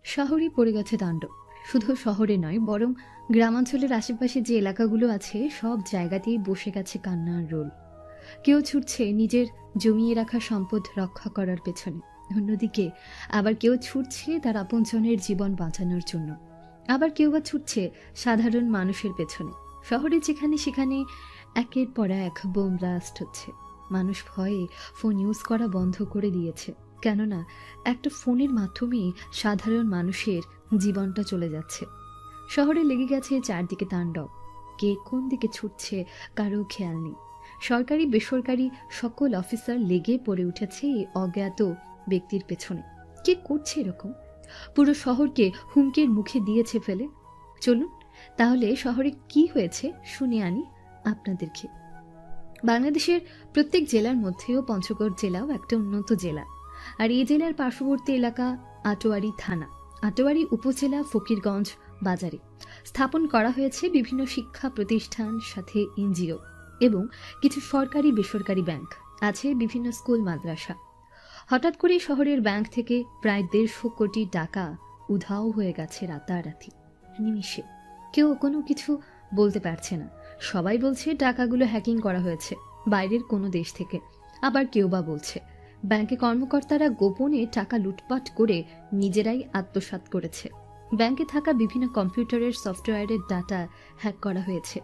শহরই পড়ে গেছে তাণ্ডব। শুধু শহরে নয়, বরং গ্রামাঞ্চলের আশেপাশে যে এলাকাগুলো আছে সব জায়গাতেই বসে গেছে কান্নার রোল। কেউ ছুটছে নিজের জমিয়ে রাখা সম্পদ রক্ষা করার পেছনে, অন্যদিকে আবার কেউ ছুটছে তার আপনজনের জীবন বাঁচানোর জন্য। আবার কেউ বা ছুটছে সাধারণ মানুষের পেছনে। শহরে যেখানে সেখানে একের পর এক বোম ব্লাস্ট হচ্ছে। মানুষ ভয়ে ফোন ইউজ করা বন্ধ করে দিয়েছে, কেননা একটা ফোনের মাধ্যমেই সাধারণ মানুষের জীবনটা চলে যাচ্ছে। শহরে লেগে গেছে চারদিকে তাণ্ডব। কে কোন দিকে ছুটছে কারো খেয়াল নেই। সরকারি বেসরকারি সকল অফিসার লেগে পড়ে উঠেছে এই অজ্ঞাত ব্যক্তির পেছনে। কে করছে এরকম? পুরো শহরকে হুমকির মুখে দিয়েছে ফেলে। চলুন তাহলে শহরে কি হয়েছে শুনে আনি আপনাদেরকে। বাংলাদেশের প্রত্যেক জেলার মধ্যেও পঞ্চগড় জেলাও একটা উন্নত জেলা। আর এই জেলার পার্শ্ববর্তী এলাকা আটোয়ারী থানা, আটোয়ারী উপজেলা ফকিরগঞ্জ বাজারে স্থাপন করা হয়েছে বিভিন্ন শিক্ষা প্রতিষ্ঠান, সাথে এনজিও এবং কিছু সরকারি বেসরকারি ব্যাংক আছে, বিভিন্ন স্কুল মাদ্রাসা। হঠাৎ করে শহরের ব্যাংক থেকে প্রায় 150 কোটি টাকা উধাও হয়ে গেছে রাতারাতি, নিমিষে। কেউ কোনো কিছু বলতে পারছে না। সবাই বলছে টাকাগুলো হ্যাকিং করা হয়েছে বাইরের কোনো দেশ থেকে। আবার কেউ বা বলছে ব্যাংকে কর্মকর্তারা গোপনে টাকা লুটপাট করে নিজেরাই আত্মসাৎ করেছে। ব্যাংকে থাকা বিভিন্ন কম্পিউটারের সফটওয়্যারের ডাটা হ্যাক করা হয়েছে।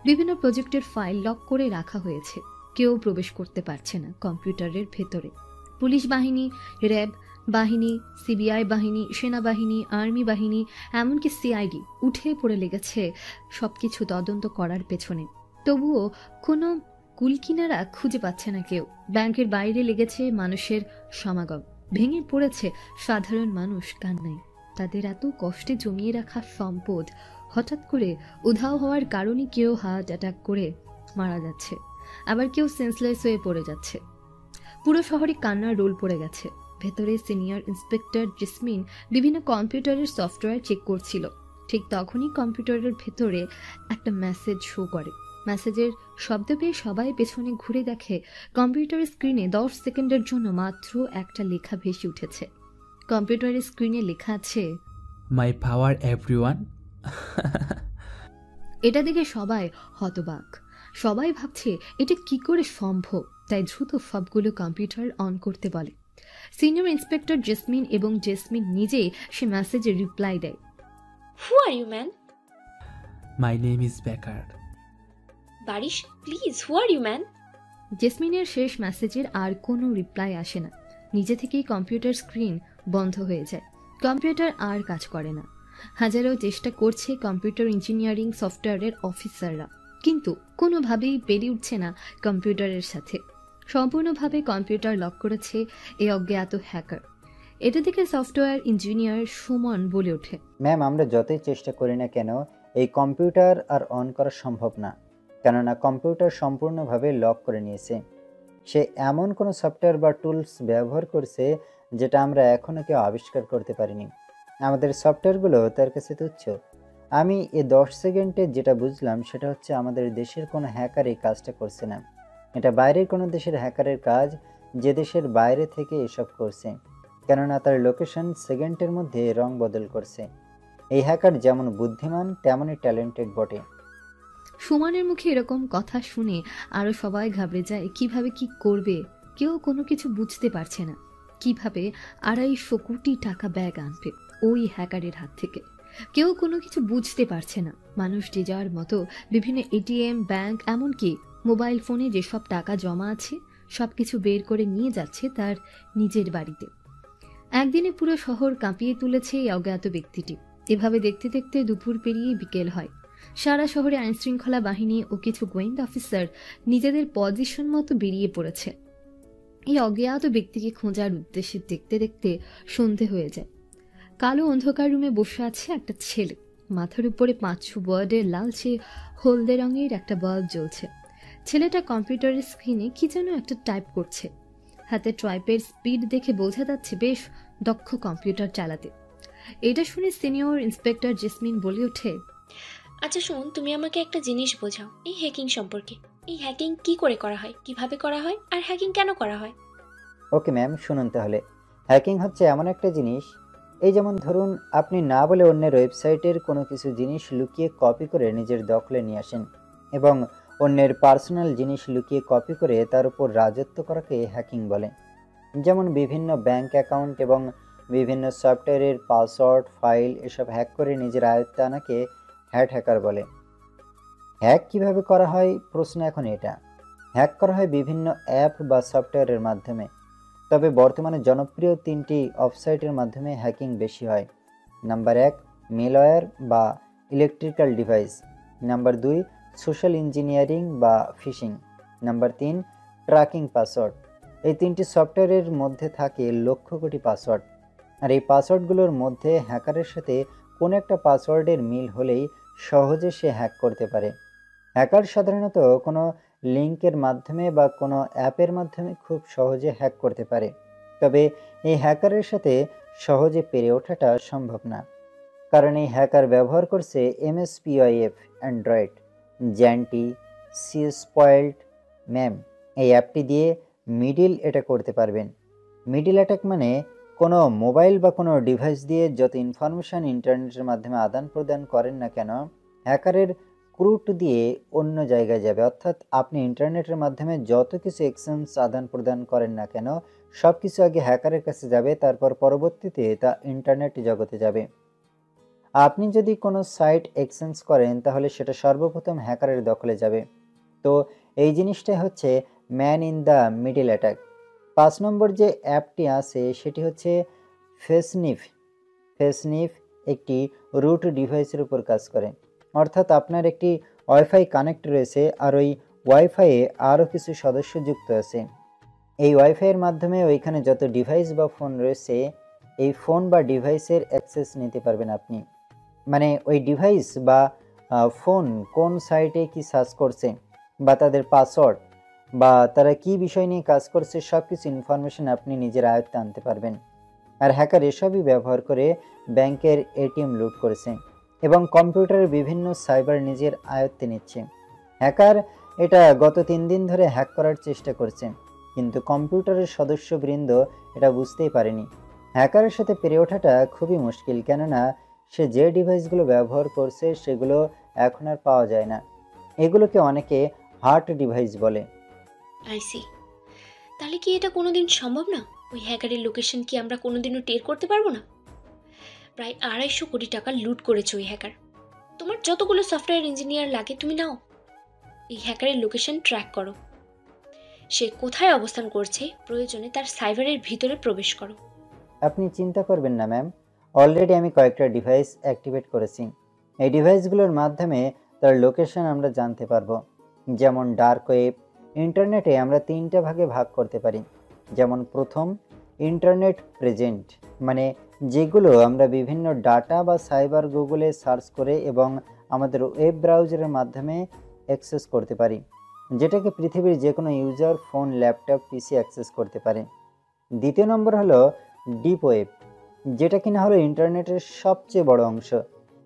বিভিন্ন প্রজেক্টের ফাইল লক করে রাখা হয়েছে। কেউ প্রবেশ করতে পারছে না কম্পিউটারের ভেতরে। পুলিশ বাহিনী, র্যাব বাহিনী, সিবিআই বাহিনী, সেনাবাহিনী, আর্মি বাহিনী, এমনকি সিআইডি উঠে পড়ে লেগেছে সবকিছু তদন্ত করার পেছনে। তবুও কোনো কুলকিনারা খুঁজে পাচ্ছে না কেউ। ব্যাংকের বাইরে লেগেছে মানুষের সমাগম। ভেঙে পড়েছে সাধারণ মানুষ কান্নায়। তাদের এত কষ্টে জমিয়ে রাখা সম্পদ হঠাৎ করে উধাও হওয়ার কারণে কেউ হার্ট অ্যাটাক করে মারা যাচ্ছে, আবার কেউ সেন্সলেস হয়ে পড়ে যাচ্ছে। পুরো শহরে কান্নার রোল পড়ে গেছে। ভেতরে সিনিয়র ইন্সপেক্টর জেসমিন বিভিন্ন কম্পিউটারের সফটওয়্যার চেক করছিল। ঠিক তখনই কম্পিউটারের ভেতরে একটা মেসেজ শো করে। মেসেজের শব্দ পেয়ে সবাই পেছনে ঘুরে দেখে কম্পিউটারের স্ক্রিনে 10 সেকেন্ডের জন্য মাত্র একটা লেখা ভেসে উঠেছে। কম্পিউটারের স্ক্রিনে লেখা আছে, মাই পাওয়ার এভরিওয়ান। এটা দেখে সবাই হতবাক। সবাই ভাবছে এটা কি করে সম্ভব, তাই দ্রুত সবগুলো কম্পিউটার অন করতে বলে। সিনিয়র ইন্সপেক্টর জেসমিন এবং জেসমিন নিজেই সে মেসেজে রিপ্লাই দেয়। Who are you man? My name is baker. বারিশ, please, who are you man? জেসমিনের শেষ মেসেজের আর কোনো রিপ্লাই আসে না। নিজে থেকেই কম্পিউটার স্ক্রিন বন্ধ হয়ে যায়। কম্পিউটার আর কাজ করে না। হাজারো চেষ্টা করছে কম্পিউটার ইঞ্জিনিয়ারিং সফটওয়্যারের অফিসাররা, কিন্তু কোনোভাবেই পেরে উঠছে না কম্পিউটারের সাথে। সম্পূর্ণভাবে কম্পিউটার লক করেছে এই অজ্ঞাত হ্যাকার। এটা দেখে সফটওয়্যার ইঞ্জিনিয়ার সুমন বলে ওঠে, ম্যাম, আমরা যতই চেষ্টা করি না কেন এই কম্পিউটার আর অন করা সম্ভব না, কেননা কম্পিউটার সম্পূর্ণভাবে লক করে নিয়েছে। সে এমন কোনো সফটওয়্যার বা টুলস ব্যবহার করছে যেটা আমরা এখনও কেউ আবিষ্কার করতে পারিনি। আমাদের সফটওয়্যারগুলো তার কাছে তুচ্ছ। আমি এই 10 সেকেন্ডে যেটা বুঝলাম সেটা হচ্ছে আমাদের দেশের কোনো হ্যাকার এই কাজটা করছে না। এটা বাইরের কোনো দেশের হ্যাকারের কাজ, যে দেশের বাইরে থেকে এসব করছে, কেননা তার লোকেশন সেকেন্ডের মধ্যে রং বদল করছে। এই হ্যাকার যেমন বুদ্ধিমান তেমনই ট্যালেন্টেড বটে। সুমনের মুখে এরকম কথা শুনে আরো সবাই ঘাবড়ে যায়। কিভাবে কি করবে, কেউ কোনো কিছু বুঝতে পারছে না। কিভাবে 250 কোটি টাকা ব্যাগ আনবে ওই হ্যাকারের হাত থেকে, কেউ কোনো কিছু বুঝতে পারছে না। মানুষ যে যার মতো বিভিন্ন এটিএম, ব্যাংক, এমনকি মোবাইল ফোনে যেসব টাকা জমা আছে সবকিছু বের করে নিয়ে যাচ্ছে তার নিজের বাড়িতে। একদিনে পুরো শহর কাঁপিয়ে তুলেছে এই অজ্ঞাত ব্যক্তিটি। এভাবে দেখতে দেখতে দুপুর পেরিয়ে বিকেল হয়। সারা শহরে আইনশৃঙ্খলা বাহিনী ও কিছু গোয়েন্দা অফিসার নিজেদের পজিশন মতো বেরিয়ে পড়েছে। এই অজ্ঞাত ব্যক্তিকে খোঁজার উদ্দেশ্যে দেখতে দেখতে সন্ধে হয়ে যায়। কালো অন্ধকার রুমে বসে আছে একটা ছেলে। মাথার উপরে 500 ওয়ার্ডের লালচে হলদে রঙের একটা বাল্ব জ্বলছে। ছেলেটা কম্পিউটারের স্ক্রিনে কি যেন একটা টাইপ করছে। হাতে টাইপের স্পিড দেখে বোঝা যাচ্ছে বেশ দক্ষ কম্পিউটার চালাতে। এটা শুনে সিনিয়র ইন্সপেক্টর জেসমিন বলে ওঠে, আচ্ছা শোন, তুমি আমাকে একটা জিনিস বোঝাও এই হ্যাকিং সম্পর্কে। এই হ্যাকিং কি করে করা হয়, কিভাবে করা হয়, আর হ্যাকিং কেন করা হয়? ওকে ম্যাম, শুনুন তাহলে। হ্যাকিং হচ্ছে এমন একটা জিনিস, এই যেমন ধরুন আপনি না বলে অন্যের ওয়েবসাইটের কোনো কিছু জিনিস লুকিয়ে কপি করে নিজের দখলে নিয়ে আসেন এবং অন্যের পার্সোনাল জিনিস লুকিয়ে কপি করে তার উপর রাজত্ব করাকে হ্যাকিং বলে। যেমন বিভিন্ন ব্যাংক অ্যাকাউন্ট এবং বিভিন্ন সফটওয়্যারের পাসওয়ার্ড, ফাইল এসব হ্যাক করে নিজের আয়ত্তে আনাকে হ্যাকার বলে। হ্যাক কিভাবে করা হয় প্রশ্ন এখন এটা। হ্যাক করা হয় বিভিন্ন অ্যাপ বা সফটওয়্যারের মাধ্যমে, তবে বর্তমানে জনপ্রিয় 3টি ওয়েবসাইটের মাধ্যমে হ্যাকিং বেশি হয়। নাম্বার 1, মেলওয়্যার বা electrical device. Number 2, social engineering বা ফিশিং। Number 3, tracking password. এই 3টি সফটওয়্যারের মধ্যে থাকে লক্ষ কোটি পাসওয়ার্ড, আর এই পাসওয়ার্ডগুলোর মধ্যে হ্যাকারের সাথে কোনো একটা পাসওয়ার্ডের মিল হলেই সহজে সে হ্যাক করতে পারে। হ্যাকার সাধারণত কোনো লিঙ্কের মাধ্যমে বা কোনো অ্যাপের মাধ্যমে খুব সহজে হ্যাক করতে পারে, তবে এই হ্যাকারের সাথে সহজে পেরে ওঠাটা সম্ভব না, কারণ এই হ্যাকার ব্যবহার করছে MSPIF অ্যান্ড্রয়েড, জ্যান্টি, সিস্পয়েল্ড। ম্যাম, এই অ্যাপটি দিয়ে মিডিল এটা করতে পারবেন। মিডিল অ্যাটাক মানে কোনো মোবাইল বা কোনো ডিভাইস দিয়ে যত ইনফরমেশান ইন্টারনেটের মাধ্যমে আদান প্রদান করেন না কেন, হ্যাকারের ক্রুট দিয়ে অন্য জায়গায় যাবে। অর্থাৎ আপনি ইন্টারনেটের মাধ্যমে যত কিছু এক্সচেঞ্জ আদান প্রদান করেন না কেন, সব কিছু আগে হ্যাকারের কাছে যাবে, তারপর পরবর্তীতে তা ইন্টারনেট জগতে যাবে। আপনি যদি কোনো সাইট এক্সচেঞ্জ করেন তাহলে সেটা সর্বপ্রথম হ্যাকারের দখলে যাবে। তো এই জিনিসটাই হচ্ছে man in the middle attack. 5 নম্বর যে অ্যাপটি আছে সেটি হচ্ছে ফেসনিফ। ফেসনিফ একটি রুট ডিভাইসের উপর কাজ করে, অর্থাৎ আপনার একটি ওয়াইফাই কানেক্ট রয়েছে আর ওই ওয়াইফাইয়ে আরও কিছু সদস্য যুক্ত আছে। এই ওয়াইফাইয়ের মাধ্যমে ওইখানে যত ডিভাইস বা ফোন রয়েছে, এই ফোন বা ডিভাইসের অ্যাক্সেস নিতে পারবেন আপনি। মানে ওই ডিভাইস বা ফোন কোন সাইটে কি সার্চ করছে বা তাদের পাসওয়ার্ড বা তারা কি বিষয় নিয়ে কাজ করছে, সব কিছু ইনফরমেশন আপনি নিজের আয়ত্তে আনতে পারবেন। আর হ্যাকার এসবই ব্যবহার করে ব্যাংকের এটিএম লুট করেছে এবং কম্পিউটারের বিভিন্ন সাইবার নিজের আয়ত্তে নিচ্ছে। হ্যাকার এটা গত 3 দিন ধরে হ্যাক করার চেষ্টা করছে, কিন্তু কম্পিউটারের সদস্যবৃন্দ এটা বুঝতেই পারেনি। হ্যাকারের সাথে পেরে ওঠাটা খুবই মুশকিল, কেননা সে যে ডিভাইসগুলো ব্যবহার করছে সেগুলো এখন আর পাওয়া যায় না। এগুলোকে অনেকে হার্ট ডিভাইস বলে। I see. তাহলে কি এটা কোনোদিন সম্ভব না? ওই হ্যাকারের লোকেশন কি আমরা কোনোদিনও টের করতে পারবো না? প্রায় 250 কোটি টাকা লুট করেছে ওই হ্যাকার। তোমার যতগুলো সফটওয়্যার ইঞ্জিনিয়ার লাগে তুমি নাও, এই হ্যাকারের লোকেশন ট্র্যাক করো। সে কোথায় অবস্থান করছে, প্রয়োজনে তার সাইবারের ভিতরে প্রবেশ করো। আপনি চিন্তা করবেন না ম্যাম, অলরেডি আমি কয়েকটা ডিভাইস অ্যাক্টিভেট করেছি। এই ডিভাইসগুলোর মাধ্যমে তার লোকেশন আমরা জানতে পারবো। যেমন ডার্ক ওয়েব। ইন্টারনেটে আমরা 3টা ভাগে ভাগ করতে পারি। যেমন প্রথম, ইন্টারনেট প্রেজেন্ট, মানে যেগুলো আমরা বিভিন্ন ডাটা বা সাইবার গুগলে সার্চ করে এবং আমাদের ওয়েব ব্রাউজারের মাধ্যমে অ্যাক্সেস করতে পারি, যেটাকে পৃথিবীর যে কোনো ইউজার ফোন, ল্যাপটপ, পিসি অ্যাক্সেস করতে পারে। দ্বিতীয় নম্বর হলো ডিপ ওয়েব, যেটা কিনা হলো ইন্টারনেটের সবচেয়ে বড় অংশ।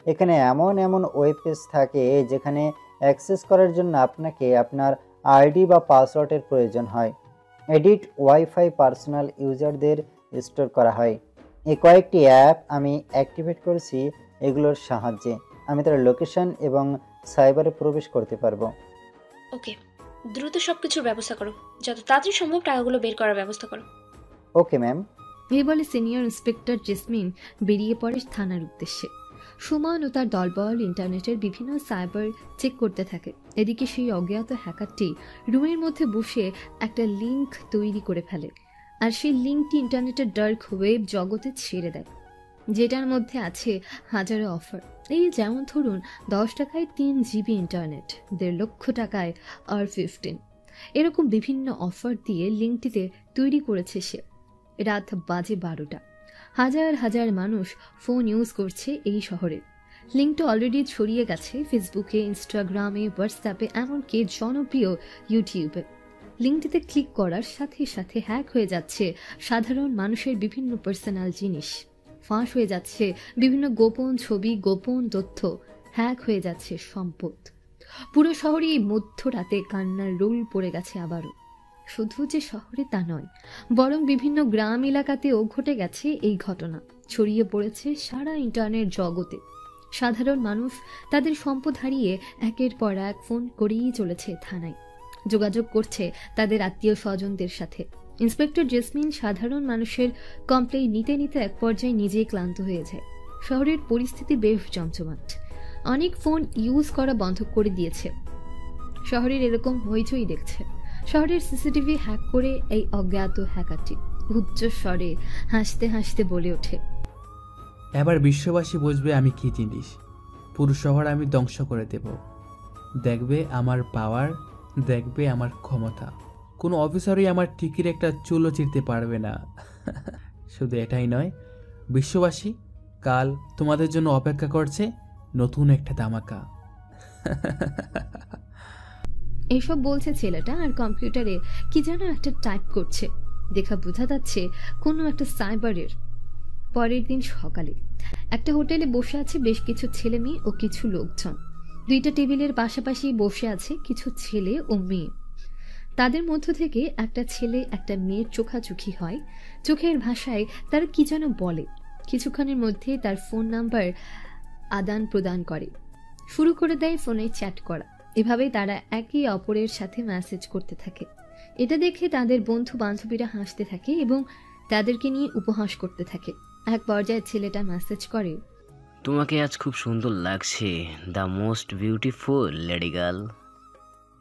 এখানে এমন এমন ওয়েব পেজ থাকে যেখানে অ্যাক্সেস করার জন্য আপনাকে আপনার আইডি বা পাসওয়ার্ডের প্রয়োজন হয়। এডিট ওয়াইফাই পার্সোনাল ইউজারদের স্টোর করা হয়। এই কয়েকটি অ্যাপ আমি অ্যাক্টিভেট করেছি, এগুলোর সাহায্যে আমি তার লোকেশন এবং সাইবারে প্রবেশ করতে পারবো। ওকে, দ্রুত সব কিছুর ব্যবস্থা করো, যত তাড়াতাড়ি সম্ভব টাকাগুলো বের করার ব্যবস্থা করো। Okay ma'am. এই বলে সিনিয়র ইন্সপেক্টর জেসমিন বেরিয়ে পড়ে থানার উদ্দেশ্যে। সুমন ও তার দলবল ইন্টারনেটের বিভিন্ন সাইবার চেক করতে থাকে। এদিকে সেই অজ্ঞাত হ্যাকারটি রুমের মধ্যে বসে একটা লিঙ্ক তৈরি করে ফেলে, আর সেই লিঙ্কটি ইন্টারনেটের ডার্ক ওয়েব জগতে ছেড়ে দেয়, যেটার মধ্যে আছে হাজারো অফার। এই যেমন ধরুন 10 টাকায় 3 জিবি ইন্টারনেট, 1.5 লক্ষ টাকায় R15, এরকম বিভিন্ন অফার দিয়ে লিঙ্কটিতে তৈরি করেছে সে। রাত বাজে 12টা। হাজার হাজার মানুষ ফোন ইউজ করছে এই শহরে। লিঙ্কটা অলরেডি ছড়িয়ে গেছে ফেসবুকে, ইনস্টাগ্রামে, হোয়াটসঅ্যাপে, এমনকি জনপ্রিয় ইউটিউবে। লিঙ্কটিতে ক্লিক করার সাথে সাথে হ্যাক হয়ে যাচ্ছে সাধারণ মানুষের বিভিন্ন পার্সোনাল জিনিস, ফাঁস হয়ে যাচ্ছে বিভিন্ন গোপন ছবি, গোপন তথ্য, হ্যাক হয়ে যাচ্ছে সম্পদ। পুরো শহরে এই মধ্যরাতে কান্নার রোল পড়ে গেছে আবারও। শুধু যে শহরে তা নয়, বরং বিভিন্ন গ্রাম এলাকাতেও ঘটে গেছে এই ঘটনা। ছড়িয়ে পড়েছে সারা ইন্টারনেট জগতে। সাধারণ মানুষ তাদের সম্পদ হারিয়ে একের পর এক ফোন করেই চলেছে থানায়, যোগাযোগ করছে তাদের আত্মীয় স্বজনদের সাথে। ইন্সপেক্টর জেসমিন সাধারণ মানুষের কমপ্লেইন নিতে নিতে এক পর্যায়ে নিজেই ক্লান্ত হয়ে যায়। শহরের পরিস্থিতি বেশ জমজমাট। অনেক ফোন ইউজ করা বন্ধ করে দিয়েছে। শহরের এরকম হইচই দেখছে। শহরের সিসিটিভি হ্যাক করে এই অজ্ঞাত হ্যাকারটি উচ্চ স্বরে হাসতে হাসতে বলে ওঠে, এবার বিশ্ববাসী বুঝবে আমি কি জিনিস। পুরো শহর আমি ধ্বংস করে দেব। দেখবে আমার পাওয়ার, দেখবে আমার ক্ষমতা। কোনো অফিসারই আমার টিকির একটা চুলও চিরতে পারবে না। শুধু এটাই নয়, বিশ্ববাসী, কাল তোমাদের জন্য অপেক্ষা করছে নতুন একটা ধামাকা। এইসব বলছে ছেলেটা, আর কম্পিউটারে কি যেন একটা টাইপ করছে। দেখা বোঝা যাচ্ছে কোনো একটা সাইবারের। পরের দিন সকালে একটা হোটেলে বসে আছে বেশ কিছু ছেলে মেয়ে ও কিছু লোকজন। দুইটা টেবিলের পাশাপাশি বসে আছে কিছু ছেলে ও মেয়ে। তাদের মধ্য থেকে একটা ছেলে একটা মেয়ের চোখাচোখি হয়। চোখের ভাষায় তারা কি যেন বলে। কিছুক্ষণের মধ্যে তার ফোন নাম্বার আদান প্রদান করে, শুরু করে দেয় ফোনে চ্যাট করা। এভাবেই তারা একে অপরের সাথে মেসেজ করতে থাকে। এটা দেখে তাদের বন্ধু বান্ধবীরা হাসতে থাকে এবং তাদেরকে নিয়ে উপহাস করতে থাকে। এক পর্যায়ে ছেলেটা মেসেজ করে, তোমাকে আজ খুব সুন্দর লাগছে, the most beautiful lady girl.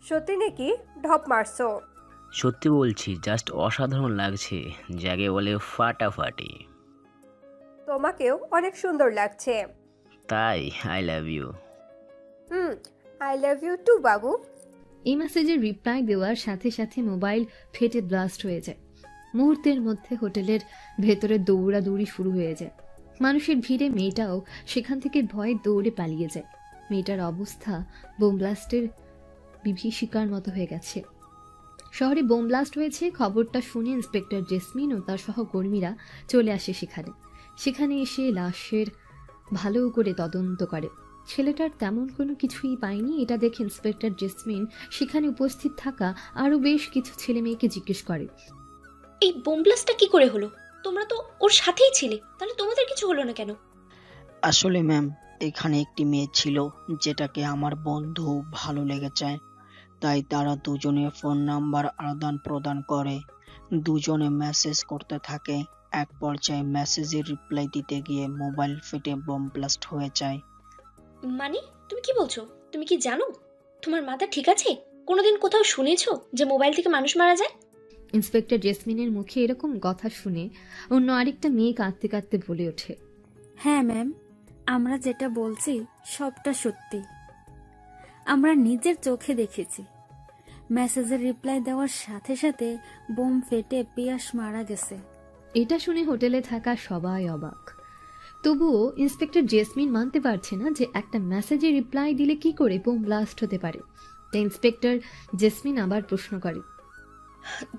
সত্যি নাকি ঢপ মারছো? সত্যি বলছি, জাস্ট অসাধারণ লাগছে, যাকে বলে ফাটাফাটি। তোমাকেও অনেক সুন্দর লাগছে। তাই I love you. I love you too বাবু। এই মেসেজের রিপ্লাই দেওয়ার সাথে সাথে মোবাইল ফেটে ব্লাস্ট হয়ে যায়। মুহূর্তের মধ্যে হোটেলের ভেতরে দৌড়াদৌড়ি শুরু হয়ে যায়। মানুষের ভিড়ে মেয়েটাও সেখান থেকে ভয়ে দৌড়ে পালিয়ে যায়। মেয়েটার অবস্থা বোম ব্লাস্টের বিভীষিকার মতো হয়ে গেছে। শহরে বোম ব্লাস্ট হয়েছে খবরটা শুনে ইন্সপেক্টর জেসমিন ও তার সহকর্মীরা চলে আসে সেখানে এসে লাশের ভালো করে তদন্ত করে। ছেলেটার তেমন কোনো কিছুই পায়নি। এটা দেখে ইন্সপেক্টর জেসমিন সেখানে উপস্থিত থাকা আরো বেশ কিছু ছেলে মেয়েকে জিজ্ঞেস করে, এই বোম ব্লাস্টটা কি করে হলো? তোমরা তো ওর সাথেই ছিলে, তাহলে তোমাদের কিছু হলো না কেন? আসলে ম্যাম, এখানে একটি মেয়ে ছিল যেটাকে আমার বন্ধু ভালো লেগেছে, তাই তারা দুজনে ফোন নাম্বার আদান প্রদান করে। দুজনে মেসেজ করতে থাকে। এক পর্যায়ে মেসেজের রিপ্লাই দিতে গিয়ে মোবাইল ফেটে বোম ব্লাস্ট হয়ে যায়। মানে তুমি কি বলছো? তুমি কি জানো তোমার মাথা ঠিক আছে? কোনোদিন কোথাও শুনেছো যে মোবাইল থেকে মানুষ মারা যায়? ইন্সপেক্টর জেসমিনের মুখে এরকম কথা শুনে অন্য আরেকটা মেয়ে কাঁদতে কাঁদতে বলে ওঠে, হ্যাঁ ম্যাম, আমরা যেটা বলছি সবটা সত্যি। আমরা নিজের চোখে দেখেছি। মেসেজের রিপ্লাই দেওয়ার সাথে সাথে বোম ফেটে পিয়াস মারা গেছে। এটা শুনে হোটেলে থাকা সবাই অবাক। তবুও ইন্সপেক্টর জেসমিন মানতে পারছে না যে একটা মেসেজে রিপ্লাই দিলে কি করে বোম ব্লাস্ট হতে পারে। তাই ইন্সপেক্টর জেসমিন আবার প্রশ্ন করে,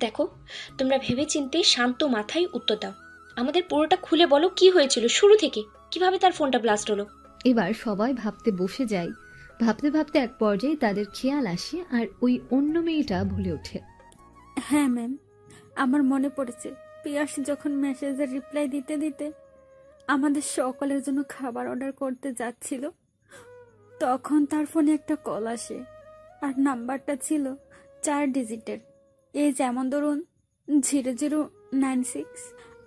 দেখো, তোমরা ভেবেচিন্তে শান্ত মাথায় উত্তর দাও। আমাদের পুরোটা খুলে বলো কি হয়েছিল শুরু থেকে, কিভাবে তার ফোনটা ব্লাস্ট হলো। এবার সবাই ভাবতে বসে যায়। ভাবতে ভাবতে এক পর্যায়ে তাদের খেয়াল আসে আর ওই অন্য মেয়েটা বলে ওঠে, হ্যাঁ ম্যাম, আমার মনে পড়েছে। পিয়াস যখন মেসেজের রিপ্লাই দিতে দিতে আমাদের সকলের জন্য খাবার অর্ডার করতে যাচ্ছিল, তখন তার ফোনে একটা কল আসে আর নাম্বারটা ছিল 4 ডিজিটের। এই যেমন ধরুন 0096।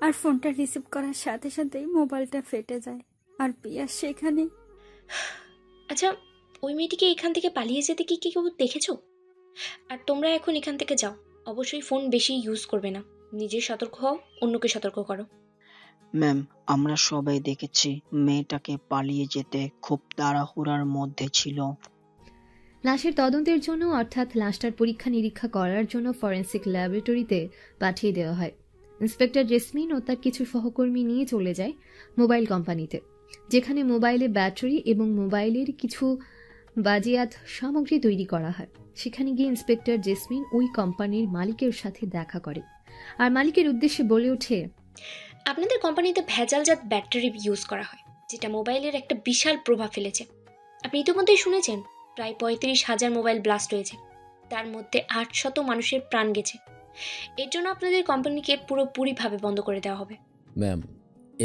আর ফোনটা রিসিভ করার সাথে সাথেই মোবাইলটা ফেটে যায় আর পিয়াস সেখানে। আচ্ছা, ওই মেয়েটিকে এখান থেকে পালিয়ে যেতে কি কেউ দেখেছো? আর তোমরা এখন এখান থেকে যাও। অবশ্যই ফোন বেশি ইউজ করবে না। নিজে সতর্ক হও, অন্যকে সতর্ক করো। ম্যাম, আমরা সবাই দেখেছি মেয়েটাকে পালিয়ে যেতে খুব তাড়াহুড়ার মধ্যে ছিল। লাশের তদন্তের জন্য অর্থাৎ লাশটার পরীক্ষা নিরীক্ষা করার জন্য ফরেন্সিক ল্যাবরেটরিতে পাঠিয়ে দেওয়া হয়। ইন্সপেক্টর জেসমিন ও তার কিছু সহকর্মী নিয়ে চলে যায় মোবাইল কোম্পানিতে, যেখানে মোবাইলে ব্যাটারি এবং মোবাইলের কিছু বাজিয়াত সামগ্রী তৈরি করা হয়। সেখানে গিয়ে ইন্সপেক্টর জেসমিন ওই কোম্পানির মালিকের সাথে দেখা করে আর মালিকের উদ্দেশ্যে বলে ওঠে, আপনাদের কোম্পানিতে ভেজালজাত ব্যাটারি ইউজ করা হয়, যেটা মোবাইলের একটা বিশাল প্রভাব ফেলেছে। আপনি ইতিমধ্যেই শুনেছেন প্রায় 35,000 মোবাইল ব্লাস্ট হয়েছে। তার মধ্যে 800 মানুষের প্রাণ গেছে। এর জন্য আপনাদের কোম্পানিকে পুরোপুরিভাবে বন্ধ করে দেওয়া হবে। ম্যাম,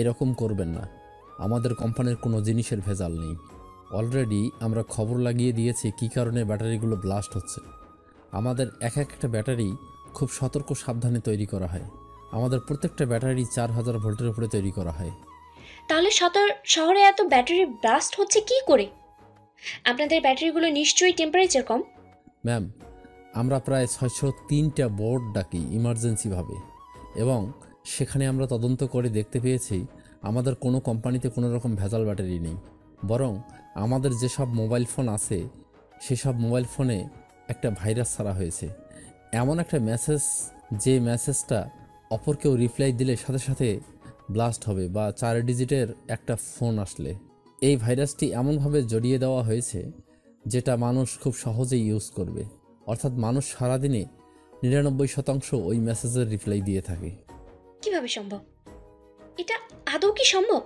এরকম করবেন না। আমাদের কোম্পানির কোনো জিনিসের ভেজাল নেই। অলরেডি আমরা খবর লাগিয়ে দিয়েছি কী কারণে ব্যাটারিগুলো ব্লাস্ট হচ্ছে। আমাদের এক একটা ব্যাটারি খুব সতর্ক সাবধানে তৈরি করা হয়। আমাদের প্রত্যেকটা ব্যাটারি 4000 ভোল্টের উপরে তৈরি করা হয়। তাহলে শহরে এত ব্যাটারি ব্লাস্ট হচ্ছে কি করে? আপনাদের ব্যাটারিগুলো নিশ্চয়ই টেম্পারেচার কম। ম্যাম, আমরা প্রায় 603টা বোর্ড ডাকি ইমার্জেন্সিভাবে, এবং সেখানে আমরা তদন্ত করে দেখতে পেয়েছি আমাদের কোনো কোম্পানিতে কোনো রকম ভেজাল ব্যাটারি নেই। বরং আমাদের যেসব মোবাইল ফোন আছে সেসব মোবাইল ফোনে একটা ভাইরাস ছাড়া হয়েছে, এমন একটা মেসেজ যে মেসেজটা অপর কেউ রিপ্লাই দিলে সাথে সাথে ব্লাস্ট হবে, বা 4 ডিজিটের একটা ফোন আসলে। এই ভাইরাসটি এমনভাবে জড়িয়ে দেওয়া হয়েছে যেটা মানুষ খুব সহজেই ইউজ করবে। অর্থাৎ মানুষ সারাদিনে 99% ওই মেসেজের রিপ্লাই দিয়ে থাকে। কিভাবে সম্ভব? এটা আদৌ কি সম্ভব?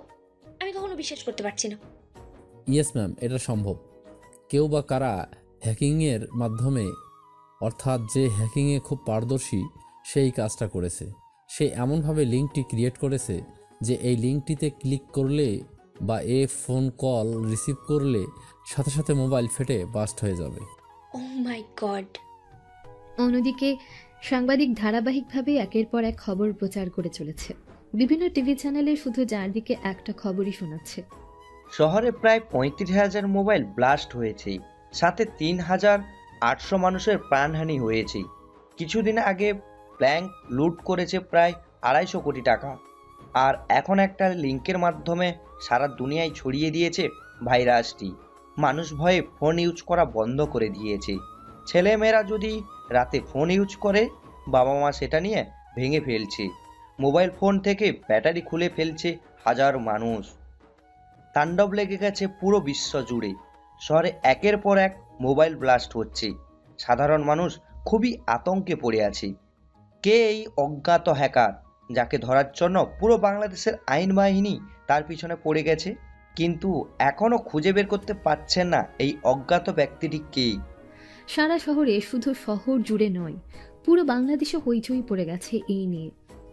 আমি কখনো বিশ্বাস করতে পারছি না। ইয়েস ম্যাম, এটা সম্ভব। কেউ বা কারা হ্যাকিংয়ের মাধ্যমে, অর্থাৎ যে হ্যাকিংয়ে খুব পারদর্শী, সেই কাজটা করেছে। সে এমনভাবে লিঙ্কটি ক্রিয়েট করেছে যে এই লিঙ্কটিতে ক্লিক করলে বা ফোন কল রিসিভ করলে সাথে সাথে মোবাইল ফেটে বাস্ট হয়ে যাবে। ও মাই গড। অন্যদিকে সাংবাদিক ধারাবাহিকভাবে একের পর এক খবর প্রচার করে চলেছে। বিভিন্ন টিভি চ্যানেলে শুধু চারদিকে একটা খবরই শোনাচ্ছে। শহরে প্রায় 35,000 মোবাইল ব্লাস্ট হয়েছে, সাথে 3,800 মানুষের প্রাণহানি হয়েছে। কিছুদিন আগে ব্যাংক লুট করেছে প্রায় 250 কোটি টাকা। আর এখন একটা লিঙ্কের মাধ্যমে সারা দুনিয়ায় ছড়িয়ে দিয়েছে ভাইরাসটি। মানুষ ভয়ে ফোন ইউজ করা বন্ধ করে দিয়েছে। ছেলেমেয়েরা যদি রাতে ফোন ইউজ করে, বাবা মা সেটা নিয়ে ভেঙে ফেলছে। মোবাইল ফোন থেকে ব্যাটারি খুলে ফেলছে হাজার মানুষ। তাণ্ডব লেগে গেছে পুরো বিশ্ব জুড়ে। শহরে একের পর এক মোবাইল ব্লাস্ট হচ্ছে। সাধারণ মানুষ খুবই আতঙ্কে পড়ে আছে। কে এই অজ্ঞাত হ্যাকার, যাকে ধরার জন্য পুরো বাংলাদেশের আইন বাহিনী তার পিছনে পড়ে গেছে, কিন্তু এখনও খুঁজে বের করতে পারছেন না এই অজ্ঞাত ব্যক্তিটি কে। সারা শহরে, শুধু শহর জুড়ে নয়, পুরো বাংলাদেশে হইচই পড়ে গেছে এই নিয়ে।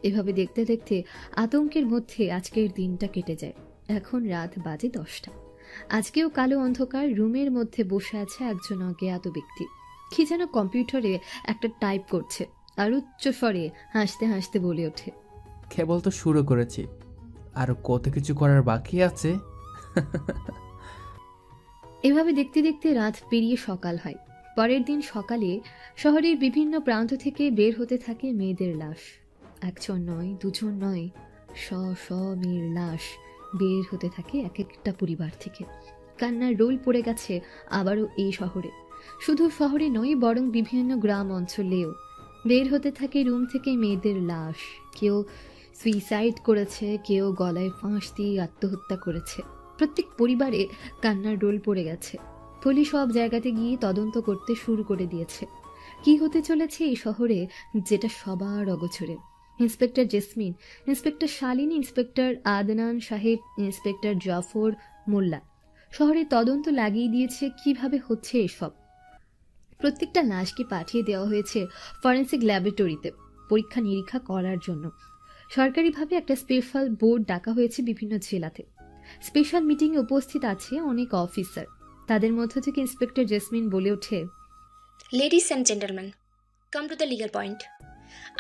এভাবে দেখতে দেখতে আতঙ্কের মধ্যে আজকের দিনটা কেটে যায়। এখন রাত বাজে 10টা। আজকেও কালো অন্ধকার রুমের মধ্যে বসে আছে একজন অজ্ঞাত ব্যক্তি। কি যেন কম্পিউটারে একটা টাইপ করছে, আর উচ্চ স্বরে হাসতে হাসতে বলে ওঠে, কেবল তো শুরু করেছি, আরো কত কিছু করার বাকি আছে। এভাবে দেখতে দেখতে রাত পেরিয়ে সকাল হয়। পরের দিন সকালে শহরের বিভিন্ন প্রান্ত থেকে বের হতে থাকে মেয়েদের লাশ। একজন নয়, দুজন নয়, শ মেয়ের লাশ বের হতে থাকে এক একটা পরিবার থেকে। কান্নার রোল পড়ে গেছে আবারও এই শহরে। শুধু শহরে নয়, বরং বিভিন্ন গ্রাম অঞ্চলেও বের হতে থাকে রুম থেকে মেয়েদের লাশ। কেউ সুইসাইড করেছে, কেউ গলায় ফাঁস দিয়ে আত্মহত্যা করেছে। প্রত্যেক পরিবারে কান্নার রোল পড়ে গেছে। পুলিশ সব জায়গাতে গিয়ে তদন্ত করতে শুরু করে দিয়েছে। কি হতে চলেছে এই শহরে, যেটা সবার অগোচরে। Inspector Jesmin, inspector Shalini, inspector Adnan Saheb, inspector Zafar মোল্লা শহরে তদন্ত লাগিয়ে দিয়েছে কিভাবে হচ্ছে এসব। প্রত্যেকটা লাশকে পাঠিয়ে দেওয়া হয়েছে ফরেন্সিক ল্যাবরেটরিতে পরীক্ষা নিরীক্ষা করার জন্য। সরকারিভাবে একটা স্পেশাল বোর্ড ডাকা হয়েছে বিভিন্ন জেলাতে। স্পেশাল মিটিংয়ে উপস্থিত আছে অনেক অফিসার। তাদের মধ্য থেকে ইন্সপেক্টর জেসমিন বলে ওঠে, ladies and gentleman, come to the legal point.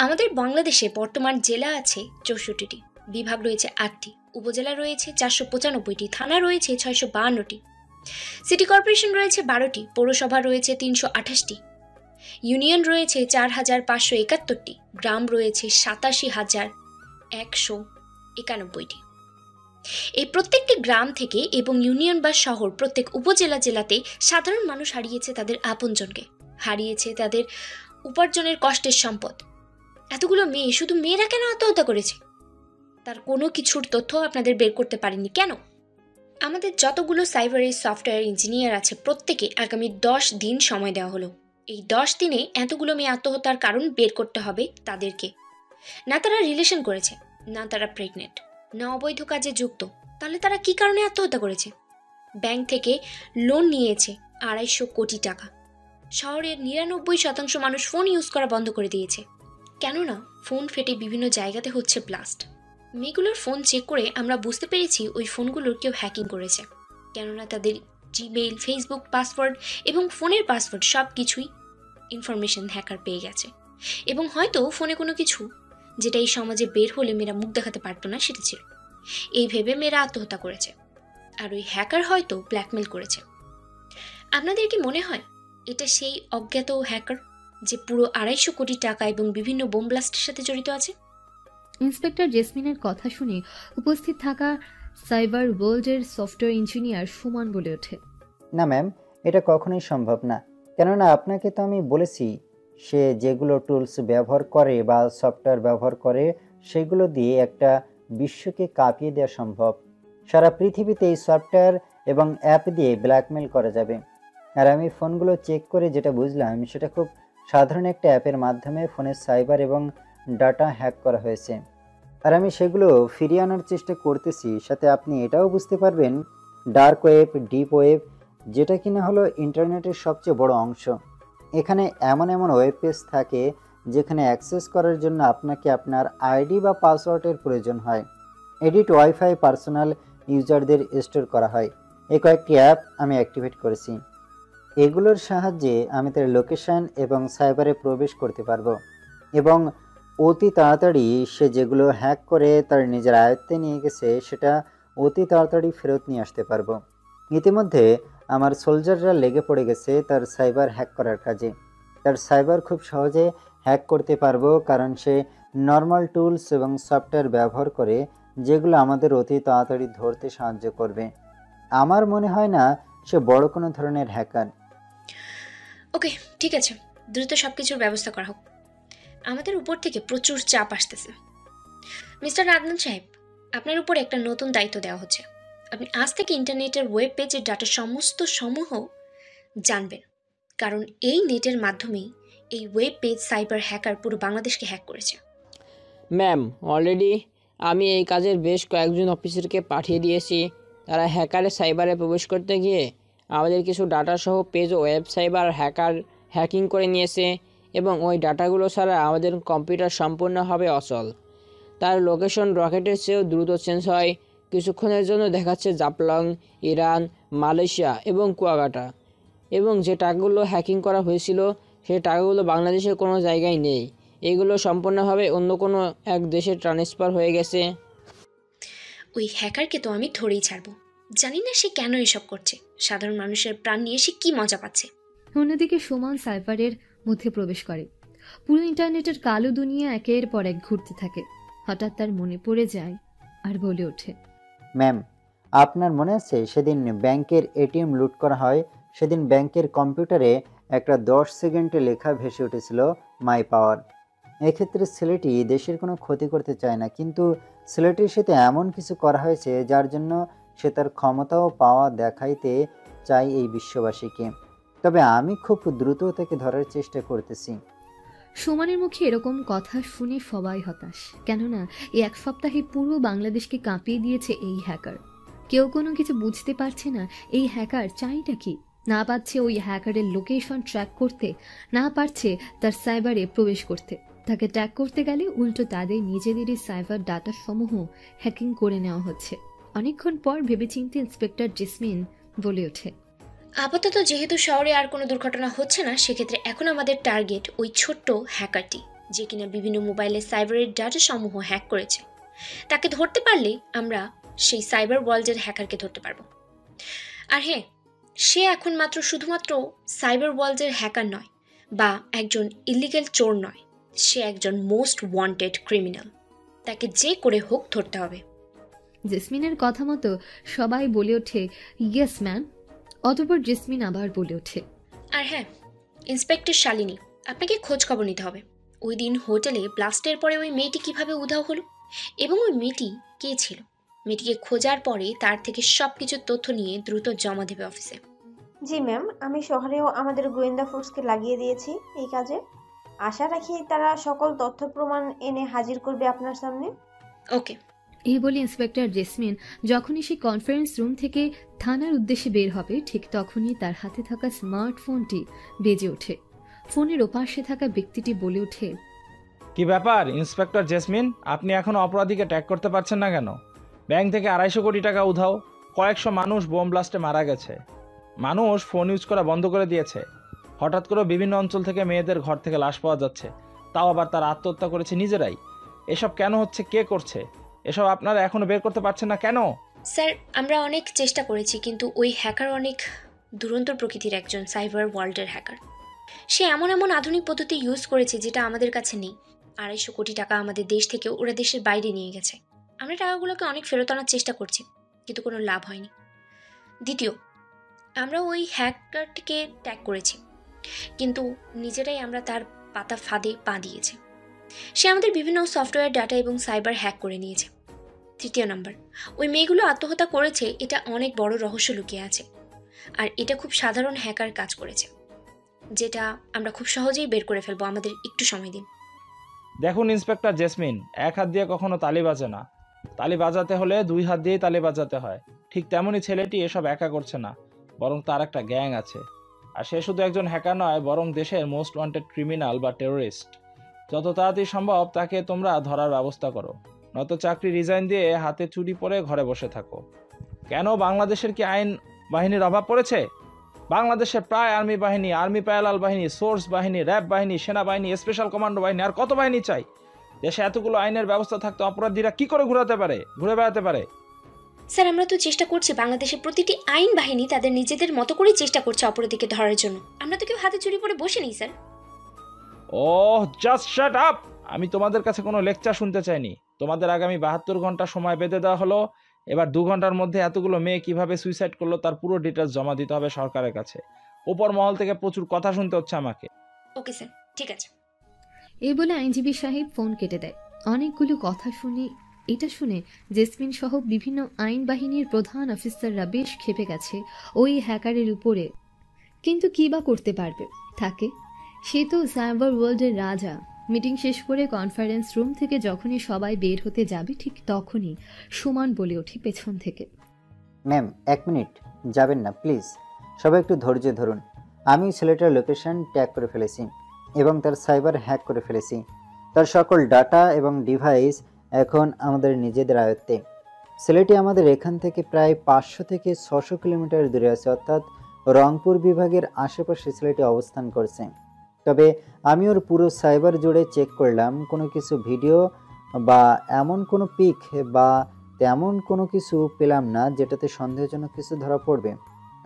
আমাদের বাংলাদেশে বর্তমান জেলা আছে 64টি, বিভাগ রয়েছে 8টি, উপজেলা রয়েছে 495টি, থানা রয়েছে 652টি, সিটি কর্পোরেশন রয়েছে 12টি, পৌরসভা রয়েছে 328টি, ইউনিয়ন রয়েছে 4571টি, গ্রাম রয়েছে 87,191টি। এই প্রত্যেকটি গ্রাম থেকে এবং ইউনিয়ন বা শহর, প্রত্যেক উপজেলা জেলাতে সাধারণ মানুষ হারিয়েছে তাদের আপনজনকে, হারিয়েছে তাদের উপার্জনের কষ্টের সম্পদ। এতগুলো মেয়ে, শুধু মেয়েরা কেন আত্মহত্যা করেছে তার কোনো কিছুর তথ্য আপনাদের বের করতে পারেননি কেন? আমাদের যতগুলো সাইবারের সফটওয়্যার ইঞ্জিনিয়ার আছে প্রত্যেকে আগামী 10 দিন সময় দেওয়া হলো। এই 10 দিনে এতগুলো মেয়ে আত্মহত্যার কারণ বের করতে হবে তাদেরকে। না তারা রিলেশন করেছে, না তারা প্রেগনেন্ট, না অবৈধ কাজে যুক্ত, তাহলে তারা কি কারণে আত্মহত্যা করেছে? ব্যাংক থেকে লোন নিয়েছে 250 কোটি টাকা। শহরের 99% মানুষ ফোন ইউজ করা বন্ধ করে দিয়েছে। কেননা ফোন ফেটে বিভিন্ন জায়গাতে হচ্ছে ব্লাস্ট। মেয়েগুলোর ফোন চেক করে আমরা বুঝতে পেরেছি ওই ফোনগুলোর কেউ হ্যাকিং করেছে, কেননা তাদের জিমেইল, ফেসবুক পাসওয়ার্ড এবং ফোনের পাসওয়ার্ড সব কিছুই ইনফরমেশন হ্যাকার পেয়ে গেছে। এবং হয়তো ফোনে কোনো কিছু যেটা এই সমাজে বের হলে মেয়েরা মুখ দেখাতে পারতো না সেটা ছিল। এই ভেবে মেয়েরা আত্মহত্যা করেছে, আর ওই হ্যাকার হয়তো ব্ল্যাকমেল করেছে। আপনাদের কি মনে হয় এটা সেই অজ্ঞাত হ্যাকার যে পুরো 250 কোটি টাকা এবং বিভিন্ন বোম ব্লাস্টের সাথে জড়িত আছে? ইন্সপেক্টর জেসমিনের কথা শুনে উপস্থিত থাকা সাইবার ওয়ার্ল্ডের সফটওয়্যার ইঞ্জিনিয়ার সুমন বলে ওঠে, না ম্যাম, এটা কখনোই সম্ভব না। কেননা আপনাকে তো আমি বলেছি, সে যেগুলো টুলস ব্যবহার করে বা সফটওয়্যার ব্যবহার করে সেগুলো দিয়ে একটা বিশ্বকে কাঁপিয়ে দেওয়া সম্ভব। সারা পৃথিবীতে এই সফটওয়্যার এবং অ্যাপ দিয়ে ব্ল্যাকমেল করা যাবে। আর আমি ফোনগুলো চেক করে যেটা বুঝলাম সেটা খুব সাধারণ একটা অ্যাপের মাধ্যমে ফোনের সাইবার এবং ডাটা হ্যাক করা হয়েছে। আর আমি সেগুলো ফিরিয়ে আনার চেষ্টা করতেছি। সাথে আপনি এটাও বুঝতে পারবেন ডার্ক ওয়েব, ডিপ ওয়েব, যেটা কিনা হলো ইন্টারনেটের সবচেয়ে বড় অংশ। এখানে এমন এমন ওয়েব পেজ থাকে যেখানে অ্যাক্সেস করার জন্য আপনাকে আপনার আইডি বা পাসওয়ার্ডের প্রয়োজন হয়। এডিট ওয়াইফাই পার্সোনাল ইউজারদের স্টোর করা হয়। এই কয়েকটি অ্যাপ আমি অ্যাক্টিভেট করেছি। এগুলোর সাহায্যে আমি তার লোকেশন এবং সাইবারে প্রবেশ করতে পারবো এবং অতি তাড়াতাড়ি সে যেগুলো হ্যাক করে তার নিজের আয়ত্তে নিয়ে গেছে সেটা অতি তাড়াতাড়ি ফেরত নিয়ে আসতে পারবো। ইতিমধ্যে আমার সোলজাররা লেগে পড়ে গেছে তার সাইবার হ্যাক করার কাজে। তার সাইবার খুব সহজে হ্যাক করতে পারবো, কারণ সে নর্মাল টুলস এবং সফটওয়্যার ব্যবহার করে যেগুলো আমাদের অতি তাড়াতাড়ি ধরতে সাহায্য করবে। আমার মনে হয় না সে বড় কোনো ধরনের হ্যাকার। ওকে, ঠিক আছে, দ্রুত সব কিছুর ব্যবস্থা করা হোক। আমাদের উপর থেকে প্রচুর চাপ আসতেছে। মিস্টার আদনান সাহেব, আপনার উপর একটা নতুন দায়িত্ব দেওয়া হচ্ছে। আপনি আজ থেকে ইন্টারনেটের ওয়েব পেজের ডাটা সমস্ত সমূহ জানবেন, কারণ এই নেটের মাধ্যমেই এই ওয়েব পেজ সাইবার হ্যাকার পুরো বাংলাদেশকে হ্যাক করেছে। ম্যাম, অলরেডি আমি এই কাজের বেশ কয়েকজন অফিসারকে পাঠিয়ে দিয়েছি। তারা হ্যাকারের সাইবারে প্রবেশ করতে গিয়ে আমাদের কিছু ডাটা সহ পেজ ও ওয়েব সাইবার হ্যাকিং করে নিয়েছে এবং ওই ডাটাগুলো ছাড়া আমাদের কম্পিউটার সম্পূর্ণভাবে অচল। তার লোকেশন রকেটের চেয়েও দ্রুত চেঞ্জ হয়। কিছুক্ষণের জন্য দেখাচ্ছে জাফলং, ইরান, মালয়েশিয়া এবং কুয়াকাটা। এবং যে টাকাগুলো হ্যাকিং করা হয়েছিল সেই টাকাগুলো বাংলাদেশের কোনো জায়গায় নেই। এগুলো সম্পূর্ণভাবে অন্য কোনো এক দেশে ট্রান্সফার হয়ে গেছে। ওই হ্যাকারকে তো আমি ধরেই ছাড়বো। জানি না সে কেন এসব করছে। সাধারণ মানুষের প্রাণ নিয়ে সে কি মজা পাচ্ছে। অন্যদিকে সুমন সাইফারের মধ্যে প্রবেশ করে। পুরো ইন্টারনেটের কালো দুনিয়া একের পর এক ঘুরতে থাকে। হঠাৎ তার মনে পড়ে যায় আর বলে ওঠে, ম্যাম, আপনার মনে আছে সেদিন ব্যাংকের এটিএম লুট করা হয়? সেদিন ব্যাংকের কম্পিউটারে একটা 10 সেকেন্ডে লেখা ভেসে উঠেছিল মাই পাওয়ার। এক্ষেত্রে ছেলেটি দেশের কোনো ক্ষতি করতে চায় না, কিন্তু ছেলেটির সাথে এমন কিছু করা হয়েছে যার জন্য সে তার ক্ষমতা ও পাওয়া দেখাইতে চায় এই বিশ্ববাসীকে। তবে আমি খুব দ্রুত তাকে ধরার চেষ্টা করতেছি। সুমনের মুখে এরকম কথা শুনে সবাই হতাশ, কেননা এই এক সপ্তাহে পুরো বাংলাদেশকে কাঁপিয়ে দিয়েছে এই হ্যাকার। কেউ কোনো কিছু বুঝতে পারছে না এই হ্যাকার চাইটা কি। না পারছে ওই হ্যাকারের লোকেশন ট্র্যাক করতে, না পারছে তার সাইবারে প্রবেশ করতে। তাকে ট্র্যাক করতে গেলে উল্টো তাদের নিজেদেরই সাইবার ডাটা সমূহ হ্যাকিং করে নেওয়া হচ্ছে। অনেকক্ষণ পর ভেবেচিন্তে ইন্সপেক্টর জেসমিন বলে ওঠে, আপাতত যেহেতু শহরে আর কোনো দুর্ঘটনা হচ্ছে না, সেক্ষেত্রে এখন আমাদের টার্গেট ওই ছোট্ট হ্যাকারটি, যে কিনা বিভিন্ন মোবাইলের সাইবারের ডাটা সমূহ হ্যাক করেছে। তাকে ধরতে পারলে আমরা সেই সাইবার ওয়ার্ল্ডের হ্যাকারকে ধরতে পারবো। আর হ্যাঁ, সে এখন শুধুমাত্র সাইবার ওয়ার্ল্ডের হ্যাকার নয় বা একজন ইলিগাল চোর নয়, সে একজন মোস্ট ওয়ান্টেড ক্রিমিনাল। তাকে যে করে হোক ধরতে হবে। জেসমিনের কথা মতো সবাই বলে ওঠে, ইয়েস ম্যাম। অতঃপর জেসমিন আবার বলে ওঠে, আর হ্যাঁ, ইন্সপেক্টর শালিনী, আপনাকে খোঁজ খবর নিতে হবে। ওই দিন হোটেলে ব্লাস্টের পরে ওই মেয়েটি কিভাবে উধাও হলো এবং ওই মেয়েটি কে ছিল। মেয়েটিকে খোঁজার পরে তার থেকে সব কিছু তথ্য নিয়ে দ্রুত জমা দেবে অফিসে। জি ম্যাম, আমি শহরেও আমাদের গোয়েন্দা ফোর্সকে লাগিয়ে দিয়েছি এই কাজে। আশা রাখি তারা সকল তথ্য প্রমাণ এনে হাজির করবে আপনার সামনে। ওকে। এই বলে ইন্সপেক্টর জেসমিন যখনই সে কনফারেন্স রুম থেকে থানার উদ্দেশ্যে বের হবে, ঠিক তখনই তার হাতে থাকা স্মার্টফোনটি বেজে ওঠে। ফোনের ওপাশে থাকা ব্যক্তিটি বলে ওঠে, কি ব্যাপার ইন্সপেক্টর জেসমিন, আপনি এখনো অপরাধীকে ট্যাগ করতে পারছেন না কেন? ব্যাংক থেকে 250 কোটি টাকা উধাও, কয়েকশো মানুষ বোম ব্লাস্টে মারা গেছে, মানুষ ফোন ইউজ করা বন্ধ করে দিয়েছে, হঠাৎ করে বিভিন্ন অঞ্চল থেকে মেয়েদের ঘর থেকে লাশ পাওয়া যাচ্ছে, তাও আবার তারা আত্মহত্যা করেছে নিজেরাই। এসব কেন হচ্ছে, কে করছে এসব, আপনারা এখনো বের করতে পারছেন না কেন? স্যার, আমরা অনেক চেষ্টা করেছি, কিন্তু ওই হ্যাকার অনেক দুরন্ত প্রকৃতির একজন সাইবার ওয়ার্ল্ডের হ্যাকার। সে এমন এমন আধুনিক পদ্ধতি ইউজ করেছে যেটা আমাদের কাছে নেই। 250 কোটি টাকা আমাদের দেশ থেকে ওরা দেশের বাইরে নিয়ে গেছে। আমরা টাকাগুলোকে অনেক ফেরত আনার চেষ্টা করছি, কিন্তু কোনো লাভ হয়নি। দ্বিতীয়, আমরা ওই হ্যাকারটিকে ট্যাগ করেছি, কিন্তু নিজেরাই আমরা তার পাতা ফাঁদে পা দিয়েছি। সে আমাদের বিভিন্ন সফটওয়্যার, ডাটা এবং সাইবার হ্যাক করে নিয়েছে। তৃতীয় নাম্বার, ওই মেয়েগুলো আত্মহত্যা করেছে, এটা অনেক বড় রহস্য লুকিয়ে আছে, আর এটা খুব সাধারণ হ্যাকার কাজ করেছে, যেটা আমরা খুব সহজেই বের করে ফেলবো। আমাদের একটু সময় দিন। দেখুন ইন্সপেক্টর জেসমিন, এক হাত দিয়ে কখনো তালি বাজে না, তালি বাজাতে হলে 2 হাত দিয়েই তালি বাজাতে হয়। ঠিক তেমনই ছেলেটি এসব একা করছে না, বরং তার একটা গ্যাং আছে। আর সে শুধু একজন হ্যাকার নয়, বরং দেশের মোস্ট ওয়ান্টেড ক্রিমিনাল বা টেরোরিস্ট। যত তাড়াতাড়ি সম্ভব তাকে তোমরা ধরার ব্যবস্থা করো, নয়তো চাকরি রিজাইন দিয়ে হাতে চুরি পরে ঘরে বসে থাকো। কেন, বাংলাদেশের কি আইন বাহিনীর অভাব পড়েছে? বাংলাদেশের প্রায় আর্মি বাহিনী, আর্মি প্যারালাল বাহিনী, সোর্স বাহিনী, র্যাব বাহিনী, সেনাবাহিনী, স্পেশাল কমান্ডো বাহিনী, আর কত বাহিনী চাই? দেশে এতগুলো আইনের ব্যবস্থা থাকতে অপরাধীরা কি করে ঘুরে বেড়াতে পারে? স্যার, আমরা তো চেষ্টা করছি। বাংলাদেশের প্রতিটি আইন বাহিনী তাদের নিজেদের মতো করেই চেষ্টা করছে অপরাধীকে ধরার জন্য। আমরা তো কেউ হাতে চুরি পরে বসে নেই স্যার। ওহ, জাস্ট শাট আপ! আমি তোমাদের কাছে কোনো লেকচার শুনতে চাইনি। তোমাদের আগামী 72 ঘন্টা সময় বেঁধে দেওয়া হলো। এবার 2 ঘন্টার মধ্যে এতগুলো মেয়ে কিভাবে সুইসাইড করলো তার পুরো ডিটেলস জমা দিতে হবে সরকারের কাছে। উপর মহল থেকে প্রচুর কথা শুনতে হচ্ছে আমাকে। ওকে স্যার, ঠিক আছে। এই বলে আইনজীবী সাহেব ফোন কেটে দেয়। অনেকগুলো কথা এটা শুনে জেসমিন সহ বিভিন্ন আইন বাহিনীর প্রধান অফিসাররা বেশ ক্ষেপে গেছে ওই হ্যাকারের উপরে। কিন্তু কি বা করতে পারবে তাকে? সে তো সাইবার ওয়ার্ল্ডের রাজা। মিটিং শেষ করে কনফারেন্স রুম থেকে যখনই সবাই বের হতে যাবে, ঠিক তখনই সুমন বলে ওঠে পেছন থেকে, ম্যাম 1 মিনিট, যাবেন না প্লিজ, সবাই একটু ধৈর্য ধরুন। আমি ছেলেটার লোকেশন ট্যাগ করে ফেলেছি এবং তার সাইবার হ্যাক করে ফেলেছি। তার সকল ডাটা এবং ডিভাইস এখন আমাদের নিজেদের আয়ত্তে। ছেলেটি আমাদের এখান থেকে প্রায় 500 থেকে 600 কিলোমিটার দূরে আছে, অর্থাৎ রংপুর বিভাগের আশেপাশে ছেলেটি অবস্থান করছে। তবে আমি ওর পুরো সাইবার জুড়ে চেক করলাম, কোনো কিছু ভিডিও বা এমন কোনো পিক বা তেমন কোনো কিছু পেলাম না যেটাতে সন্দেহজনক কিছু ধরা পড়বে।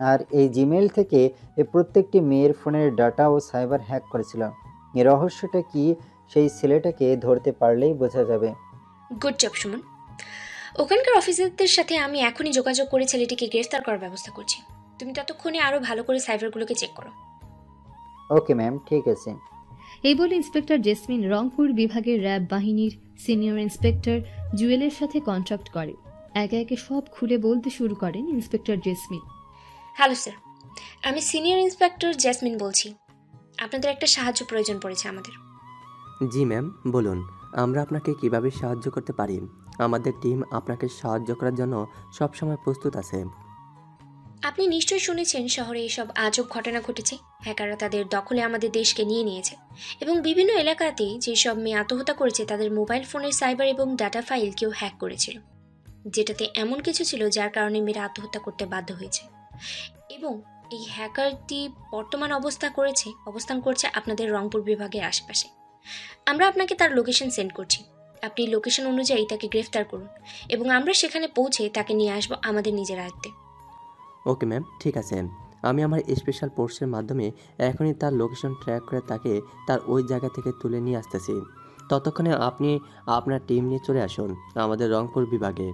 আর এই জিমেইল থেকে এই প্রত্যেকটি মেয়ের ফোনের ডাটা ও সাইবার হ্যাক করেছিল। এই রহস্যটা কি, সেই ছেলেটাকে ধরতে পারলেই বোঝা যাবে। Good job Suman. ওখানকার অফিসারদের সাথে আমি এখনই যোগাযোগ করে ছেলেটিকে গ্রেফতার করার ব্যবস্থা করছি। তুমি ততক্ষণে আরো ভালো করে সাইবারগুলোকে চেক করো। ওকে ম্যাম, ঠিক আছে। এই বলে ইন্সপেক্টর জেসমিন রংপুর বিভাগের র্যাব বাহিনীর সিনিয়র ইন্সপেক্টর জুয়েলের সাথে কন্ট্যাক্ট করে। একে একে সব খুলে বলতে শুরু করেন ইন্সপেক্টর জেসমিন। হ্যালো স্যার, আমি সিনিয়র ইন্সপেক্টর জেসমিন বলছি। আপনাদের একটা সাহায্য প্রয়োজন পড়েছে আমাদের। জি ম্যাম, বলুন আমরা আপনাকে কিভাবে সাহায্য করতে পারি। আমাদের টিম আপনাকে সাহায্য করার জন্য সবসময় প্রস্তুত আছে। আপনি নিশ্চয়ই শুনেছেন শহরে এসব আজব ঘটনা ঘটেছে। হ্যাকাররা তাদের দখলে আমাদের দেশকে নিয়ে নিয়েছে এবং বিভিন্ন এলাকাতে যেসব মেয়ে আত্মহত্যা করেছে তাদের মোবাইল ফোনের সাইবার এবং ডাটা ফাইল কেউ হ্যাক করেছিল, যেটাতে এমন কিছু ছিল যার কারণে মেয়েরা আত্মহত্যা করতে বাধ্য হয়েছে। এবং এই হ্যাকারটি বর্তমান অবস্থান করছে আপনাদের রংপুর বিভাগের আশেপাশে। আমরা আপনাকে তার লোকেশন সেন্ড করছি। আপনি লোকেশন অনুযায়ী তাকে গ্রেফতার করুন এবং আমরা সেখানে পৌঁছে তাকে নিয়ে আসবো আমাদের নিজের আয়ত্তে। ওকে ম্যাম, ঠিক আছে। আমি আমার স্পেশাল ফোর্সের মাধ্যমে এখনই তার লোকেশন ট্র্যাক করে তাকে তার ওই জায়গা থেকে তুলে নিয়ে আসতেছি। ততক্ষণে আপনি আপনার টিম নিয়ে চলে আসুন আমাদের রংপুর বিভাগে।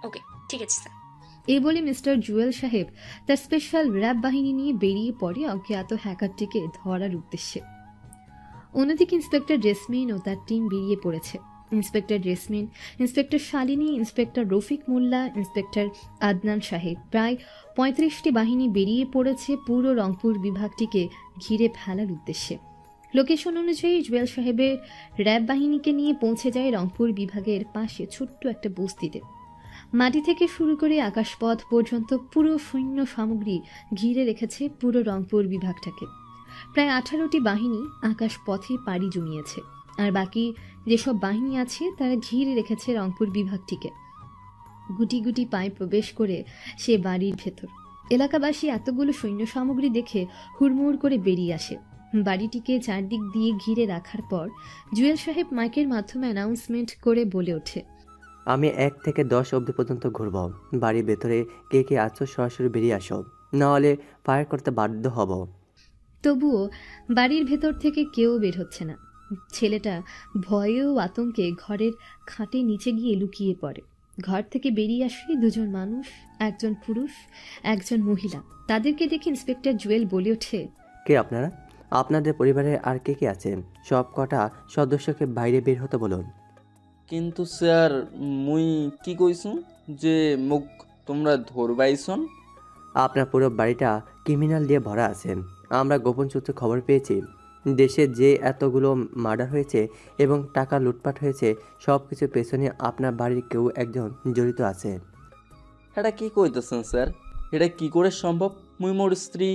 ওকে, ঠিক আছে স্যার। এই বলে মিস্টার জুয়েল সাহেব তার স্পেশাল র্যাব বাহিনী নিয়ে বেরিয়ে পড়ে অজ্ঞাত হ্যাকারটিকে ধরার উদ্দেশ্যে। অন্যদিকে ইন্সপেক্টর জেসমিন ও তার টিম বেরিয়ে পড়েছে। Inspector Jesmin, inspector Shalini, inspector Rafiq Molla, inspector Adnan Saheb, প্রায় 35টি বাহিনী বেরিয়ে পড়েছে পুরো রংপুর বিভাগটিকে ঘিরে ফেলার উদ্দেশ্যে। লোকেশন অনুযায়ী জুয়েল সাহেবের র্যাব বাহিনীকে নিয়ে পৌঁছে যায় রংপুর বিভাগের পাশে ছোট্ট একটা বস্তিতে। মাটি থেকে শুরু করে আকাশপথ পর্যন্ত পুরো সৈন্য সামগ্রী ঘিরে রেখেছে পুরো রংপুর বিভাগটাকে। প্রায় 18টি বাহিনী আকাশপথে পাড়ি জমিয়েছে। আর বাকি যেসব বাহিনী আছে তারা ঘিরে রেখেছে রংপুর বিভাগটিকে। গুটি গুটি পায়ে প্রবেশ করে সে বাড়ির ভেতর। এলাকাবাসী এতগুলো সৈন্য সামগ্রী দেখে হুড়মুড় করে বেরিয়ে আসে। বাড়িটিকে চারদিক দিয়ে ঘিরে রাখার পর জুয়েল সাহেব মাইকের মাধ্যমে অ্যানাউন্সমেন্ট করে বলে ওঠে, আমি 1 থেকে 10 অবধি পর্যন্ত ঘুরব। বাড়ির ভেতরে কে কে আছো সরাসরি বেরিয়ে আসো, না হলে ফায়ার করতে বাধ্য হব। তবুও বাড়ির ভেতর থেকে কেউ বের হচ্ছে না। ছেলেটা ভয়ে ও আতঙ্কে ঘরের খাটে নিচে গিয়ে লুকিয়ে পড়ে। ঘর থেকে বেরিয়ে আসে দুজন মানুষ, একজন পুরুষ, একজন মহিলা। তাদেরকে দেখে ইন্সপেক্টর জুয়েল বলে ওঠে, কে আপনারা? আপনাদের পরিবারে আর কে কে আছে? সব কটা সদস্যকে বাইরে বের হতে বলুন। কিন্তু স্যার মুই কি কইছুন যে মুখ তোমরা ধরবাইছন? আপনার পুরো বাড়িটা ক্রিমিনাল দিয়ে ভরা আছে। আমরা গোপন সূত্রে খবর পেয়েছি দেশে যে এতগুলো মার্ডার হয়েছে এবং টাকা লুটপাট হয়েছে সব কিছুর পেছনে আপনার বাড়ির কেউ একজন জড়িত আছে। এটা কি কইতেছেন স্যার? এটা কি করে সম্ভব? মুই মোর স্ত্রী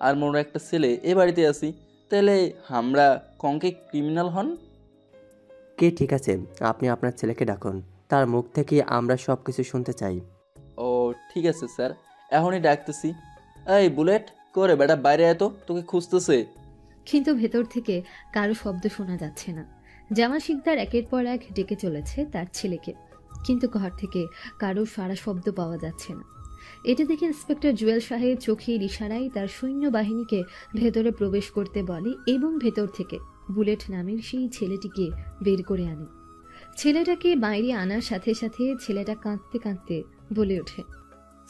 আর মোর একটা ছেলে এ বাড়িতে আছি, তাহলে আমরা কঙ্কে ক্রিমিনাল হন? কে ঠিক আছে, আপনি আপনার ছেলেকে ডাকুন, তার মুখ থেকে আমরা সব কিছু শুনতে চাই। ও ঠিক আছে স্যার, এখনই ডাকতেছি। এই বুলেট করে বেটা বাইরে এত, তোকে খুঁজতেছে। কিন্তু ভেতর থেকে কারো শব্দ শোনা যাচ্ছে না। জামাল শিকদার একের পর এক ডেকে চলেছে তার ছেলেকে, কিন্তু ঘর থেকে কারো সারা শব্দ পাওয়া যাচ্ছে না। এটা দেখে ইন্সপেক্টর জুয়েল সাহেব চোখের ইশারায় তার সৈন্যবাহিনীকে ভেতরে প্রবেশ করতে বলে এবং ভেতর থেকে বুলেট নামের সেই ছেলেটিকে বের করে আনে। ছেলেটাকে বাইরে আনার সাথে সাথে ছেলেটা কাঁদতে কাঁদতে বলে ওঠে,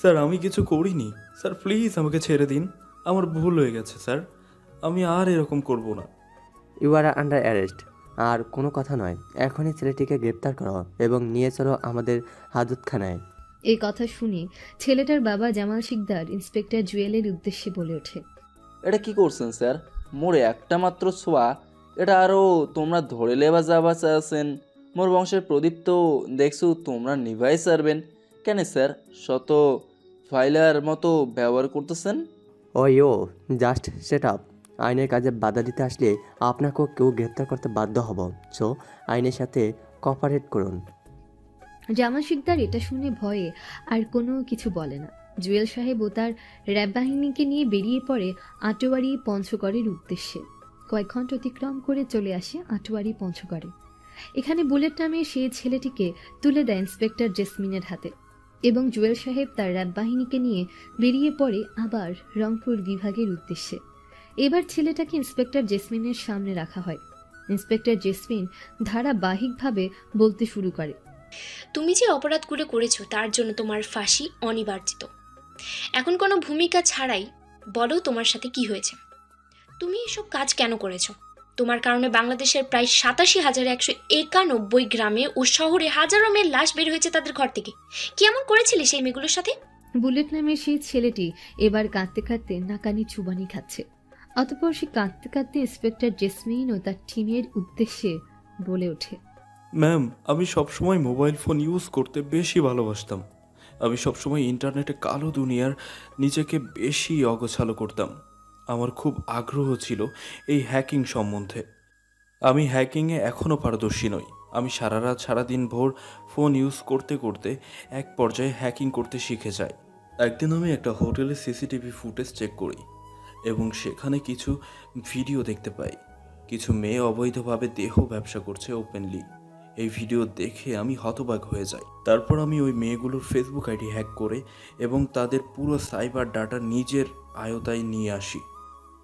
স্যার আমি কিছু করিনি স্যার, প্লিজ আমাকে ছেড়ে দিন, আমার ভুল হয়ে গেছে স্যার, আমি আর এরকম করব না। You are under arrest. আর কোনো কথা নয়, এখনই ছেলেটিকে গ্রেপ্তার করো এবং নিয়ে চলো আমাদের হাজতখানায়। এই কথা শুনে ছেলেটার বাবা জামাল শিকদার ইন্সপেক্টর জুয়েলের উদ্দেশ্যে বলে ওঠে, এটা কি করছেন স্যার? মোর একটা মাত্র ছোঁয়া, এটা আরও তোমরা ধরে লেবা যাবা চাচ্ছেন। মোর বংশের প্রদীপ তো দেখছো তোমরা নিভাই সারবেন কেন স্যার? শত ফাইলার মতো ব্যবহার করতেছেন। ও জাস্ট সেট আপ। আইনের কাজে বাধা দিতে আসলে আপনাকেও কেউ গ্রেপ্তার করতে বাধ্য হব, সো আইনের সাথে কোঅপারেট করুন। জামাল শিকদার এটা শুনে ভয়ে আর কোনো কিছু বলে না। জুয়েল সাহেব ও তার র্যাব বাহিনীকে নিয়ে বেরিয়ে পড়ে আটোয়ারি পঞ্চগড়ের উদ্দেশ্যে। কয়েক ঘন্টা অতিক্রম করে চলে আসে আটোয়ারি পঞ্চগড়ে। এখানে বুলেট নামে সেই ছেলেটিকে তুলে দেয় ইন্সপেক্টর জেসমিনের হাতে এবং জুয়েল সাহেব তার র্যাব বাহিনীকে নিয়ে বেরিয়ে পড়ে আবার রংপুর বিভাগের উদ্দেশ্যে। এবার ছেলেটাকে ইন্সপেক্টর জেসমিনের সামনে রাখা হয়। ইন্সপেক্টর জেসমিন ধারাবাহিকভাবে বলতে শুরু করে, তুমি যে অপরাধগুলো করেছো তার জন্য তোমার ফাঁসি অনিবার্জিত। এখন কোনো ভূমিকা ছাড়াই বলো তোমার সাথে কি হয়েছে। তুমি এসব কাজ কেন করেছো? তোমার কারণে বাংলাদেশের প্রায় 87,191 গ্রামে ও শহরে হাজারো মেয়ের লাশ বের হয়েছে তাদের ঘর থেকে। কি এমন করেছিলে সেই মেয়েগুলোর সাথে? বুলেট নামে সেই ছেলেটি এবার কাঁদতে কাঁদতে নাকানি চুবানি খাচ্ছে। অতঃপর সে কাঁদতে কাঁদতে ইন্সপেক্টর জেসমিন ও তার টিমের উদ্দেশ্যে বলে ওঠে, ম্যাম আমি সবসময় মোবাইল ফোন ইউজ করতে বেশি ভালোবাসতাম। আমি সবসময় ইন্টারনেটে কালো দুনিয়ার নিজেকে বেশি অগোছালো করতাম। আমার খুব আগ্রহ ছিল এই হ্যাকিং সম্বন্ধে। আমি হ্যাকিংয়ে এখনও পারদর্শী নই। আমি সারা রাত সারাদিন ভোর ফোন ইউজ করতে করতে এক পর্যায়ে হ্যাকিং করতে শিখে যাই। একদিন আমি একটা হোটেলের সিসিটিভি ফুটেজ চেক করি এবং সেখানে কিছু ভিডিও দেখতে পাই। কিছু মেয়ে অবৈধভাবে দেহ ব্যবসা করছে ওপেনলি। এই ভিডিও দেখে আমি হতবাক হয়ে যাই। তারপর আমি ওই মেয়েগুলোর ফেসবুক আইডি হ্যাক করে এবং তাদের পুরো সাইবার ডাটা নিজের আয়তায় নিয়ে আসি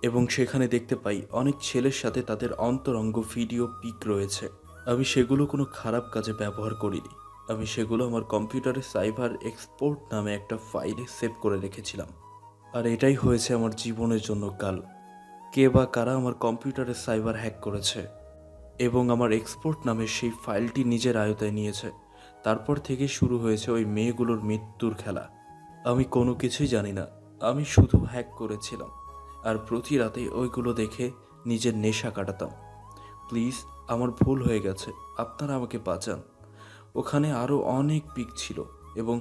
এবং সেখানে দেখতে পাই অনেক ছেলের সাথে তাদের অন্তরঙ্গ ভিডিও পিক রয়েছে। আমি সেগুলো কোনো খারাপ কাজে ব্যবহার করিনি। আমি সেগুলো আমার কম্পিউটারে সাইবার এক্সপোর্ট নামে একটা ফাইলে সেভ করে রেখেছিলাম। আর এটাই হয়েছে আমার জীবনের জন্য কাল। কে বা কারা আমার কম্পিউটারে সাইবার হ্যাক করেছে এবং আমার এক্সপোর্ট নামের সেই ফাইলটি নিজের আয়তায় নিয়েছে। তারপর থেকে শুরু হয়েছে ওই মেয়েগুলোর মৃত্যুর খেলা। আমি কোনো কিছুই জানি না, আমি শুধু হ্যাক করেছিলাম আর প্রতি রাতে ওইগুলো দেখে নিজের নেশা কাটাতাম। প্লিজ আমার ভুল হয়ে গেছে, আপনারা আমাকে বাঁচান। ওখানে আরও অনেক পিক ছিল এবং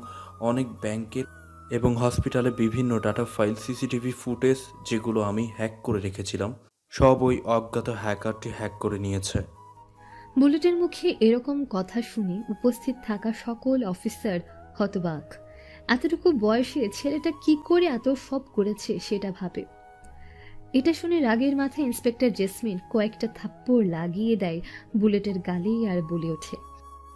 অনেক ব্যাংকের এবং হসপিটালে বিভিন্ন ডাটা ফাইল, সিসিটিভি ফুটেজ যেগুলো আমি হ্যাক করে রেখেছিলাম সব ওই অজ্ঞাত হ্যাকারটি হ্যাক করে নিয়েছে। বুলেটের মুখে এরকম কথা শুনে উপস্থিত থাকা সকল অফিসার হতবাক। এতটুকু বয়সে ছেলেটা কি করে এত সব করেছে সেটা ভাবে। এটা শুনে রাগের মাথায় ইন্সপেক্টর জেসমিন কয়েকটা থাপ্পড় লাগিয়ে দেয় বুলেটের গালে আর বলে ওঠে,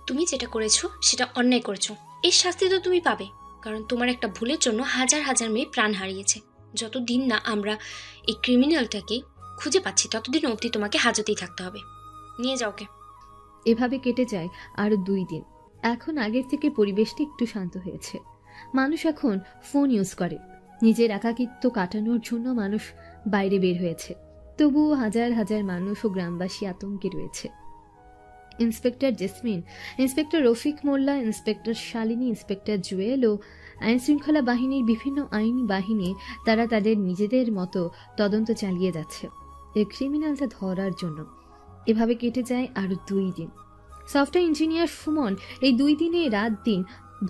তুমি যেটা করেছো সেটা অন্যায় করেছো। এর শাস্তি তো তুমি পাবে, কারণ তোমার একটা ভুলের জন্য হাজার হাজার মেয়ে প্রাণ হারিয়েছে। যতদিন না আমরা এই ক্রিমিনালটাকে খুঁজে পাচ্ছি ততদিন অবধি তোমাকে হাজতেই থাকতে হবে। নিয়ে যাও ওকে। এভাবে কেটে যায় আরো 2 দিন। এখন আগের থেকে পরিবেশটা একটু শান্ত হয়েছে। মানুষ এখন ফোন ইউজ করে। নিজের একাকিত্ব কাটানোর জন্য মানুষ বাইরে বের হয়েছে। তবুও হাজার হাজার মানুষ ও গ্রামবাসী আতঙ্কে রয়েছে। Inspector Jesmin, inspector Rafiq Molla, inspector Shalini, inspector Jewel ও আইনশৃঙ্খলা বাহিনীর বিভিন্ন আইনি বাহিনী তারা তাদের নিজেদের মতো তদন্ত চালিয়ে যাচ্ছে এই ক্রিমিনালটা ধরার জন্য। এভাবে কেটে যায় আরো 2 দিন। সফটওয়্যার ইঞ্জিনিয়ার সুমন এই 2 দিনে রাত দিন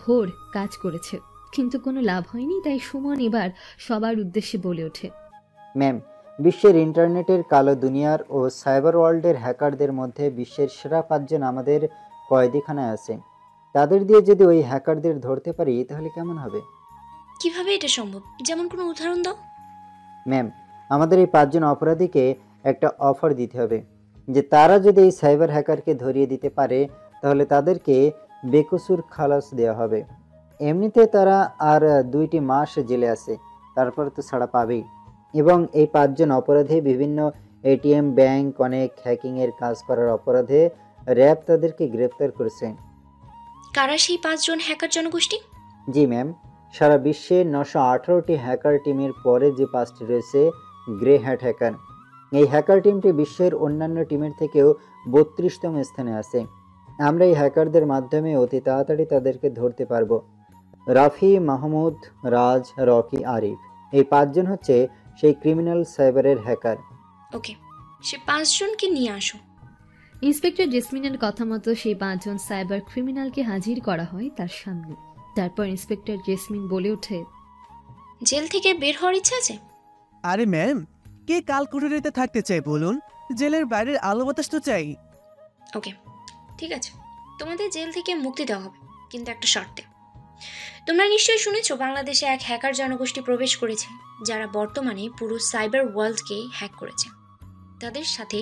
ভোর কাজ করেছে, কিন্তু কোনো লাভ হয়নি। তাই সুমন এবার সবার উদ্দেশ্যে বলে ওঠে, ম্যাম, বিশ্বের ইন্টারনেটের কালো দুনিয়ার ও সাইবার ওয়ার্ল্ডের হ্যাকারদের মধ্যে বিশ্বের সেরা 5 জন আমাদের কয়েদিখানায় আছে। তাদের দিয়ে যদি ওই হ্যাকারদের ধরতে পারি তাহলে কেমন হবে? কিভাবে এটা সম্ভব? যেমন কোনো উদাহরণ দাও। ম্যাম, আমাদের এই 5 জন অপরাধীকে একটা অফার দিতে হবে যে তারা যদি এই সাইবার হ্যাকারকে ধরিয়ে দিতে পারে তাহলে তাদেরকে বেকসুর খালাস দেওয়া হবে। এমনিতে তারা আর 2টি মাস জেলে আছে, তারপর তো ছাড়া পাবেই। এবং এই 5 জন অপরাধী বিভিন্ন এটিএম, ব্যাংক, অনেক হ্যাকিংয়ের কাজ করার অপরাধে র্যাব তাদেরকে গ্রেপ্তার করেছে। কারা সেই 5 জন হ্যাকার জনগোষ্ঠী? জি ম্যাম, সারা বিশ্বে 918টি হ্যাকার টিমের পরে যে 5টি রয়েছে গ্রে হ্যাট হ্যাকার। এই হ্যাকার টিমটি বিশ্বের অন্যান্য টিমের থেকেও 32তম স্থানে আছে। আমরা এই হ্যাকারদের মাধ্যমে অতি তাড়াতাড়ি তাদেরকে ধরতে পারবো। রাফি, মাহমুদ, রাজ, রকি, আরিফ, এই 5 জন হচ্ছে সেই ক্রিমিনাল সাইবারের হ্যাকার। ওকে, সে 5 জনকে নিয়ে আসো। ইন্সপেক্টর জেসমিনের কথা মতো সেই 5 জন সাইবার ক্রিমিনালকে হাজির করা হয় তার সামনে। তারপর ইন্সপেক্টর জেসমিন বলে ওঠে, জেল থেকে বের হওয়ার ইচ্ছা আছে? আরে ম্যাম, কে কাল কুঠুরিতে থাকতে চাই বলুন? জেলের বাইরের আলো বাতাস তো চাই। ওকে, ঠিক আছে, তোমাদের জেল থেকে মুক্তি দেওয়া হবে, কিন্তু একটা শর্তে। তোমরা নিশ্চয়ই শুনেছো বাংলাদেশে এক হ্যাকার জনগোষ্ঠী প্রবেশ করেছে যারা বর্তমানে পুরো সাইবার ওয়ার্ল্ডকে হ্যাক করেছে। তাদের সাথে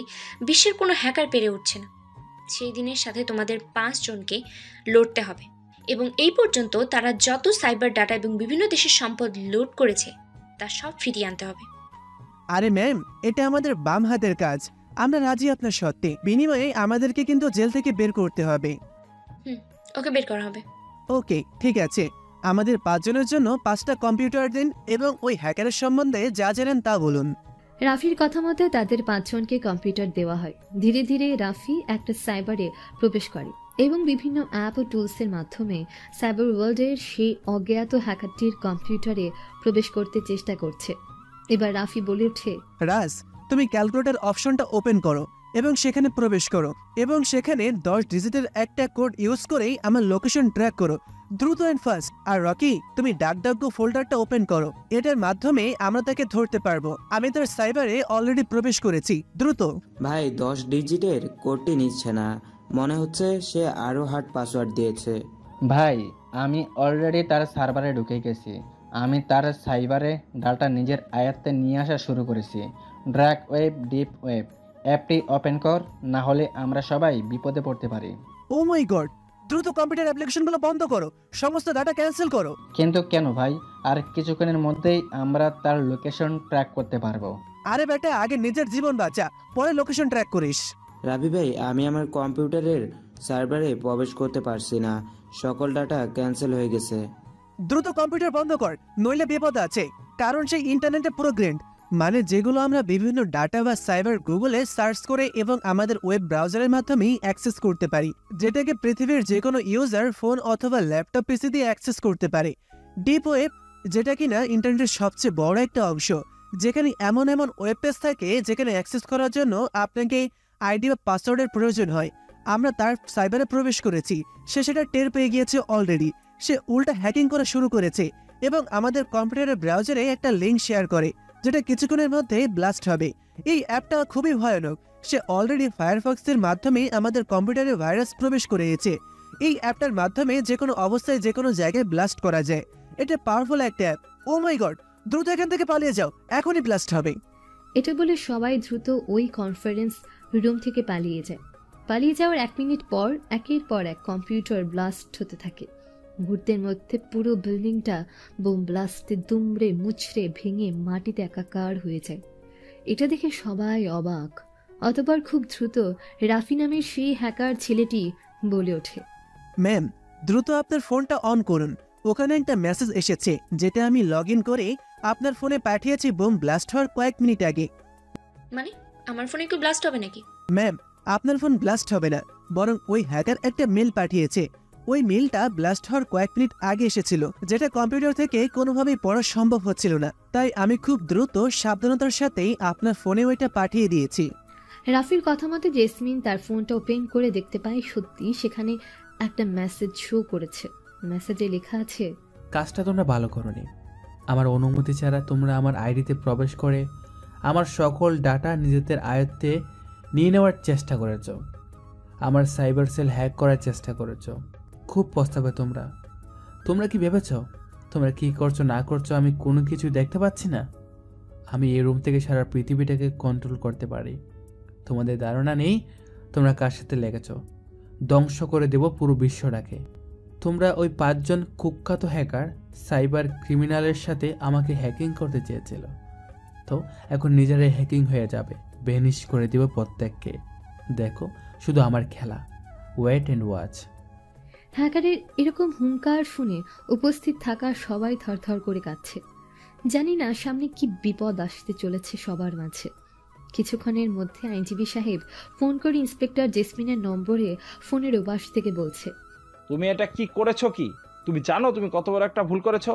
বিশ্বের কোনো হ্যাকার পেরে উঠছে না। সেই দিনের সাথে তোমাদের 5 জনকে লড়তে হবে এবং এই পর্যন্ত তারা যত সাইবার ডাটা এবং বিভিন্ন দেশের সম্পদ লুট করেছে তা সব ফিরিয়ে আনতে হবে। আরে ম্যাম, এটা আমাদের বাম হাতের কাজ। আমরা রাজি আপনার সত্যি। বিনিময়ে আমাদেরকে কিন্তু জেল থেকে বের করতে হবে। ওকে, বের করা হবে। ওকে, ঠিক আছে। আমাদের 5 জনের জন্য 5টা কম্পিউটার দিন এবং ওই হ্যাকারের সম্বন্ধে যা জানেন তা বলুন। রাফির কথা মতো তাদের 5 জনকে কম্পিউটার দেওয়া হয়। ধীরে ধীরে রাফি একটা সাইবারে প্রবেশ করে এবং বিভিন্ন অ্যাপ ও টুলসের মাধ্যমে সাইবার ওয়ার্ল্ডের সেই অজ্ঞাত হ্যাকারটির কম্পিউটারে প্রবেশ করতে চেষ্টা করছে। এবার রাফি বলে ওঠে, রাজ, তুমি ক্যালকুলেটর অপশনটা ওপেন করো এবং সেখানে প্রবেশ করো এবং সেখানে 10 ডিজিটের একটা কোড ইউজ করেই আমার লোকেশন ট্র্যাক করো, দ্রুত অ্যান্ড ফাস্ট। আর রকি, তুমি ডাকডাকগো ফোল্ডারটা ওপেন করো। এটার মাধ্যমে আমরা তাকে ধরতে পারবো। আমি তার সাইবারে অলরেডি প্রবেশ করেছি, দ্রুত। ভাই, 10 ডিজিটের কোডটি নিচ্ছে না, মনে হচ্ছে সে আরো হার্ড পাসওয়ার্ড দিয়েছে। ভাই, আমি অলরেডি তার সার্ভারে ঢুকে গেছি। আমি তার সাইবারে ডাটা নিজের আয়ত্তে নিয়ে আসা শুরু করেছি। ড্রাগ ওয়েব, ডিপ ওয়েব অ্যাপটি ওপেন কর, না হলে আমরা সবাই বিপদে পড়তে পারি। ও মাই গড, দ্রুত কম্পিউটার অ্যাপ্লিকেশনগুলো বন্ধ করো, সমস্ত ডাটা ক্যান্সেল করো। কিন্তু কেন ভাই? আর কিছুক্ষণের মধ্যেই আমরা তার লোকেশন ট্র্যাক করতে পারবো। আরে বেটা, আগে নিজের জীবন বাঁচা, পরে লোকেশন ট্র্যাক করিস। রাবি ভাই, আমি আমার কম্পিউটারের সার্ভারে প্রবেশ করতে পারছি না, সকল ডাটা ক্যান্সেল হয়ে গেছে। দ্রুত কম্পিউটার বন্ধ কর, নইলে বিপদ আছে। কারণ সেই ইন্টারনেটে পুরো গ্রেন্ড, মানে যেগুলো আমরা বিভিন্ন ডাটা বা সাইবার গুগলে সার্চ করে এবং আমাদের ওয়েব ব্রাউজারের মাধ্যমে অ্যাক্সেস করতে পারি, যেটাকে পৃথিবীর যে কোনো ইউজার ফোন অথবা ল্যাপটপ পিসি দিয়ে অ্যাক্সেস করতে পারে। ডিপ ওয়েব, যেটা কিনা ইন্টারনেটের সবচেয়ে বড় একটা অংশ, যেখানে এমন এমন ওয়েব পেজ থাকে যেখানে অ্যাক্সেস করার জন্য আপনাকে আইডি বা পাসওয়ার্ডের প্রয়োজন হয়। আমরা তার সাইবারে প্রবেশ করেছি, সে সেটা টের পেয়ে গিয়েছে অলরেডি। সে উল্টা হ্যাকিং করা শুরু করেছে এবং আমাদের কম্পিউটারের ব্রাউজারে একটা লিঙ্ক শেয়ার করে, যেটা কিছুক্ষণের মধ্যে ব্লাস্ট হবে। এই অ্যাপটা খুবই ভয়ানক, সে অলরেডি ফায়ারফক্সের মাধ্যমে আমাদের কম্পিউটারে ভাইরাস প্রবেশ করেছে। এই অ্যাপটার মাধ্যমে যে কোনো অবস্থায় যে কোনো জায়গায় ব্লাস্ট করা যায়। এটা পাওয়ারফুল একটা অ্যাপ। ও মাই গড, দ্রুত এখান থেকে পালিয়ে যাও, এখনই ব্লাস্ট হবে। এটা বলে সবাই দ্রুত ওই কনফারেন্স রুম থেকে পালিয়ে যায়। পালিয়ে যাওয়ার 1 মিনিট পর একের পর এক কম্পিউটার ব্লাস্ট হতে থাকে। মুহূর্তের মধ্যে পুরো বিল্ডিংটা বোম ব্লাস্টে দুমড়ে মুচড়ে ভেঙে মাটিতে একাকার হয়ে যায়। এটা দেখে সবাই অবাক। অতঃপর খুব দ্রুত রাফি নামের সেই হ্যাকার ছেলেটি বলে ওঠে, ম্যাম, দ্রুত আপনার ফোনটা অন করুন। ওখানে একটা মেসেজ এসেছে যেটা আমি লগ ইন করে আপনার ফোনে পাঠিয়েছি বোম ব্লাস্ট হওয়ার কয়েক মিনিট আগে। মানে আমার ফোনে কি ব্লাস্ট হবে নাকি? ম্যাম, আপনার ফোন ব্লাস্ট হবে না, বরং ওই হ্যাকার একটা মেল পাঠিয়েছে। ওই মেলটা ব্লাস্ট হওয়ার কয়েক মিনিট আগে এসেছিল, যেটা কম্পিউটার থেকে কোনোভাবেই পড়া সম্ভব হচ্ছিল না। তাই আমি খুব দ্রুত সাবধানতার সাথেই আপনার ফোনে ওইটা পাঠিয়ে দিয়েছি। রাফির কথা মতো জেসমিন তার ফোনটা ওপেন করে দেখতে পায় সত্যি সেখানে একটা মেসেজ শো করেছে। মেসেজে লেখা আছে, কাজটা তোমরা ভালো করোনি। আমার অনুমতি ছাড়া তোমরা আমার আইডিতে প্রবেশ করে আমার সকল ডাটা নিজেদের আয়ত্তে নিয়ে নেওয়ার চেষ্টা করেছ। আমার সাইবার সেল হ্যাক করার চেষ্টা করেছ। খুব পস্তাবে তোমরা। তোমরা কি ভেবেছ তোমরা কি করছো না করছো আমি কোনো কিছু দেখতে পাচ্ছি না? আমি এই রুম থেকে সারা পৃথিবীটাকে কন্ট্রোল করতে পারি। তোমাদের ধারণা নেই তোমরা কার সাথে লেগেছ। ধ্বংস করে দেব পুরো বিশ্বটাকে। তোমরা ওই 5 জন কুখ্যাত হ্যাকার সাইবার ক্রিমিনালের সাথে আমাকে হ্যাকিং করতে চেয়েছিল। তো এখন নিজেরাই হ্যাকিং হয়ে যাবে। ভ্যানিশ করে দেব প্রত্যেককে। দেখো শুধু আমার খেলা। Wait and watch. হ্যাকারের এরকম হুঙ্কার শুনে উপস্থিত থাকা সবাই থরথর করে কাঁদছে। জানি না সামনে কি বিপদ আসতে চলেছে সবার মাঝে। কিছুক্ষণের মধ্যে আইনজীবী সাহেব ফোন করে ইন্সপেক্টর জেসমিনের নম্বরে ফোনের ওপাশ থেকে বলছে, তুমি এটা কি করেছো? কি তুমি জানো তুমি কত বড় একটা ভুল করেছো?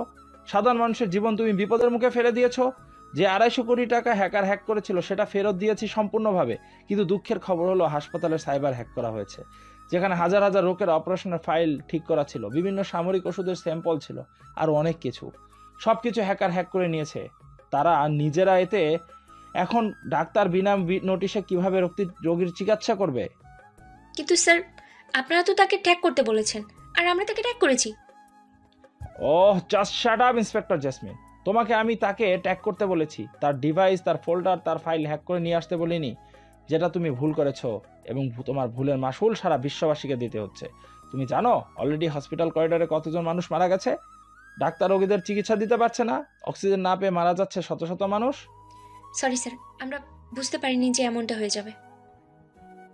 সাধারণ মানুষের জীবন তুমি বিপদের মুখে ফেলে দিয়েছো। যে 250 কোটি টাকা হ্যাকার হ্যাক করেছিল সেটা ফেরত দিয়েছি সম্পূর্ণভাবে, কিন্তু দুঃখের খবর হলো হাসপাতালের সাইবার হ্যাক করা হয়েছে, যেখানে হাজার হাজার রোগের অপারেশনের ফাইল ঠিক করা ছিল, বিভিন্ন সামরিক ওষুধের স্যাম্পল ছিল, আর অনেক কিছু। সব কিছু হ্যাকার হ্যাক করে নিয়েছে। তারা নিজেরা এতে এখন ডাক্তার বিনা নোটিশে কিভাবে রোগীর চিকিৎসা করবে? কিন্তু স্যার, আপনারা তো তাকে ট্যাগ করতে বলেছেন, আর আমরা তাকে ট্যাগ করেছি। Oh, just shut up inspector Jesmin. তোমাকে আমি তাকে ট্যাগ করতে বলেছি, তার ডিভাইস, তার ফোল্ডার, তার ফাইল হ্যাক করে নিয়ে আসতে বলিনি। যেটা তুমি ভুল করেছো এবং তোমার ভুলের মাসুল সারা বিশ্ববাসীকে দিতে হচ্ছে। তুমি জানো অলরেডি হসপিটাল করিডোরে কতজন মানুষ মারা গেছে? ডাক্তার রোগীদের চিকিৎসা দিতে পারছে না, অক্সিজেন না পেয়ে মারা যাচ্ছে শত শত মানুষ। সরি স্যার, আমরা বুঝতে পারিনি যে এমনটা হয়ে যাবে।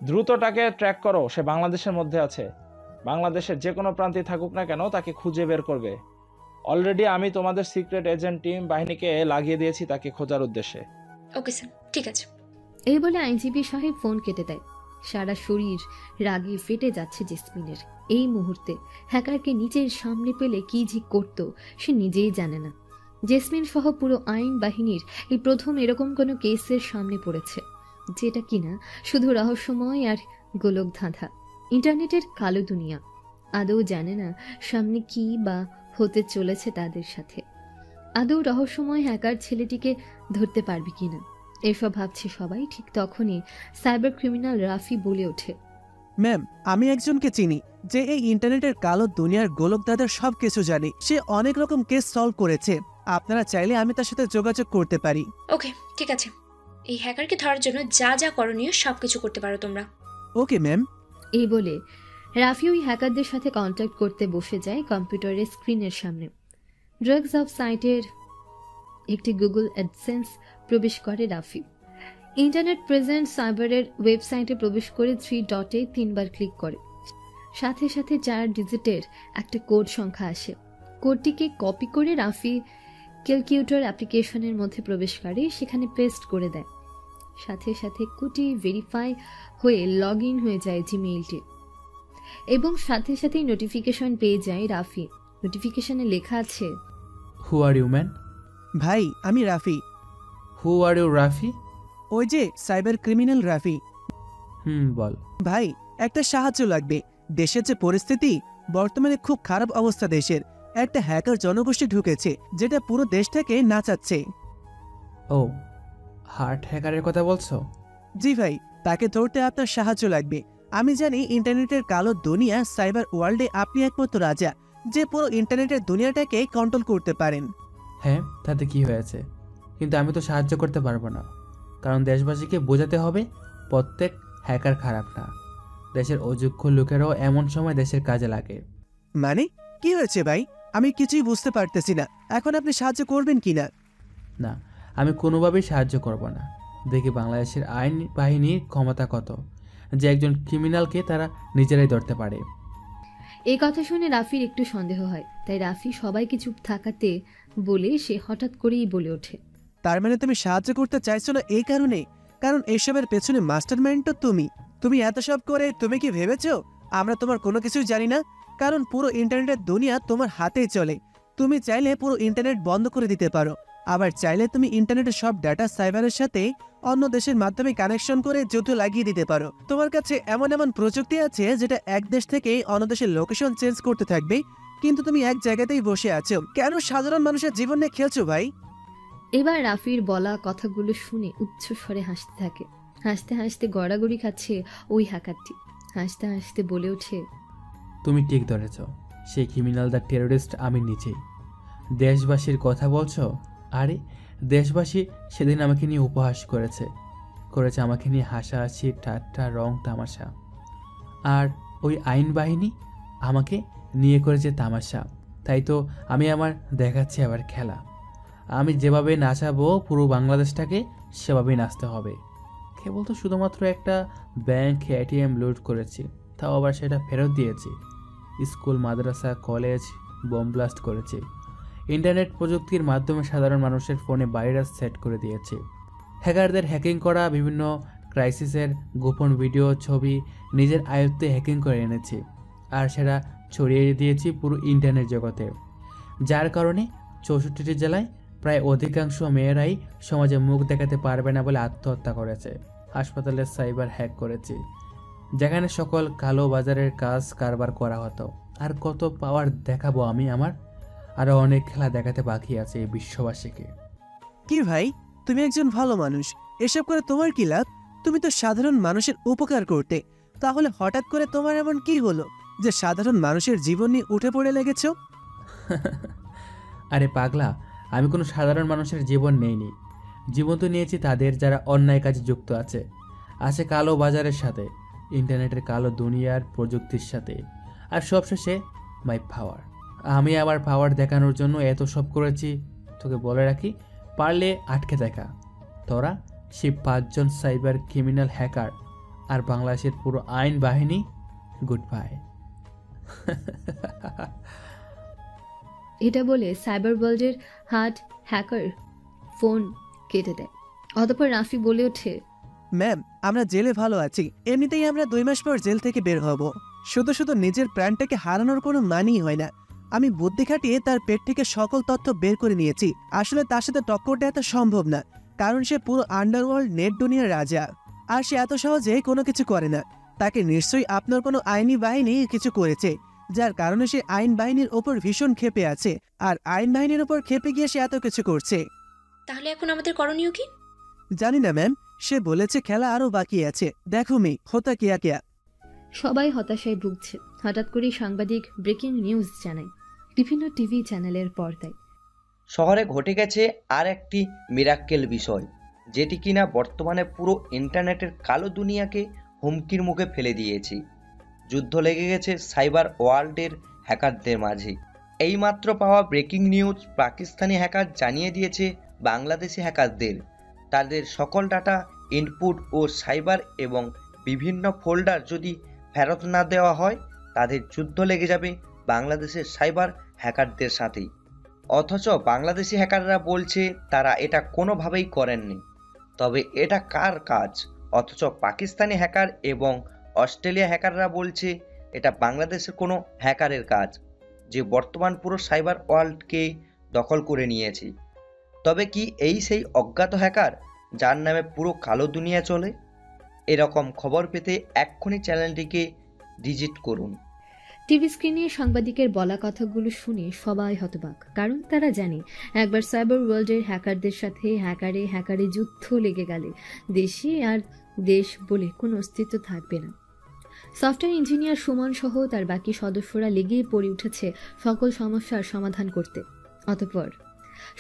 দ্রুত তাকে ট্র্যাক করো। সে বাংলাদেশের মধ্যে আছে। বাংলাদেশের যে কোনো প্রান্তে থাকুক না কেন তাকে খুঁজে বের করবে। অলরেডি আমি তোমাদের সিক্রেট এজেন্ট টিম বাহিনীকে লাগিয়ে দিয়েছি তাকে খোঁজার উদ্দেশ্যে। ওকে স্যার, ঠিক আছে। এই বলে আইনজীবী সাহেব ফোন কেটে দেয়। সারা শরীর রাগে ফেটে যাচ্ছে জেসমিনের। এই মুহূর্তে হ্যাকারকে নিজের সামনে পেলে কি যে করত সে নিজেই জানে না। জেসমিন সহ পুরো আইন বাহিনীর এই প্রথম এরকম কোনো কেসের সামনে পড়েছে, যেটা কিনা শুধু রহস্যময় আর গোলক ধাঁধা। ইন্টারনেটের কালো দুনিয়া। আদৌ জানে না সামনে কি বা হতে চলেছে তাদের সাথে। আদৌ রহস্যময় হ্যাকার ছেলেটিকে ধরতে পারবে কিনা এসব ভাবছে সবাই। ঠিক তখনই সাইবার ক্রিমিনাল রাফি বলে ওঠে, ম্যাম, আমি একজনকে চিনি যে এই ইন্টারনেটের কালো দুনিয়ার গোলক দাদার সব কিছু জানে। সে অনেক রকম কেস সলভ করেছে। আপনারা চাইলে আমি তার সাথে যোগাযোগ করতে পারি। ওকে, ঠিক আছে। এই হ্যাকারকে ধরার জন্য যা যা করণীয় সবকিছু করতে পারো তোমরা। Okay ma'am. এই বলে রাফি ওই হ্যাকারদের সাথে কন্ট্যাক্ট করতে বসে যায় কম্পিউটারের স্ক্রিনের সামনে। ড্রাগস অফ সাইটের একটি গুগল অ্যাডসেন্স প্রবেশ করে রাফি। ইন্টারনেট প্রেজেন্ট সাইবারের ওয়েবসাইটে প্রবেশ করে 3 ডটে 3 বার ক্লিক করে। সাথে সাথে 4 ডিজিটের একটা কোড সংখ্যা আসে। কোডটিকে কপি করে রাফি ক্যালকুলেটর অ্যাপ্লিকেশনের মধ্যে প্রবেশ করে, সেখানে পেস্ট করে দেয়। সাথে সাথে কোডটি ভেরিফাই হয়ে লগ ইন হয়ে যায় জিমেইলটি, এবং সাথে সাথেই নোটিফিকেশন পেয়ে যায় রাফি। নোটিফিকেশনে লেখা আছে, হু আর ইউ ম্যান? ভাই, আমি Rafi. Who are you Rafi? ওই যে সাইবার ক্রিমিনাল রাফি। বল। ভাই, একটা সাহায্য লাগবে। দেশের যে পরিস্থিতি, বর্তমানে খুব খারাপ অবস্থা দেশের। একটা হ্যাকার জনগোষ্ঠী ঢুকেছে যেটা পুরো দেশটাকে নাচাচ্ছে। ও, হার্ট হ্যাকারের কথা বলছো? জি ভাই, তাকে ধরতে আপনার সাহায্য লাগবে। আমি জানি ইন্টারনেটের কালো দুনিয়া সাইবার ওয়ার্ল্ডে আপনি একমাত্র রাজা, যে পুরো ইন্টারনেটের দুনিয়াটাকে কন্ট্রোল করতে পারেন। হ্যাঁ, তাতে কি হয়েছে? কিন্তু আমি তো সাহায্য করতে পারবো না, কারণ দেশবাসীকে বোঝাতে হবে প্রত্যেক হ্যাকার খারাপ না। দেশের অযোগ্য লোকেরাও এমন সময় দেশের কাজে লাগে। মানে কি হয়েছে ভাই? আমি কিছুই বুঝতে পারতেছি না। এখন আপনি সাহায্য করবেন কিনা? না, আমি কোনোভাবেই সাহায্য করব না। দেখি বাংলাদেশের আইন বাহিনীর ক্ষমতা কত, যে একজন ক্রিমিনালকে তারা নিজেরাই ধরতে পারে। এই কথা শুনে রাফির একটু সন্দেহ হয়, তাই রাফি সবাইকে চুপ থাকাতে বলে সে হঠাৎ করেই বলে ওঠে, তার মানে তুমি সাহায্য করতে চাইছো না এই কারণে? কারণ এসবের পেছনে মাস্টারমাইন্ড তো তুমি এত সব করে তুমি কি ভেবেছো আমরা তোমার কোনো কিছুই জানি না? কারণ পুরো ইন্টারনেটের দুনিয়া তোমার হাতেই চলে। তুমি চাইলে পুরো ইন্টারনেট বন্ধ করে দিতে পারো, আবার চাইলে তুমি ইন্টারনেটের সব ডাটা সাইবারের সাথে অন্য দেশের মাধ্যমে কানেকশন করে যুদ্ধ লাগিয়ে দিতে পারো। তোমার কাছে এমন এমন প্রযুক্তি আছে যেটা এক দেশ থেকে অন্য দেশের লোকেশন চেঞ্জ করতে থাকবে, কিন্তু তুমি এক জায়গাতেই বসে আছো। কেন সাধারণ মানুষের জীবন নিয়ে খেলছো ভাই? এবার রাফির বলা কথাগুলো শুনে উচ্চ স্বরে হাসতে থাকে। হাসতে হাসতে গড়াগড়ি খাচ্ছে ওই হ্যাকারটি। হাসতে হাসতে বলে ওঠে, তুমি ঠিক ধরেছ, সেই ক্রিমিনাল দ্য টেরোরিস্ট আমি নিজেই। দেশবাসীর কথা বলছো? আরে দেশবাসী সেদিন আমাকে নিয়ে উপহাস করেছে আমাকে নিয়ে হাসাহাসি, ঠাট্টা, রং তামাশা। আর ওই আইন বাহিনী আমাকে নিয়ে করেছে তামাশা। তাই তো আমি আমার দেখাচ্ছি আবার খেলা। আমি যেভাবে নাচাবো পুরো বাংলাদেশটাকে সেভাবেই নাচতে হবে। কেবল তো শুধুমাত্র একটা ব্যাংক এটিএম লুট করেছি, তাও আবার সেটা ফেরত দিয়েছি। স্কুল, মাদ্রাসা, কলেজ বোম ব্লাস্ট করেছি। ইন্টারনেট প্রযুক্তির মাধ্যমে সাধারণ মানুষের ফোনে ভাইরাস সেট করে দিয়েছি। হ্যাকারদের হ্যাকিং করা বিভিন্ন ক্রাইসিসের গোপন ভিডিও, ছবি নিজের আয়ত্তে হ্যাকিং করে এনেছি, আর সেটা ছড়িয়ে দিয়েছি পুরো ইন্টারনেট জগতে। যার কারণে 64টি জেলায় প্রায় অধিকাংশ মেয়েরাই সমাজে মুখ দেখাতে পারবে না বলে আত্মহত্যা করেছে। হাসপাতালের সাইবার হ্যাক করেছি, যেখানে সকল কালো বাজারের কাজ কারবার করা হতো। আর কত পাওয়ার দেখাবো আমি? আমার আরও অনেক খেলা দেখাতে বাকি আছে এই বিশ্ববাসীকে। কি ভাই, তুমি একজন ভালো মানুষ, এসব করে তোমার কি লাভ? তুমি তো সাধারণ মানুষের উপকার করতে, তাহলে হঠাৎ করে তোমার এমন কি হলো যে সাধারণ মানুষের জীবন নিয়ে উঠে পড়ে লেগেছো? আরে পাগলা, আমি কোনো সাধারণ মানুষের জীবন নেইনি। জীবন তো নিয়েছি তাদের যারা অন্যায় কাজে যুক্ত আছে কালো বাজারের সাথে, ইন্টারনেটের কালো দুনিয়ার প্রযুক্তির সাথে। আর সবশেষে মাই পাওয়ার। আমি আমার পাওয়ার দেখানোর জন্য এত সব করেছি। তোকে বলে রাখি, পারলে আটকে দেখা। তোরা সেই 5 জন সাইবার ক্রিমিনাল হ্যাকার আর বাংলাদেশের পুরো আইন বাহিনী, গুড বাই। এটা বলে সাইবার ওয়ার্ল্ডের হার্ড হ্যাকার ফোন কেটে দেয়। অতঃপর রাফি বলে ওঠে, ম্যাম, আমরা জেলে ভালো আছি। এমনিতেই আমরা 2 মাস পর জেল থেকে বের হব। শুধু নিজের প্রাণটাকে হারানোর কোনো মানেই হয় না। আমি বুদ্ধি খাটিয়ে তার পেট থেকে সকল তথ্য বের করে নিয়েছি। আসলে তার সাথে টক্কর দেওয়া এত সম্ভব না, কারণ সে পুরো আন্ডারওয়ার্ল্ড নেট দুনিয়ার রাজা, আর সে এত সহজে কোনো কিছু করে না। তাকে নিশ্চয়ই আপনার কোনো আইনি বাহিনী কিছু করেছে, যার কারণে সে আইন বাহিনীর ওপর ভীষণ ক্ষেপে আছে, আর আইন বাহিনীর ওপর ক্ষেপে গিয়ে সে এত কিছু করছে। তাহলে এখন আমাদের করণীয় কি? জানি না ম্যাম, সে বলেছে খেলা আরো বাকি আছে। দেখো মেয়ে, হোতা কিয়া কিয়া। সবাই হতাশায় ভুগছে। হঠাৎ করেই সাংবাদিক ব্রেকিং নিউজ জানায় বিভিন্ন টিভি চ্যানেলের পর্দায়। শহরে ঘটে গেছে আর একটি মিরাক্কেল বিষয়, যেটি কিনা বর্তমানে পুরো ইন্টারনেটের কালো দুনিয়াকে হুমকির মুখে ফেলে দিয়েছে। যুদ্ধ লেগে গেছে সাইবার ওয়ার্ল্ডের হ্যাকারদের মাঝে। এইমাত্র পাওয়া ব্রেকিং নিউজ, পাকিস্তানি হ্যাকার জানিয়ে দিয়েছে বাংলাদেশি হ্যাকারদের তাদের সকল ডাটা ইনপুট ও সাইবার এবং বিভিন্ন ফোল্ডার যদি ফেরত না দেওয়া হয়, তাদের যুদ্ধ লেগে যাবে বাংলাদেশের সাইবার হ্যাকারদের সাথেই। অথচ বাংলাদেশি হ্যাকাররা বলছে তারা এটা কোনোভাবেই করেননি। তবে এটা কার কাজ? অথচ পাকিস্তানি হ্যাকার এবং অস্ট্রেলিয়া হ্যাকাররা বলছে এটা বাংলাদেশের কোনো হ্যাকারের কাজ, যে বর্তমান পুরো সাইবার ওয়ার্ল্ডকে দখল করে নিয়েছে। তবে কি এই সেই অজ্ঞাত হ্যাকার যার নামে পুরো কালো দুনিয়া চলে? এরকম খবর পেতে এক্ষুনি চ্যানেলটিকে ভিজিট করুন। টিভি স্ক্রিনে সাংবাদিকের বলা কথাগুলো শুনে সবাই হতবাক, কারণ তারা জানে একবার সাইবার ওয়ার্ল্ডের হ্যাকারদের সাথে হ্যাকারে যুদ্ধ লেগে গেলে দেশে আর দেশ বলে কোনো অস্তিত্ব থাকবে না। সফটওয়্যার ইঞ্জিনিয়ার সুমন সহ তার বাকি সদস্যরা লেগেই পড়ে উঠেছে সকল সমস্যার সমাধান করতে। অতঃপর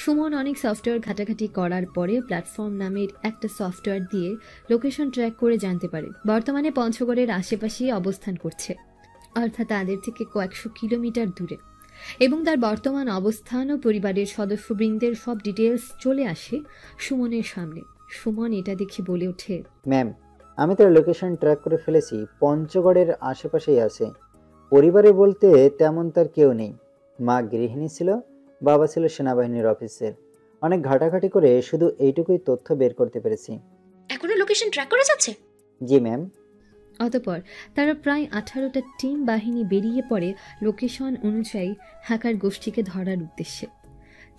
সুমন অনেক সফটওয়্যার ঘাটাঘাটি করার পরে প্ল্যাটফর্ম নামের একটা সফটওয়্যার দিয়ে লোকেশন ট্র্যাক করে জানতে পারে বর্তমানে পঞ্চগড়ের আশেপাশেই অবস্থান করছে, অর্থাৎ তাদের থেকে কয়েকশো কিলোমিটার দূরে, এবং তার বর্তমান অবস্থান ও পরিবারের সদস্যবৃন্দের সব ডিটেলস চলে আসে সুমনের সামনে। সুমন এটা দেখে বলে ওঠে, ম্যাম, আমি তার লোকেশন ট্র্যাক করে ফেলেছি, পঞ্চগড়ের আশেপাশেই আছে। পরিবারে বলতে তেমন তার কেউ নেই। মা গৃহিণী ছিল, বাবা ছিল সেনাবাহিনীর অফিসার। অনেক ঘাটাঘাটি করে শুধু এইটুকুই তথ্য বের করতে পেরেছি। এখনো লোকেশন ট্র্যাক করে যাচ্ছে? জি ম্যাম। অতঃপর তারা প্রায় 18টা টিম বাহিনী বেরিয়ে পড়ে লোকেশন অনুযায়ী হ্যাকার গোষ্ঠীকে ধরার উদ্দেশ্যে।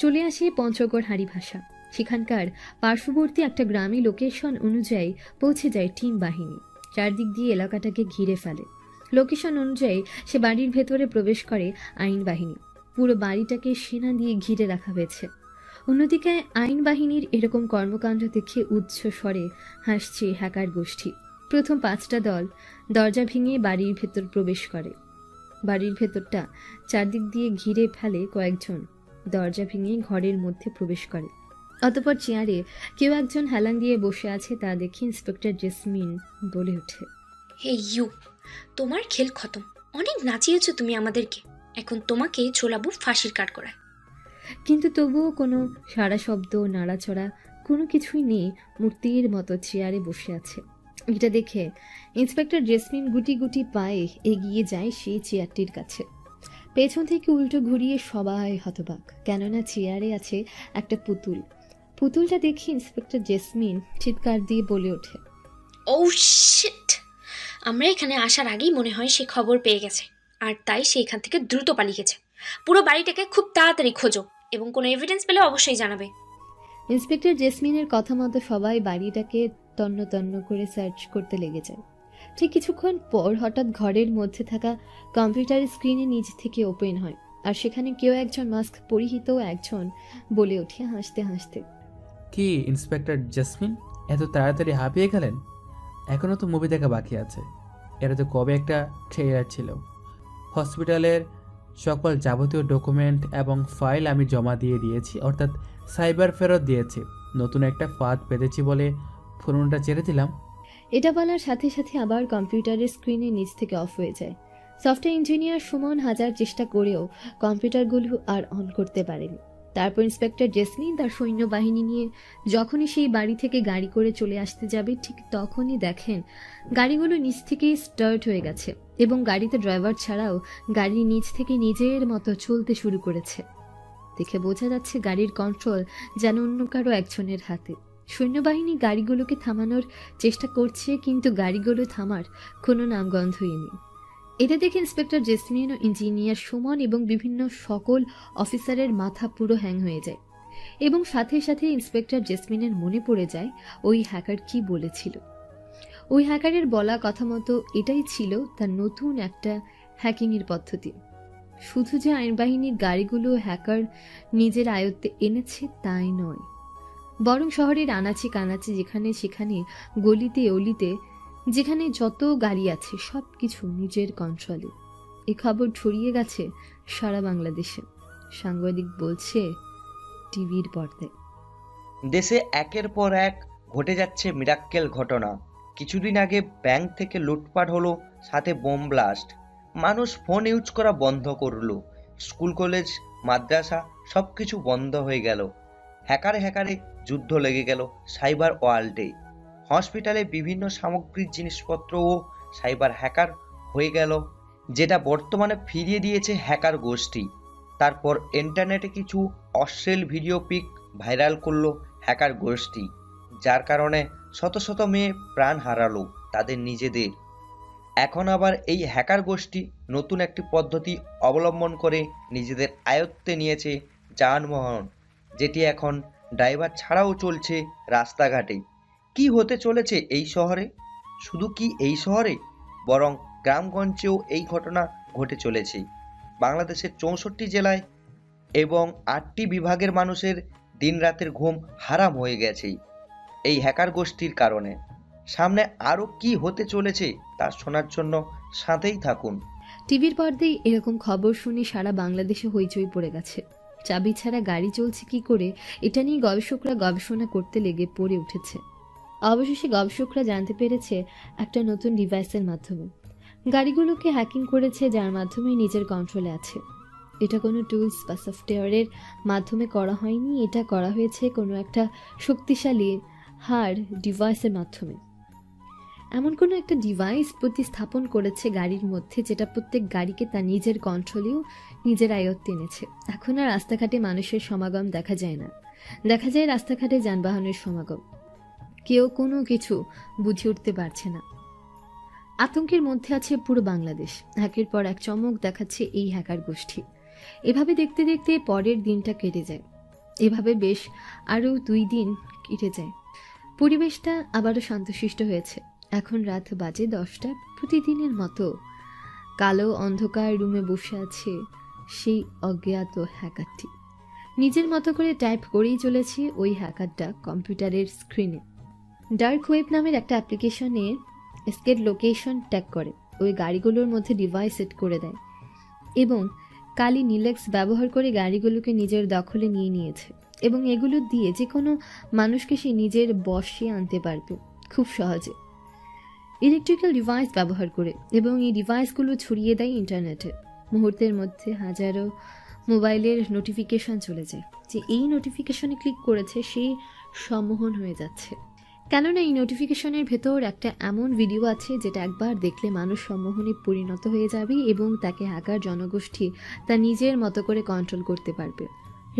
চলে আসে পঞ্চগড় হাড়িভাষা। সেখানকার পার্শ্ববর্তী একটা গ্রামে লোকেশন অনুযায়ী পৌঁছে যায় টিম বাহিনী। চারদিক দিয়ে এলাকাটাকে ঘিরে ফেলে। লোকেশন অনুযায়ী সে বাড়ির ভেতরে প্রবেশ করে আইন বাহিনী। পুরো বাড়িটাকে সেনা দিয়ে ঘিরে রাখা হয়েছে। অন্যদিকে আইন বাহিনীর এরকম কর্মকাণ্ড দেখে উচ্চ স্বরে হাসছে হ্যাকার গোষ্ঠী। প্রথম 5টা দল দরজা ভেঙে বাড়ির ভেতর প্রবেশ করে। বাড়ির ভেতরটা চারদিক দিয়ে ঘিরে ফেলে কয়েকজন। দরজা ভেঙে ঘরের মধ্যে প্রবেশ করে। অতঃপর চেয়ারে কেউ একজন হেলান দিয়ে বসে আছে, তা দেখে ইন্সপেক্টর জেসমিন বলে ওঠে, হে ইউ, তোমার খেল খতম। অনেক নাচিয়েছো তুমি আমাদেরকে, এখন তোমাকে ছোলাবো ফাঁসির কাঠ করায়। কিন্তু তবুও কোনো সারা শব্দ, নাড়াচড়া কোনো কিছুই নেই। মূর্তির মতো চেয়ারে বসে আছে। এটা দেখে ইন্সপেক্টর জেসমিন গুটি গুটি পায়ে এগিয়ে যায় সেই চেয়ারটির কাছে। পেছন থেকে উল্টো ঘুরিয়ে সবাই হতবাক, কেননা চেয়ারে আছে একটা পুতুল। পুতুলটা দেখে ইন্সপেক্টর জেসমিন চিৎকার দিয়ে বলে ওঠে, ও শিট! আমরা এখানে আসার আগেই মনে হয় সে খবর পেয়ে গেছে, আর তাই সে এখান থেকে দ্রুত পালিয়ে গেছে। পুরো বাড়িটাকে খুব তাড়াতাড়ি খোঁজো এবং কোনো এভিডেন্স পেলে অবশ্যই জানাবে। ইন্সপেক্টর জেসমিনের কথা মতো সবাই বাড়িটাকে তন্ন তন্ন করে সার্চ করতে লেগে যায়। ঠিক কিছুক্ষণ পর হঠাৎ ঘরের মধ্যে থাকা কম্পিউটারের স্ক্রিনে নিচ থেকে ওপেন হয়, আর সেখানে কেউ একজন মাস্ক পরিহিত একজন বলে ওঠে হাসতে হাসতে, কি ইন্সপেক্টর জেসমিন, এত তাড়াতাড়ি হাঁপিয়ে গেলেন? এখনও তো মুভি দেখা বাকি আছে। এটা তো কবে একটা ট্রেলার ছিল। হসপিটালের সকল যাবতীয় ডকুমেন্ট এবং ফাইল আমি জমা দিয়ে দিয়েছি, অর্থাৎ সাইবার ফেরত দিয়েছি। নতুন একটা ফাঁদ পেতেছি বলে ফোনটা ছেড়ে দিলাম। এটা বলার সাথে সাথে আবার কম্পিউটারের স্ক্রিনে নিচ থেকে অফ হয়ে যায়। সফটওয়্যার ইঞ্জিনিয়ার সুমন হাজার চেষ্টা করেও কম্পিউটারগুলো আর অন করতে পারেনি। তারপর ইন্সপেক্টর জেসমিন তার সৈন্যবাহিনী নিয়ে যখনই সেই বাড়ি থেকে গাড়ি করে চলে আসতে যাবে, ঠিক তখনই দেখেন গাড়িগুলো নিচ থেকেই স্টার্ট হয়ে গেছে এবং গাড়িতে ড্রাইভার ছাড়াও গাড়ি নিচ থেকে নিজের মতো চলতে শুরু করেছে। দেখে বোঝা যাচ্ছে গাড়ির কন্ট্রোল যেন অন্য কারো একজনের হাতে। সৈন্যবাহিনী গাড়িগুলোকে থামানোর চেষ্টা করছে, কিন্তু গাড়িগুলো থামার কোনো নামগন্ধই নেই। এটা দেখে ইন্সপেক্টর জেসমিন ও ইঞ্জিনিয়ার সুমন এবং বিভিন্ন সকল অফিসারের মাথা পুরো হ্যাং হয়ে যায়, এবং সাথে সাথে ইন্সপেক্টর জেসমিনের মনে পড়ে যায় ওই হ্যাকার কি বলেছিল। ওই হ্যাকারের বলা কথা মতো এটাই ছিল তার নতুন একটা হ্যাকিংয়ের পদ্ধতি। শুধু যে আইনবাহিনীর গাড়িগুলো হ্যাকার নিজের আয়ত্তে এনেছে তাই নয়, বরং শহরের আনাচে কানাচে, যেখানে সেখানে, গলিতে অলিতে যেখানে যত গাড়ি আছে সব কিছু নিজের কন্ট্রোলে। এ খবর ছড়িয়ে গেছে সারা বাংলাদেশে। সাংবাদিক বলছে টিভির পর্দায়। দেশে একের পর এক ঘটে যাচ্ছে মিরাক্কেল ঘটনা। কিছুদিন আগে ব্যাংক থেকে লুটপাট হলো, সাথে বোম ব্লাস্ট। মানুষ ফোন ইউজ করা বন্ধ করলো। স্কুল কলেজ মাদ্রাসা সব কিছু বন্ধ হয়ে গেল। হ্যাকারে যুদ্ধ লেগে গেল সাইবার ওয়ার্ল্ডে। হসপিটালে বিভিন্ন সামগ্রিক জিনিসপত্রও সাইবার হ্যাকার হয়ে গেল, যেটা বর্তমানে ফিরিয়ে দিয়েছে হ্যাকার গোষ্ঠী। তারপর ইন্টারনেটে কিছু অশ্লীল ভিডিও পিক ভাইরাল করলো হ্যাকার গোষ্ঠী, যার কারণে শত শত মেয়ে প্রাণ হারালো তাদের নিজেদের। এখন আবার এই হ্যাকার গোষ্ঠী নতুন একটি পদ্ধতি অবলম্বন করে নিজেদের আয়ত্তে নিয়েছে যানবাহন, যেটি এখন ড্রাইভার ছাড়াও চলছে রাস্তাঘাটে। কি হতে চলেছে এই শহরে? শুধু কি এই শহরে, বরং গ্রামগঞ্জেও এই ঘটনা ঘটে চলেছে। বাংলাদেশের 64 জেলায় এবং 8টি বিভাগের মানুষের দিনরাতের ঘুম হারাম হয়ে গেছে এই হ্যাকার গোষ্ঠীর কারণে। সামনে আরও কি হতে চলেছে তা শোনার জন্য সাথেই থাকুন। টিভির পর্দায় এরকম খবর শুনে সারা বাংলাদেশে হইচই পড়ে গেছে। চাবি ছাড়া গাড়ি চলছে কি করে, এটা নিয়ে গবেষকরা গবেষণা করতে লেগে পড়ে উঠেছে। অবশেষে গবেষকরা জানতে পেরেছে একটা নতুন ডিভাইসের মাধ্যমে গাড়িগুলোকে হ্যাকিং করেছে, যার মাধ্যমে নিজের কন্ট্রোলে আছে। এটা কোনো টুলস বা সফটওয়্যারের মাধ্যমে করা হয়নি, এটা করা হয়েছে কোনো একটা শক্তিশালী হার্ড ডিভাইসের মাধ্যমে। এমন কোনো একটা ডিভাইস প্রতিস্থাপন করেছে গাড়ির মধ্যে, যেটা প্রত্যেক গাড়িকে তার নিজের কন্ট্রোলেও নিজের আয়ত্তে এনেছে। এখন আর রাস্তাঘাটে মানুষের সমাগম দেখা যায় না, দেখা যায় রাস্তাঘাটে যানবাহনের সমাগম। কেউ কোনো কিছু বুঝে উঠতে পারছে না। আতঙ্কের মধ্যে আছে পুরো বাংলাদেশ। একের পর এক চমক দেখাচ্ছে এই হ্যাকার গোষ্ঠী। এভাবে দেখতে দেখতে পরের দিনটা কেটে যায়, এভাবে বেশ আরও 2 দিন কেটে যায়। পরিবেশটা আবারও শান্তশিষ্ট হয়েছে। এখন রাত বাজে 10টা। প্রতিদিনের মতো কালো অন্ধকার রুমে বসে আছে সেই অজ্ঞাত হ্যাকারটি। নিজের মতো করে টাইপ করেই চলেছে ওই হ্যাকারটা কম্পিউটারের স্ক্রিনে। ডার্ক ওয়েব নামের একটা অ্যাপ্লিকেশনে স্কেট লোকেশন ট্যাগ করে, ওই গাড়িগুলোর মধ্যে ডিভাইস সেট করে দেয় এবং কালি নিলেক্স ব্যবহার করে গাড়িগুলোকে নিজের দখলে নিয়ে নিয়েছে এবং এগুলো দিয়ে যে কোনো মানুষকে সে নিজের বশে আনতে পারবে খুব সহজে ইলেকট্রিক্যাল ডিভাইস ব্যবহার করে, এবং এই ডিভাইসগুলো ছড়িয়ে দেয় ইন্টারনেটে। মুহূর্তের মধ্যে হাজারো মোবাইলের নোটিফিকেশন চলে যায় যে এই নোটিফিকেশনে ক্লিক করেছে সেই সম্মোহন হয়ে যাচ্ছে। কেননা এই নোটিফিকেশনের ভেতর একটা এমন ভিডিও আছে যেটা একবার দেখলে মানুষ সম্মোহনে পরিণত হয়ে যাবে এবং তাকে হ্যাকার জনগোষ্ঠী তা নিজের মতো করে কন্ট্রোল করতে পারবে।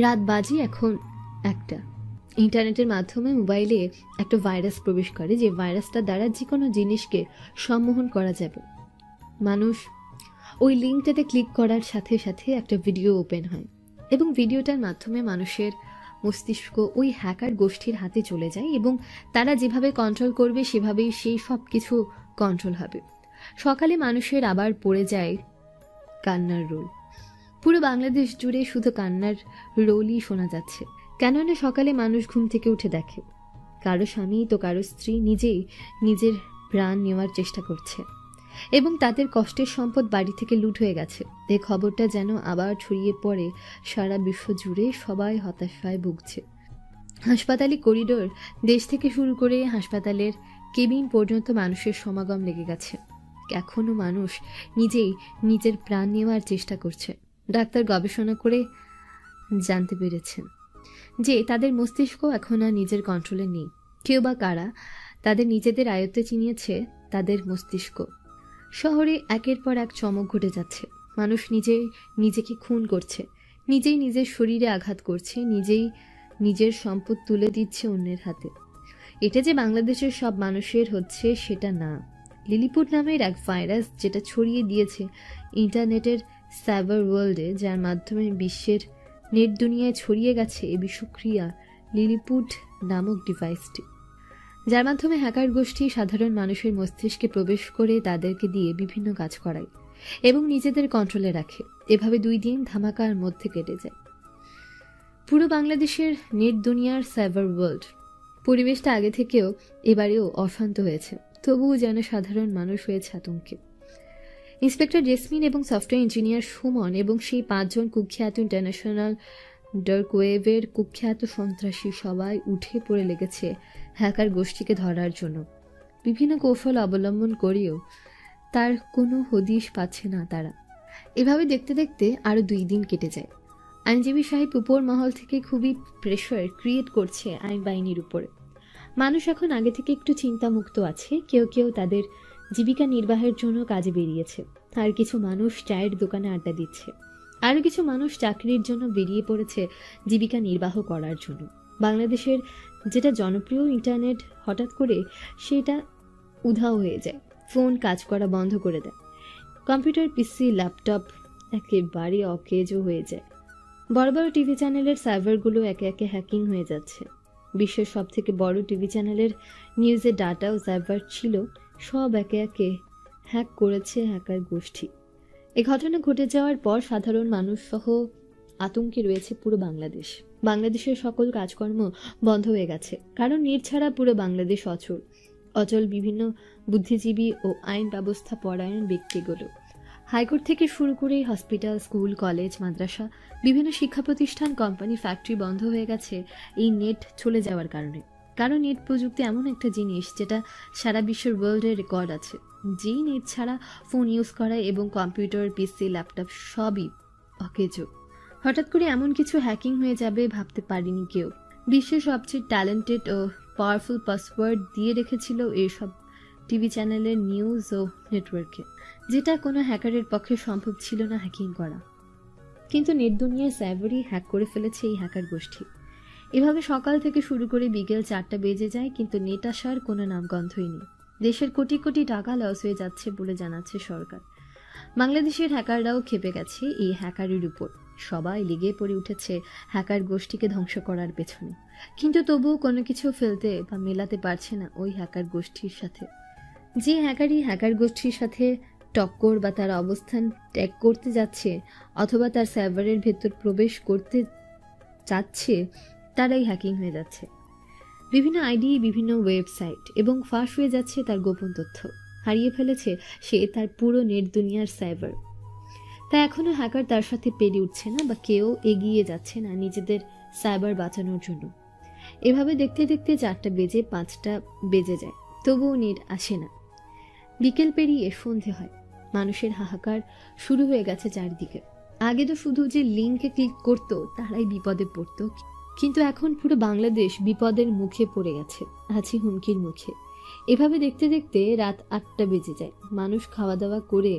রাত বাজে এখন 1টা। ইন্টারনেটের মাধ্যমে মোবাইলে একটা ভাইরাস প্রবেশ করে, যে ভাইরাসটা দ্বারা যে কোনো জিনিসকে সম্মোহন করা যাবে। মানুষ ওই লিঙ্কটাতে ক্লিক করার সাথে সাথে একটা ভিডিও ওপেন হয় এবং ভিডিওটার মাধ্যমে মানুষের মস্তিষ্ক ওই হ্যাকার গোষ্ঠীর হাতে চলে যায় এবং তারা যেভাবে কন্ট্রোল করবে সেভাবেই সেই সব কিছু কন্ট্রোল হবে। সকালে মানুষের আবার পড়ে যায় কান্নার রোল। পুরো বাংলাদেশ জুড়ে শুধু কান্নার রোলই শোনা যাচ্ছে। কেননা সকালে মানুষ ঘুম থেকে উঠে দেখে কারো স্বামী তো কারো স্ত্রী নিজেই নিজের প্রাণ নেওয়ার চেষ্টা করছে এবং তাদের কষ্টের সম্পদ বাড়ি থেকে লুট হয়ে গেছে। এই খবরটা যেন আবার ছড়িয়ে পড়ে সারা বিশ্ব জুড়ে। সবাই হতাশায় ভুগছে। হাসপাতালি করিডোর, দেশ থেকে শুরু করে হাসপাতালের কেবিন পর্যন্ত মানুষের সমাগম লেগে গেছে। এখনও মানুষ নিজেই নিজের প্রাণ নেওয়ার চেষ্টা করছে। ডাক্তার গবেষণা করে জানতে পেরেছেন যে তাদের মস্তিষ্ক এখন আর নিজের কন্ট্রোলে নেই। কেউ বা কারা তাদের নিজেদের আয়ত্তে চিনিয়েছে তাদের মস্তিষ্ক। শহরে একের পর এক চমক ঘটে যাচ্ছে। মানুষ নিজেই নিজেকে খুন করছে, নিজেই নিজের শরীরে আঘাত করছে, নিজেই নিজের সম্পদ তুলে দিচ্ছে অন্যের হাতে। এটা যে বাংলাদেশের সব মানুষের হচ্ছে সেটা না। লিলিপুট নামের এক ভাইরাস যেটা ছড়িয়ে দিয়েছে ইন্টারনেটের সাইবার ওয়ার্ল্ডে, যার মাধ্যমে বিশ্বের নেট দুনিয়ায় ছড়িয়ে গেছে এই বিষক্রিয়া লিলিপুট নামক ডিভাইসটি, যার মাধ্যমে হ্যাকার গোষ্ঠী সাধারণ মানুষের মস্তিষ্কে প্রবেশ করে তাদেরকে দিয়ে বিভিন্ন কাজ করায় এবং নিজেদের কন্ট্রোলে রাখে। এভাবে 2 দিন ধামাকার মধ্যে কেটে যায় পুরো বাংলাদেশের নেট দুনিয়ার সাইবার ওয়ার্ল্ড। পরিবেশটা আগে থেকেও এবারেও অশান্ত হয়েছে, তবুও যেন সাধারণ মানুষ হয়েছে আতঙ্কে। ইন্সপেক্টর জেসমিন এবং সফটওয়্যার ইঞ্জিনিয়ার সুমন এবং সেই 5 জন কুখ্যাত ইন্টারন্যাশনাল ডার্ক ওয়েবের কুখ্যাত সন্ত্রাসী সবাই উঠে পড়ে লেগেছে হ্যাকার গোষ্ঠীকে ধরার জন্য। বিভিন্ন কৌশল অবলম্বন করেও তার কোনো হদিশ পাচ্ছে না তারা। এভাবে দেখতে দেখতে আরও 2 দিন কেটে যায়। আইনজীবী সাহেব উপর মহল থেকে খুবই প্রেশার ক্রিয়েট করছে আইন বাহিনীর উপরে। মানুষ এখন আগে থেকে একটু চিন্তামুক্ত আছে। কেউ কেউ তাদের জীবিকা নির্বাহের জন্য কাজে বেরিয়েছে, আর কিছু মানুষ চায়ের দোকানে আড্ডা দিচ্ছে, আরও কিছু মানুষ চাকরির জন্য বেরিয়ে পড়েছে জীবিকা নির্বাহ করার জন্য। বাংলাদেশের যেটা জনপ্রিয় ইন্টারনেট হঠাৎ করে সেটা উধাও হয়ে যায়, ফোন কাজ করা বন্ধ করে দেয়, কম্পিউটার পিসি ল্যাপটপ একেবারে অকেজো হয়ে যায়। বড় বড় টিভি চ্যানেলের সার্ভারগুলো একে একে হ্যাকিং হয়ে যাচ্ছে। বিশ্বের সব থেকে বড় টিভি চ্যানেলের নিউজের ডাটা ও সার্ভার ছিল সব একে একে হ্যাক করেছে হ্যাকার গোষ্ঠী। এ ঘটনা ঘটে যাওয়ার পর সাধারণ মানুষ সহ আতঙ্কে রয়েছে পুরো বাংলাদেশ। বাংলাদেশের সকল কাজকর্ম বন্ধ হয়ে গেছে, কারণ নেট ছাড়া পুরো বাংলাদেশ অচল। অচল বিভিন্ন বুদ্ধিজীবী ও আইন ব্যবস্থা পরায়ণ ব্যক্তিগুলো। হাইকোর্ট থেকে শুরু করে হসপিটাল, স্কুল, কলেজ, মাদ্রাসা, বিভিন্ন শিক্ষা প্রতিষ্ঠান, কোম্পানি, ফ্যাক্টরি বন্ধ হয়ে গেছে এই নেট চলে যাওয়ার কারণে। কারণ নেট প্রযুক্তি এমন একটা জিনিস যেটা সারা বিশ্বের ওয়ার্ল্ডের রেকর্ড আছে। যেই নেট ছাড়া ফোন ইউজ করা এবং কম্পিউটার, পিসি, ল্যাপটপ সবই অকেজ। হঠাৎ করে এমন কিছু হ্যাকিং হয়ে যাবে ভাবতে পারিনি কেউ। বিশ্বের সবচেয়ে ট্যালেন্টেড ও পাওয়ারফুল পাসওয়ার্ড দিয়ে রেখেছিল এইসব টিভি চ্যানেলের নিউজ ও নেটওয়ার্কে, যেটা কোনো হ্যাকারের পক্ষে সম্ভব ছিল না হ্যাকিং করা। কিন্তু নেট দুনিয়ার সাইবারই হ্যাক করে ফেলেছে এই হ্যাকার গোষ্ঠী। এভাবে সকাল থেকে শুরু করে বিকেল 4টা বেজে যায়, কিন্তু নেট আসার কোনো নামগন্ধই নেই। দেশের কোটি কোটি টাকা লস হয়ে যাচ্ছে বলে জানাচ্ছে সরকার। বাংলাদেশের হ্যাকাররাও ক্ষেপে গেছে এই হ্যাকারের উপর। সবাই লেগে পড়ে উঠেছে হ্যাকার গোষ্ঠীকে ধ্বংস করার পেছনে, কিন্তু তবুও কোনো কিছু ফেলতে বা মেলাতে পারছে না ওই হ্যাকার গোষ্ঠীর সাথে। যে হ্যাকারই হ্যাকার গোষ্ঠীর সাথে টক্কর বা তার অবস্থান ট্যাগ করতে যাচ্ছে অথবা তার সার্ভারের ভেতর প্রবেশ করতে চাচ্ছে, তারাই হ্যাকিং হয়ে যাচ্ছে। বিভিন্ন আইডি, বিভিন্ন ওয়েবসাইট এবং ফাঁস হয়ে যাচ্ছে তার গোপন তথ্য। হারিয়ে ফেলেছে সে তার পুরো নেট দুনিয়ার সাইবার। তা এখনো হ্যাকার তার সাথে পেরে উঠছে না বা কেউ এগিয়ে যাচ্ছে না নিজেদের সাইবার বাঁচানোর জন্য। এভাবে দেখতে দেখতে 4টা বেজে 5টা বেজে যায়, তবুও নেট আসে না। বিকেল পেরিয়ে সন্ধে হয়, মানুষের হাহাকার শুরু হয়ে গেছে চারদিকে। আগে তো শুধু যে লিঙ্কে ক্লিক করতো তারাই বিপদে পড়তো, কিন্তু এখন পুরো বাংলাদেশ বিপদের মুখে পড়ে গেছে, আছে হুমকির মুখে। এভাবে দেখতে দেখতে রাত 8টা বেজে যায়। মানুষ খাওয়া দাওয়া করে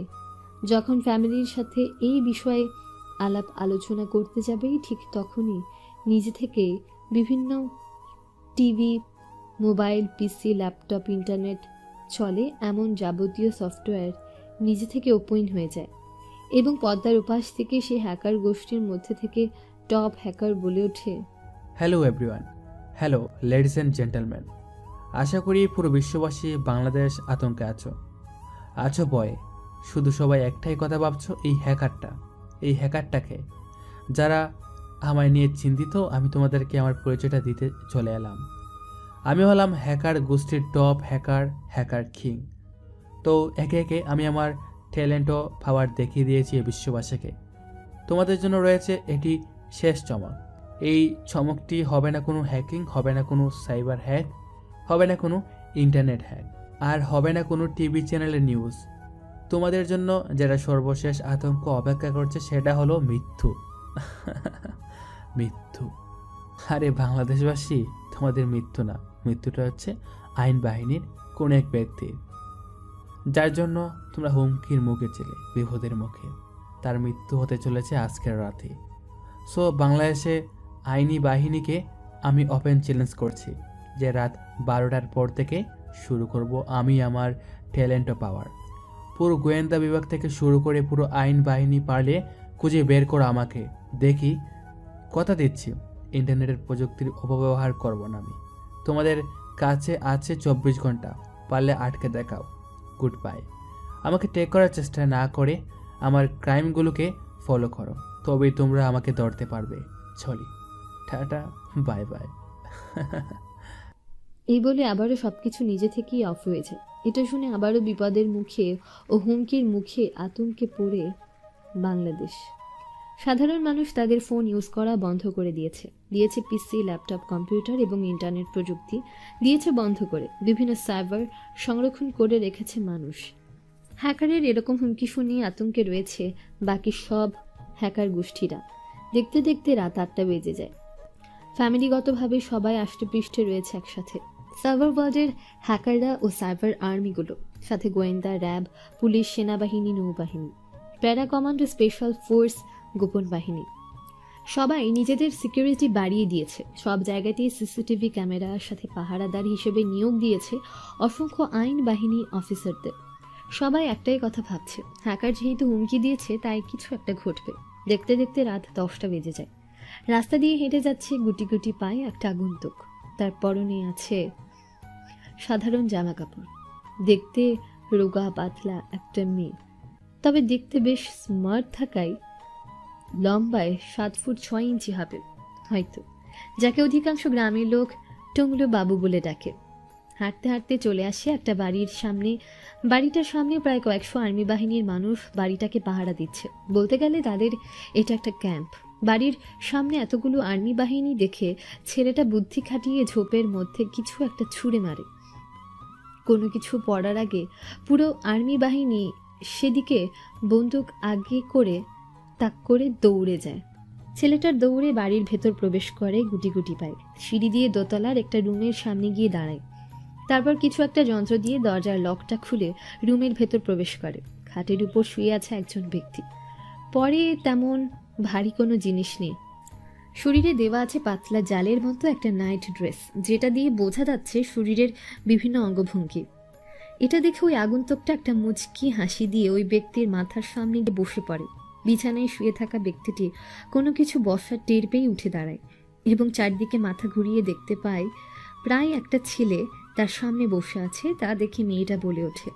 যখন ফ্যামিলির সাথে এই বিষয়ে আলাপ আলোচনা করতে যাবেই, ঠিক তখনই নিজে থেকে বিভিন্ন টিভি, মোবাইল, পিসি, ল্যাপটপ, ইন্টারনেট চলে এমন যাবতীয় সফটওয়্যার নিজে থেকে ওপেন হয়ে যায় এবং পর্দার উপাস থেকে সে হ্যাকার গোষ্ঠীর মধ্যে থেকে টপ হ্যাকার বলে ওঠে, hello everyone, hello ladies and gentleman. আশা করি পুরো বিশ্ববাসী বাংলাদেশ আতঙ্কে আছো ভয়ে। শুধু সবাই একটাই কথা ভাবছো, এই হ্যাকারটাকে। যারা আমায় নিয়ে চিন্তিত, আমি তোমাদেরকে আমার পরিচয়টা দিতে চলে এলাম। আমি হলাম হ্যাকার গোষ্ঠীর টপ হ্যাকার কিং। তো একে একে আমি আমার ট্যালেন্ট ও পাওয়ার দেখিয়ে দিয়েছি এই বিশ্ববাসীকে। তোমাদের জন্য রয়েছে এটি শেষ চমক। এই চমকটি হবে না কোনো হ্যাকিং, হবে না কোনো সাইবার হ্যাক, হবে না কোনো ইন্টারনেট হ্যাক, আর হবে না কোনো টিভি চ্যানেলের নিউজ। তোমাদের জন্য যেটা সর্বশেষ আতঙ্ক অপেক্ষা করছে সেটা হলো মৃত্যু। মৃত্যু। আরে বাংলাদেশবাসী, তোমাদের মৃত্যু না, মৃত্যুটা হচ্ছে আইন বাহিনীর কোন এক ব্যক্তির, যার জন্য তোমরা হুমকির মুখে ছিলে, বিপদের মুখে। তার মৃত্যু হতে চলেছে আজকের রাতে। সো বাংলাদেশে আইনি বাহিনীকে আমি ওপেন চ্যালেঞ্জ করছি যে রাত 12টার পর থেকে শুরু করব আমি আমার ট্যালেন্ট ও পাওয়ার। পুরো গোয়েন্দা বিভাগ থেকে শুরু করে পুরো আইন বাহিনী পারলে খুঁজে বের করো আমাকে। দেখি, কথা দিচ্ছি ইন্টারনেটের প্রযুক্তির অপব্যবহার করব না আমি। তোমাদের কাছে আছে 24 ঘন্টা, পারলে আটকে দেখাও। Good bye. আমাকে টেক করার চেষ্টা না করে আমার ক্রাইমগুলোকে ফলো করো, তবেই তোমরা আমাকে ধরতে পারবে। চলি, টাটা, বাই বাই। এই বলে আবারও সবকিছু নিজে থেকেই অফ হয়েছে। এটা শুনে আবারও বিপদের মুখে ও হুমকির মুখে আতঙ্কে পড়ে বাংলাদেশ। সাধারণ মানুষ তাদের ফোন ইউজ করা বন্ধ করে দিয়েছে পিসি, ল্যাপটপ, কম্পিউটার এবং ইন্টারনেট প্রযুক্তি দিয়েছে বন্ধ করে, বিভিন্ন সার্ভার সংরক্ষণ করে রেখেছে মানুষ। হ্যাকারের এরকম হুমকি শুনিয়ে আতঙ্কে রয়েছে বাকি সব হ্যাকার গোষ্ঠীরা। দেখতে দেখতে রাত 8টা বেজে যায়। ফ্যামিলিগতভাবে সবাই আষ্টেপৃষ্ঠে রয়েছে একসাথে। সার্ভার ওয়ার্ল্ডের হ্যাকাররা ও সাইবার আর্মিগুলো, সাথে গোয়েন্দা, র্যাব, পুলিশ, সেনাবাহিনী, নৌবাহিনী, প্যারা কমান্ডো, স্পেশাল ফোর্স, গোপন বাহিনী সবাই নিজেদের সিকিউরিটি বাড়িয়ে দিয়েছে। সব জায়গাতেই সিসিটিভি ক্যামেরার সাথে পাহারাদার হিসেবে নিয়োগ দিয়েছে অসংখ্য আইন বাহিনী অফিসারদের। সবাই একটাই কথা ভাবছে, হ্যাকার যেহেতু হুমকি দিয়েছে তাই কিছু একটা ঘটবে। দেখতে দেখতে রাত 10টা বেজে যায়। রাস্তা দিয়ে হেঁটে যাচ্ছে গুটি গুটি পায়ে একটা আগন্তুক। তার পরনে আছে সাধারণ জামা কাপড়। দেখতে রোগা পাতলা একটা মেয়ে, তবে দেখতে বেশ স্মার্ট থাকায় লম্বায় 7 ফুট 6 ইঞ্চি হবে হয়তো, যাকে অধিকাংশ গ্রামের লোক টুংলু বাবু বলে ডাকে। হাঁটতে হাঁটতে চলে আসে একটা বাড়ির সামনে। বাড়িটার সামনে প্রায় কয়েকশো আর্মি বাহিনীর মানুষ বাড়িটাকে পাহারা দিচ্ছে। বলতে গেলে তাদের এটা একটা ক্যাম্প। বাড়ির সামনে এতগুলো আর্মি বাহিনী দেখে ছেলেটা বুদ্ধি খাটিয়ে ঝোপের মধ্যে কিছু একটা ছুঁড়ে মারে। কোনো কিছু পড়ার আগে পুরো আর্মি বাহিনী সেদিকে বন্দুক আগে করে তাক করে দৌড়ে যায়। ছেলেটার দৌড়ে বাড়ির ভেতর প্রবেশ করে গুটি গুটি পায়। সিঁড়ি দিয়ে দোতলার একটা রুমের সামনে গিয়ে দাঁড়ায়। তারপর কিছু একটা যন্ত্র দিয়ে দরজার লকটা খুলে রুমের ভেতর প্রবেশ করে। খাটের উপর শুয়ে আছে একজন ব্যক্তি। পরে তেমন ভারী কোনো জিনিস নেই। শরীরে দেওয়া আছে পাতলা জালের মতো একটা নাইট ড্রেস, যেটা দিয়ে বোঝা যাচ্ছে শরীরের বিভিন্ন অঙ্গভঙ্গি। এটা দেখে ওই আগন্তুকটা একটা মুচকি হাসি দিয়ে ওই ব্যক্তির মাথার সামনে গিয়ে বসে পড়ে। বিছানায় শুয়ে থাকা ব্যক্তিটি কোনো কিছু বসার টের পেয়ে উঠে দাঁড়ায় এবং চারদিকে মাথা ঘুরিয়ে দেখতে পায় প্রায় একটা ছেলে তার সামনে বসে আছে। তা দেখে মেয়েটা বলে ওঠে,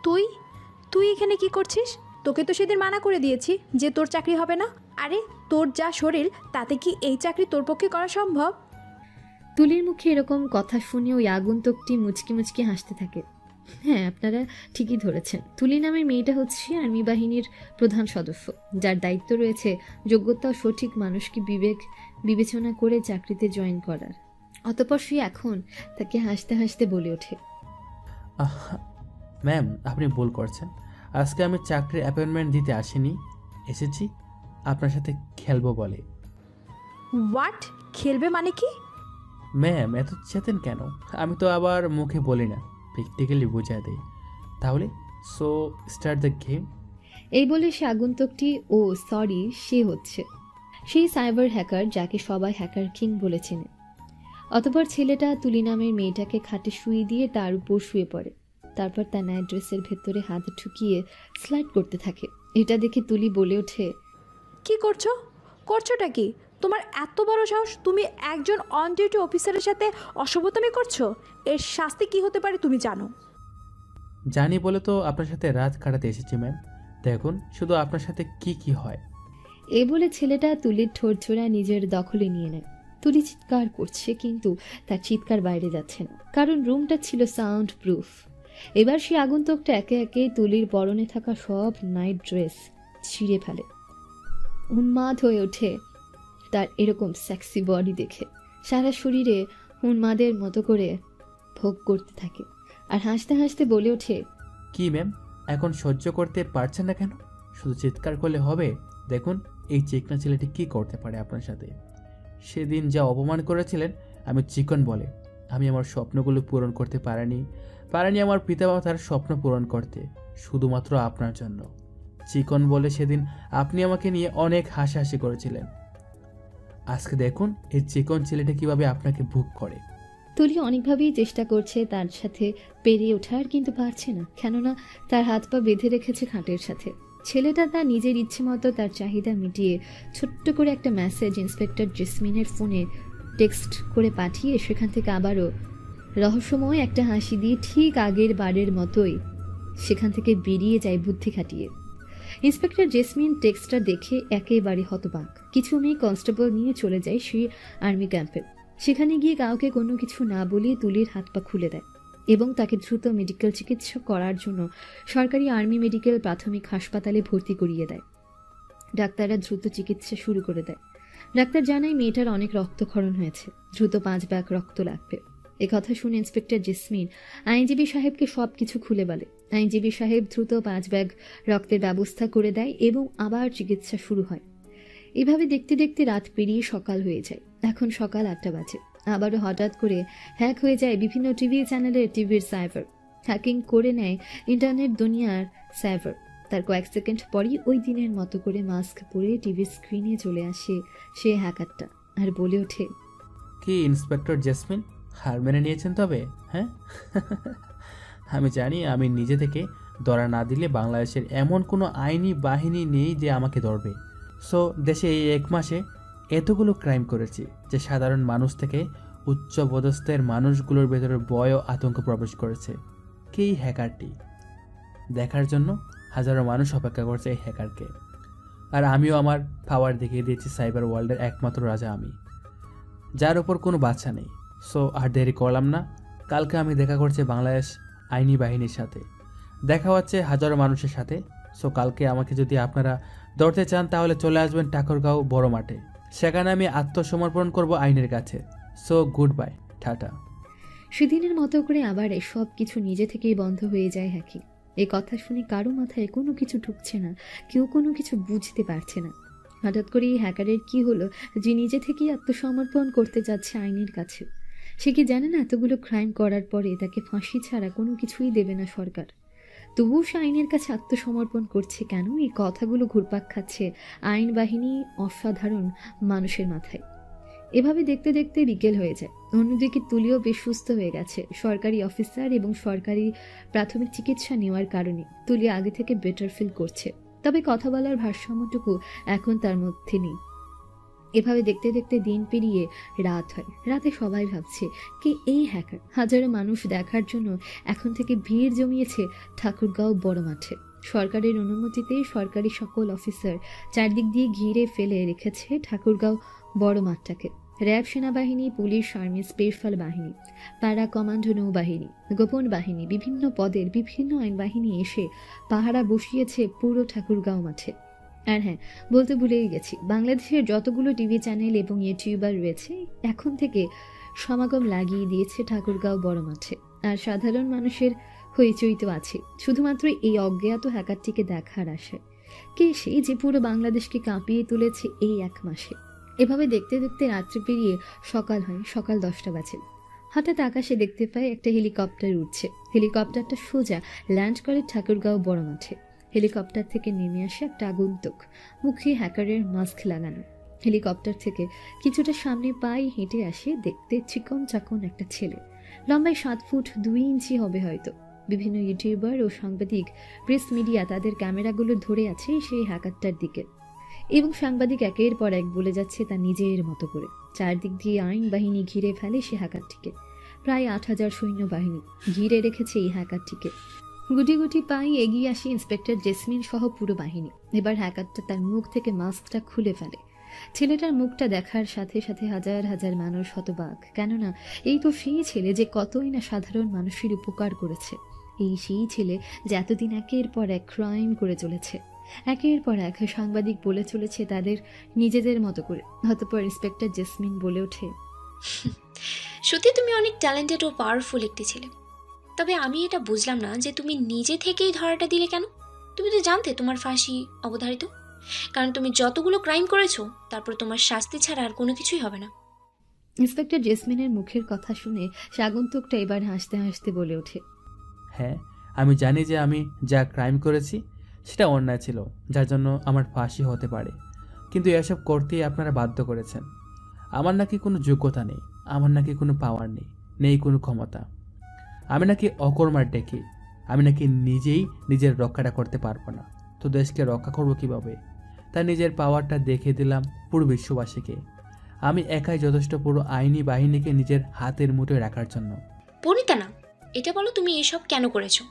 তুই তুই এখানে কি করছিস? তোকে তো সেদিন মানা করে দিয়েছি যে তোর চাকরি হবে না। আরে তোর যা শরীর, তাতে কি এই চাকরি তোর পক্ষে করা সম্ভব? তুলির মুখে এরকম কথা শুনে ওই আগন্তুকটি মুচকি মুচকি হাসতে থাকে। হ্যাঁ, আপনারা ঠিকই ধরেছেন। তুলি নামের মেয়েটা হচ্ছে আর্মি বাহিনীর প্রধান সদস্য, যার দায়িত্ব রয়েছে যোগ্যতা ও সঠিক মানুষকে বিবেচনা করে চাকরিতে জয়েন করার। অতঃপর সে এখন তাকে হাসতে হাসতে বলে ওঠে, ম্যাম, আপনি ভুল করছেন। আজকে আমি চাকরির অ্যাপয়েন্টমেন্ট দিতে আসিনি, এসেছি আপনার সাথে খেলবো বলে। হোয়াট? খেলবে মানে কি? ম্যাম, এত চেতেন কেন? আমি তো আবার মুখে বলি না, প্র্যাকটিক্যালি বোঝায় দেই। তাহলে সো স্টার্ট দ্য গেম। এই বলে সে আগন্তুকটি, ও সরি, সে হচ্ছে সেই সাইবার হ্যাকার যাকে সবাই হ্যাকার কিং বলে চেনে। অতঃপর ছেলেটা তুলি নামের মেয়েটাকে খাটে শুয়ে দিয়ে তার উপর শুয়ে পড়ে। তারপর তার নাইট ড্রেসের ভেতরে হাত ঢুকিয়ে স্লাইড করতে থাকে। এটা দেখে তুলি বলে ওঠে, কি করছোটা কি? তোমার এত বড় সাহস, তুমি একজন অন ডিউটি অফিসারের সাথে অসভ্যতামি করছো? এর শাস্তি কি হতে পারে তুমি জানো? জানি বলে তো আপনার সাথে রাত কাটাতে এসেছি ম্যাম। দেখুন শুধু আপনার সাথে কি কি হয়। এ বলে ছেলেটা তুলির ঠোঁট জোড়া নিজের দখলে নিয়ে নেয়। তুলি চিৎকার করছে, কিন্তু তার চিৎকার বাইরে যাচ্ছে না, কারণ রুমটা ছিল সাউন্ড প্রুফ। এবার সে আগন্তুকটা একে একে তুলির পরনে থাকা সব নাইট ড্রেস ছিঁড়ে ফেলে। উন্মাদ হয়ে ওঠে তার এরকম সেক্সি বডি দেখে। সারা শরীরে উন্মাদের মতো করে ভোগ করতে থাকে আর হাসতে হাসতে বলে ওঠে, কি ম্যাম, এখন সহ্য করতে পারছেন না কেন? শুধু চিৎকার করলে হবে? দেখুন এই চিকনা ছেলেটি কি করতে পারে আপনার সাথে। সেদিন যা অপমান করেছিলেন, আমি চিকন বলে আমি আমার স্বপ্নগুলো পূরণ করতে পারিনি আমার পিতামাতার স্বপ্ন পূরণ করতে, শুধুমাত্র আপনার জন্য। চিকন বলে সেদিন আপনি আমাকে নিয়ে অনেক হাসাহাসি করেছিলেন। আজকে দেখুন এই চিকন ছেলেটা কিভাবে আপনাকে বুক করে। তুলি অনেকভাবেই চেষ্টা করছে তার সাথে পেরিয়ে ওঠার, কিন্তু পারছে না, কেননা তার হাত পা বেঁধে রেখেছে খাটের সাথে। ছেলেটা তার নিজের ইচ্ছে মতো তার চাহিদা মিটিয়ে ছোট্ট করে একটা মেসেজ ইন্সপেক্টর জেসমিনের ফোনে টেক্সট করে পাঠিয়ে সেখান থেকে আবারও রহস্যময় একটা হাসি দিয়ে ঠিক আগের বারের মতোই সেখান থেকে বেরিয়ে যায় বুদ্ধি খাটিয়ে। ইন্সপেক্টর জেসমিন টেক্সটটা দেখে একেবারে হতবাক। কিছু মেয়ে কনস্টেবল নিয়ে চলে যায় সেই আর্মি ক্যাম্পে। সেখানে গিয়ে কাউকে কোনো কিছু না বলিয়ে তুলির হাত পা খুলে দেয় এবং তাকে দ্রুত মেডিকেল চিকিৎসা করার জন্য সরকারি আর্মি মেডিকেল প্রাথমিক হাসপাতালে ভর্তি করিয়ে দেয়। ডাক্তাররা দ্রুত চিকিৎসা শুরু করে দেয়। ডাক্তার জানায় মেয়েটার অনেক রক্তক্ষরণ হয়েছে, দ্রুত 5 ব্যাগ রক্ত লাগবে। একথা শুনে ইন্সপেক্টর জেসমিন আইনজীবী সাহেবকে সব কিছু খুলে বলে। আইনজীবী সাহেব দ্রুত 5 ব্যাগ রক্তের ব্যবস্থা করে দেয় এবং আবার চিকিৎসা শুরু হয়। এভাবে দেখতে দেখতে রাত পেরিয়ে সকাল হয়ে যায়। এখন সকাল 8টা বাজে। আবারও হঠাৎ করে হ্যাক হয়ে যায় বিভিন্ন টিভি চ্যানেলের টিভির সার্ভার। হ্যাকিং করে নেয় ইন্টারনেট দুনিয়ার সার্ভার। তার কয়েক সেকেন্ড পরই ওই দিনের মতো করে মাস্ক পরে টিভির স্ক্রিনে চলে আসে সে হ্যাকারটা আর বলে ওঠে, কি ইন্সপেক্টর জেসমিন, হার মেনে নিয়েছেন তবে? হ্যাঁ, আমি জানি আমি নিজে থেকে ধরা না দিলে বাংলাদেশের এমন কোনো আইনি বাহিনী নেই যে আমাকে ধরবে। সো দেশে এই 1 মাসে এতগুলো ক্রাইম করেছি যে সাধারণ মানুষ থেকে উচ্চ পদস্থের মানুষগুলোর ভেতরে ভয় ও আতঙ্ক প্রবেশ করেছে। কে এই হ্যাকারটি? দেখার জন্য হাজারো মানুষ অপেক্ষা করছে এই হ্যাকারকে। আর আমিও আমার পাওয়ার দেখিয়ে দিয়েছি সাইবার ওয়ার্ল্ডের একমাত্র রাজা আমি, যার ওপর কোনো বাচ্চা নেই। সো আর দেরি করলাম না, কালকে আমি দেখা করছি বাংলাদেশ আইনি বাহিনীর সাথে, দেখা হচ্ছে হাজারো মানুষের সাথে। সো কালকে আমাকে যদি আপনারা ধরতে চান তাহলে চলে আসবেন ঠাকুরগাঁও বড় মাঠে, সেখানে আমি আত্মসমর্পণ করব আইনের কাছে। So good bye, tata. সেদিনের মতো করে আবার সব কিছু নিজে থেকেই বন্ধ হয়ে যায় হ্যাকি। এই কথা শুনে কারো মাথায় কোনো কিছু ঢুকছে না, কেউ কোনো কিছু বুঝতে পারছে না। হঠাৎ করে এই হ্যাকারের কি হলো যে নিজে থেকেই আত্মসমর্পণ করতে যাচ্ছে আইনের কাছে? সে কি জানে না এতগুলো ক্রাইম করার পরে তাকে ফাঁসি ছাড়া কোনো কিছুই দেবে না সরকার? তবুও সে আইনের কাছে আত্মসমর্পণ করছে কেন? এই কথাগুলো ঘুরপাক খাচ্ছে আইন বাহিনী অসাধারণ মানুষের মাথায়। এভাবে দেখতে দেখতে বিকেল হয়ে যায়। অন্যদিকে তুলিও বেশ সুস্থ হয়ে গেছে। সরকারি অফিসার এবং সরকারি প্রাথমিক চিকিৎসা নেওয়ার কারণে তুলি আগে থেকে বেটার ফিল করছে, তবে কথা বলার ভারসাম্যটুকু এখন তার মধ্যে নেই। এভাবে দেখতে দেখতে দিন পেরিয়ে রাত হয়। রাতে সবাই ভাবছে কি এই হ্যাকার। হাজারো মানুষ দেখার জন্য এখন থেকে ভিড় জমিয়েছে ঠাকুরগাঁও বড় মাঠে। সরকারের অনুমতিতে সরকারি সকল অফিসার চারদিক দিয়ে ঘিরে ফেলে রেখেছে ঠাকুরগাঁও বড় মাঠটাকে। র্যাব, সেনাবাহিনী, পুলিশ, আর্মি, স্পেশাল বাহিনী, প্যারা কমান্ডো নৌবাহিনী, গোপন বাহিনী, বিভিন্ন পদের বিভিন্ন আইন বাহিনী এসে পাহারা বসিয়েছে পুরো ঠাকুরগাঁও মাঠে। আর হ্যাঁ, বলতে ভুলেই গেছি, বাংলাদেশের যতগুলো টিভি চ্যানেল এবং ইউটিউবার রয়েছে এখন থেকে সমাগম লাগিয়ে দিয়েছে ঠাকুরগাঁও বড় মাঠে। আর সাধারণ মানুষের হইচই তো আছে, শুধুমাত্র এই অজ্ঞাত হ্যাকারটিকে দেখার আশায়। কে সেই যে পুরো বাংলাদেশকে কাঁপিয়ে তুলেছে এই এক মাসে। এভাবে দেখতে দেখতে রাত্রি পেরিয়ে সকাল হয়। সকাল 10টা বাজে। হঠাৎ আকাশে দেখতে পায় একটা হেলিকপ্টার উঠছে। হেলিকপ্টারটা সোজা ল্যান্ড করে ঠাকুরগাঁও বড় মাঠে। হেলিকপ্টার থেকে নেমে আসে একটা আগন্তুক, মুখে হ্যাকারের মাস্ক লাগানো। হেলিকপ্টার থেকে কিছুটা সামনে পায়ে হেঁটে আসে দেখতে চিকন চাকন একটা ছেলে, লম্বায় 7 ফুট 2 ইঞ্চি হবে হয়তো। বিভিন্ন ইউটিউবার ও সাংবাদিক, প্রেস মিডিয়া তাদের ক্যামেরাগুলো ধরে আছে সেই হ্যাকারটার দিকে, এবং সাংবাদিক একের পর এক বলে যাচ্ছে তার নিজের মতো করে। চারদিক দিয়ে আইন বাহিনী ঘিরে ফেলে সে হ্যাকারটিকে। প্রায় 8000 সৈন্যবাহিনী ঘিরে রেখেছে এই হ্যাকারটিকে। গুটি গুটি পায়ে এগিয়ে আসে ইন্সপেক্টর জেসমিন সহ পুরো বাহিনী। এবার হ্যাকারটা তার মুখ থেকে মাস্কটা খুলে ফেলে। ছেলেটার মুখটা দেখার সাথে সাথে হাজার হাজার মানুষ হতবাক, কেননা এই তো সেই ছেলে যে কতই না সাধারণ মানুষের উপকার করেছে। এই সেই ছেলে যে এতদিন একের পর এক ক্রাইম করে চলেছে, একের পর এক সাংবাদিক বলে চলেছে তাদের নিজেদের মতো করে। অতঃপর ইন্সপেক্টর জেসমিন বলে ওঠে, সত্যি তুমি অনেক ট্যালেন্টেড ও পাওয়ারফুল একটি ছেলে, তবে আমি এটা বুঝলাম না যে তুমি নিজে থেকেই ধরাটা দিলে কেন? তুমি তো জানতে তোমার ফাঁসি অবধারিত, কারণ তুমি যতগুলো ক্রাইম করেছো তারপর তোমার শাস্তি ছাড়া আর কোনো কিছুই হবে না। ইন্সপেক্টর জেসমিনের মুখের কথা শুনে আগন্তুকটা এবার হাসতে হাসতে বলে ওঠে, হ্যাঁ, আমি জানি যে আমি যা ক্রাইম করেছি সেটা অন্যায় ছিল, যার জন্য আমার ফাঁসি হতে পারে, কিন্তু এসব করতেই আপনারা বাধ্য করেছেন। আমার নাকি কোনো যোগ্যতা নেই, আমার নাকি কোনো পাওয়ার নেই, নেই কোনো ক্ষমতা, আমি নাকি অকর্মার ডেকে, আমি নাকি নিজেই নিজের রক্ষাটা করতে পারবো না, তো দেশকে রক্ষা করবো কীভাবে? তাই নিজের পাওয়ারটা দেখিয়ে দিলাম পুরো বিশ্ববাসীকে। আমি একাই যথেষ্ট পুরো আইনি বাহিনীকে নিজের হাতের মুঠোয় রাখার জন্য। পরিতা না, এটা বলো তুমি এসব কেন করেছো?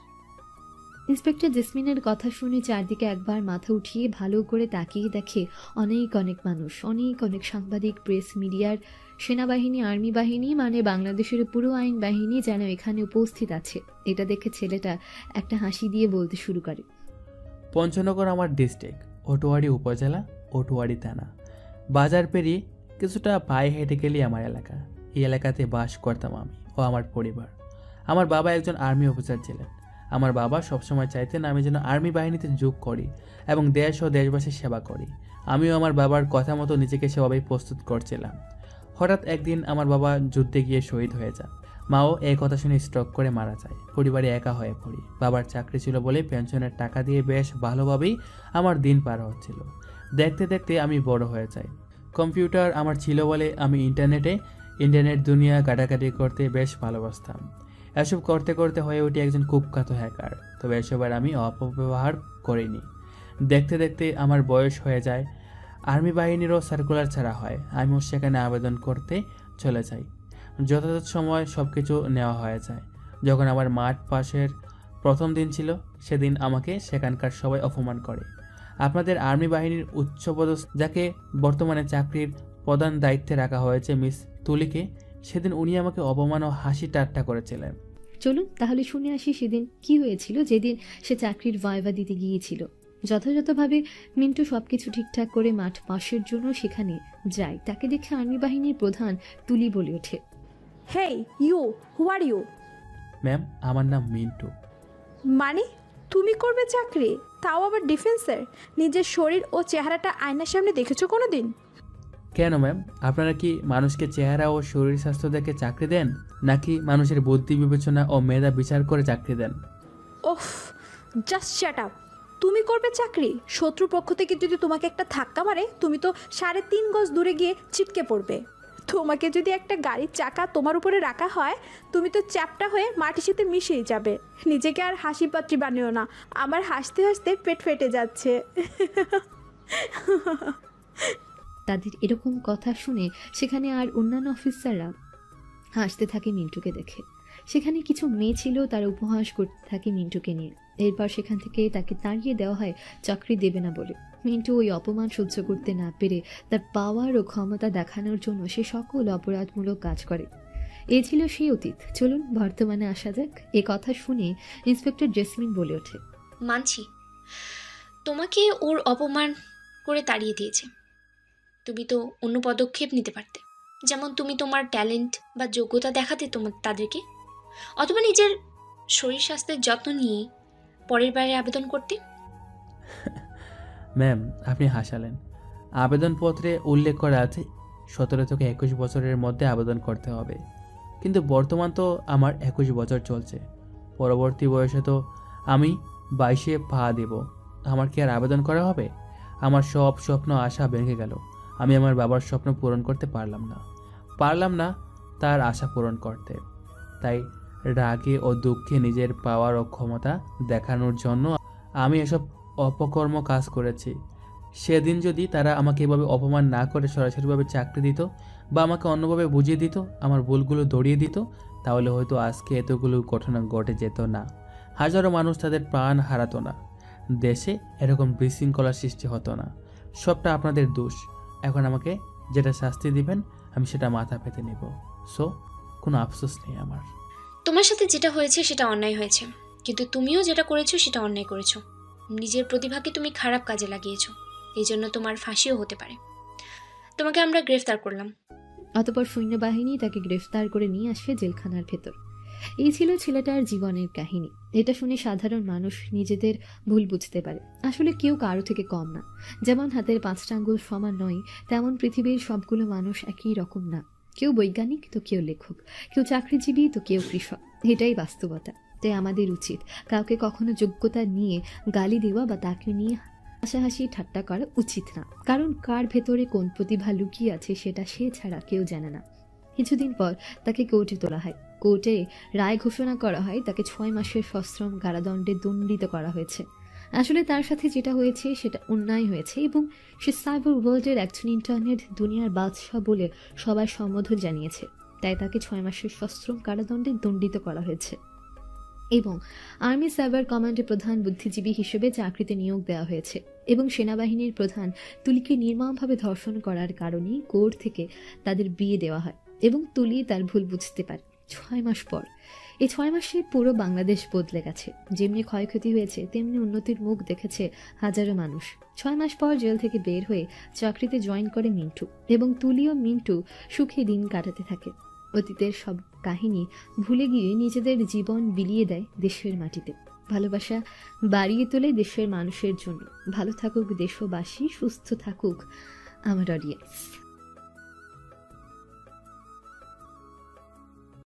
ইন্সপেক্টর জেসমিনের কথা শুনে চারদিকে একবার মাথা উঠিয়ে ভালো করে তাকিয়ে দেখে অনেক অনেক মানুষ, অনেক অনেক সাংবাদিক, প্রেস মিডিয়ার, সেনাবাহিনী, আর্মি বাহিনী, মানে বাংলাদেশের পুরো আইন বাহিনী যেন এখানে উপস্থিত আছে। এটা দেখে ছেলেটা একটা হাসি দিয়ে বলতে শুরু করে, পঞ্চনগর আমার ডিস্ট্রিক্ট, ওটুয়ারি উপজেলা, ওটুয়ারি থানা। বাজার পেরিয়ে কিছুটা পায়ে হেঁটে গেলেই আমার এলাকা। এই এলাকাতে বাস করতাম আমি ও আমার পরিবার। আমার বাবা একজন আর্মি অফিসার ছিলেন। আমার বাবা সবসময় চাইতেন আমি যেন আর্মি বাহিনীতে যোগ করি এবং দেশ ও দেশবাসীর সেবা করি। আমিও আমার বাবার কথা মতো নিজেকে সেভাবেই প্রস্তুত করছিলাম। হঠাৎ একদিন আমার বাবা যুদ্ধে গিয়ে শহীদ হয়ে যান। মাও এই কথা শুনে স্ট্রোক করে মারা যায়। পরিবারে একা হয়ে পড়ি। বাবার চাকরি ছিল বলে পেনশনের টাকা দিয়ে বেশ ভালোভাবেই আমার দিন পার হচ্ছিল। দেখতে দেখতে আমি বড় হয়ে যাই। কম্পিউটার আমার ছিল বলে আমি ইন্টারনেট দুনিয়া ঘাটাঘাটি করতে বেশ ভালোবাসতাম। এসব করতে করতে হয়ে উঠি একজন কুখ্যাত হ্যাকার। তবে এসবের আমি অপব্যবহার করিনি। দেখতে দেখতে আমার বয়স হয়ে যায়। আর্মি বাহিনীরও সার্কুলার ছাড়া হয়, আমিও সেখানে আবেদন করতে চলে যাই। যথাযথ সময় সব কিছু নেওয়া হয়ে যায়। যখন আমার মাঠ পাশের প্রথম দিন ছিল, সেদিন আমাকে সেখানকার সবাই অপমান করে। আপনাদের আর্মি বাহিনীর উচ্চপদস্থ, যাকে বর্তমানে চাকরির প্রধান দায়িত্বে রাখা হয়েছে, মিস তুলিকে সেদিন উনি আমাকে অপমান ও হাসি ঠাট্টা করেছিলেন। চলুন তাহলে শুনে আসি সেদিন কি হয়েছিল যেদিন সে চাকরির ভাইভা দিতে গিয়েছিল। যথাযথভাবে মিন্টু সবকিছু ঠিকঠাক করে মাঠ পাশের জন্য সেখানে যায়। তাকে দেখে আর্মি বাহিনীর প্রধান তুলি বলে ওঠে, hey you, who are you? Ma'am, আমার নাম মিন্টু। মানে তুমি করবে চাকরি, তাও আবার ডিফেন্সের? নিজের শরীর ও চেহারাটা আয়নার সামনে দেখেছো কোনো দিন? কেন ম্যাম, আপনারা কি মানুষকে চেহারা ও শরীর স্বাস্থ্য দেখে চাকরি দেন, নাকি মানুষের বুদ্ধি বিবেচনা ও মেধা বিচার করে চাকরি দেন? ওফ, জাস্ট শাট আপ। তুমি করবে চাকরি? শত্রুপক্ষ থেকে যদি তোমাকে একটা ধাক্কা মারে, তুমি তো 3.5 গজ দূরে গিয়ে ছিটকে পড়বে। তোমাকে যদি একটা গাড়ির চাকা তোমার উপরে রাখা হয়, তুমি তো চ্যাপটা হয়ে মাটির সাথে মিশেই যাবে। নিজেকে আর হাসি পাত্রী বানিও না, আমার হাসতে হাসতে পেট ফেটে যাচ্ছে। তাদের এরকম কথা শুনে সেখানে আর অন্যান্য অফিসাররা হাসতে থাকে মিন্টুকে দেখে। সেখানে কিছু মেয়ে ছিল, তারা উপহাস করতে থাকে মিন্টুকে নিয়ে। এরপর সেখান থেকে তাকে তাড়িয়ে দেওয়া হয় চাকরি দেবে না বলে। মিন্টু ওই অপমান সহ্য করতে না পেরে তার পাওয়ার ও ক্ষমতা দেখানোর জন্য সে সকল অপরাধমূলক কাজ করে। এ ছিল সেই অতীত। চলুন বর্তমানে আসা যাক। এ কথা শুনে ইন্সপেক্টর জেসমিন বলে ওঠে, মানছি তোমাকে ওর অপমান করে তাড়িয়ে দিয়েছে। তুমি তো অন্য পদক্ষেপ নিতে পারতে, যেমন তুমি তোমার ট্যালেন্ট বা যোগ্যতা দেখাতে তাদেরকে, অথবা নিজের শরীর স্বাস্থ্যের যত্ন নিয়ে পরের বারে আবেদন করতে। ম্যাম, আপনি হাসালেন। আবেদনপত্রে উল্লেখ করা আছে 17 থেকে 21 বছরের মধ্যে আবেদন করতে হবে, কিন্তু বর্তমান তো আমার 21 বছর চলছে। পরবর্তী বয়সে তো আমি 22-এ পা দেব। আমার কি আর আবেদন করা হবে? আমার সব স্বপ্ন আশা ভেঙে গেল। আমি আমার বাবার স্বপ্ন পূরণ করতে পারলাম না তার আশা পূরণ করতে। তাই রাগে ও দুঃখে নিজের পাওয়ার ও ক্ষমতা দেখানোর জন্য আমি এসব অপকর্ম কাজ করেছি। সেদিন যদি তারা আমাকে এভাবে অপমান না করে সরাসরিভাবে চাকরি দিত বা আমাকে অন্যভাবে বুঝিয়ে দিত, আমার ভুলগুলো ধরিয়ে দিত, তাহলে হয়তো আজকে এতগুলো ঘটনা ঘটে যেত না। হাজারো মানুষ তাদের প্রাণ হারাতো না, দেশে এরকম বিশৃঙ্খলার সৃষ্টি হতো না। সবটা আপনাদের দোষ। এখন আমাকে যেটা শাস্তি দিবেন আমি সেটা মাথা পেতে নেব। সো কোনো আফসোস নেই আমার। তোমার সাথে যেটা হয়েছে সেটা অন্যায় হয়েছে, কিন্তু তুমিও যেটা করেছো সেটা অন্যায় করেছো। নিজের প্রতিভাকে তুমি খারাপ কাজে লাগিয়েছো, এই জন্য তোমার ফাঁসিও হতে পারে। তোমাকে আমরা গ্রেফতার করলাম। অতঃপর সৈন্যবাহিনী তাকে গ্রেফতার করে নিয়ে আসে জেলখানার ভেতর। এই ছিল ছেলেটার জীবনের কাহিনী। এটা শুনে সাধারণ মানুষ নিজেদের ভুল বুঝতে পারে। আসলে কেউ কারো থেকে কম না। যেমন হাতের 5টা আঙ্গুল সমান নয়, তেমন পৃথিবীর সবগুলো মানুষ একই রকম না। কেউ বৈজ্ঞানিক তো কেউ লেখক, কেউ চাকরিজীবী তো কেউ কৃষক। এটাই বাস্তবতা। তাই আমাদের উচিত কাউকে কখনো যোগ্যতা নিয়ে গালি দেওয়া বা তাকে নিয়ে হাসাহাসি ঠাট্টা করা উচিত না। কারণ কার ভেতরে কোন প্রতিভা লুকিয়ে আছে সেটা সে ছাড়া কেউ জানে না। কিছুদিন পর তাকে কোর্টে তোলা হয়। কোর্টে রায় ঘোষণা করা হয় তাকে 6 মাসের সশ্রম কারাদণ্ডে দণ্ডিত করা হয়েছে। আসলে তার সাথে যেটা হয়েছে সেটা অন্যায় হয়েছে এবং সে সাইবার ওয়ার্ল্ডের একজন ইন্টারনেট দুনিয়ার বাদশাহ বলে সবাই সম্বোধন জানিয়েছে। তাই তাকে 6 মাসের সশ্রম কারাদণ্ডে দণ্ডিত করা হয়েছে এবং আর্মি সাইবার কমান্ডের প্রধান বুদ্ধিজীবী হিসেবে চাকরিতে নিয়োগ দেওয়া হয়েছে। এবং সেনাবাহিনীর প্রধান তুলিকে নির্মমভাবে ধর্ষণ করার কারণেই কোর্ট থেকে তাদের বিয়ে দেওয়া হয় এবং তুলি তার ভুল বুঝতে পারে 6 মাস পর। এই 6 মাসে পুরো বাংলাদেশ বদলে গেছে। যেমনি ক্ষয়ক্ষতি হয়েছে তেমনি উন্নতির মুখ দেখেছে হাজারো মানুষ। 6 মাস পর জেল থেকে বের হয়ে চাকরিতে জয়েন করে মিন্টু এবং তুলি ও মিন্টু সুখে দিন কাটাতে থাকে। অতীতের সব কাহিনী ভুলে গিয়ে নিজেদের জীবন বিলিয়ে দেয় দেশের মাটিতে। ভালোবাসা বাড়িয়ে তোলে দেশের মানুষের জন্য। ভালো থাকুক দেশবাসী, সুস্থ থাকুক আমার অডিয়েন্স।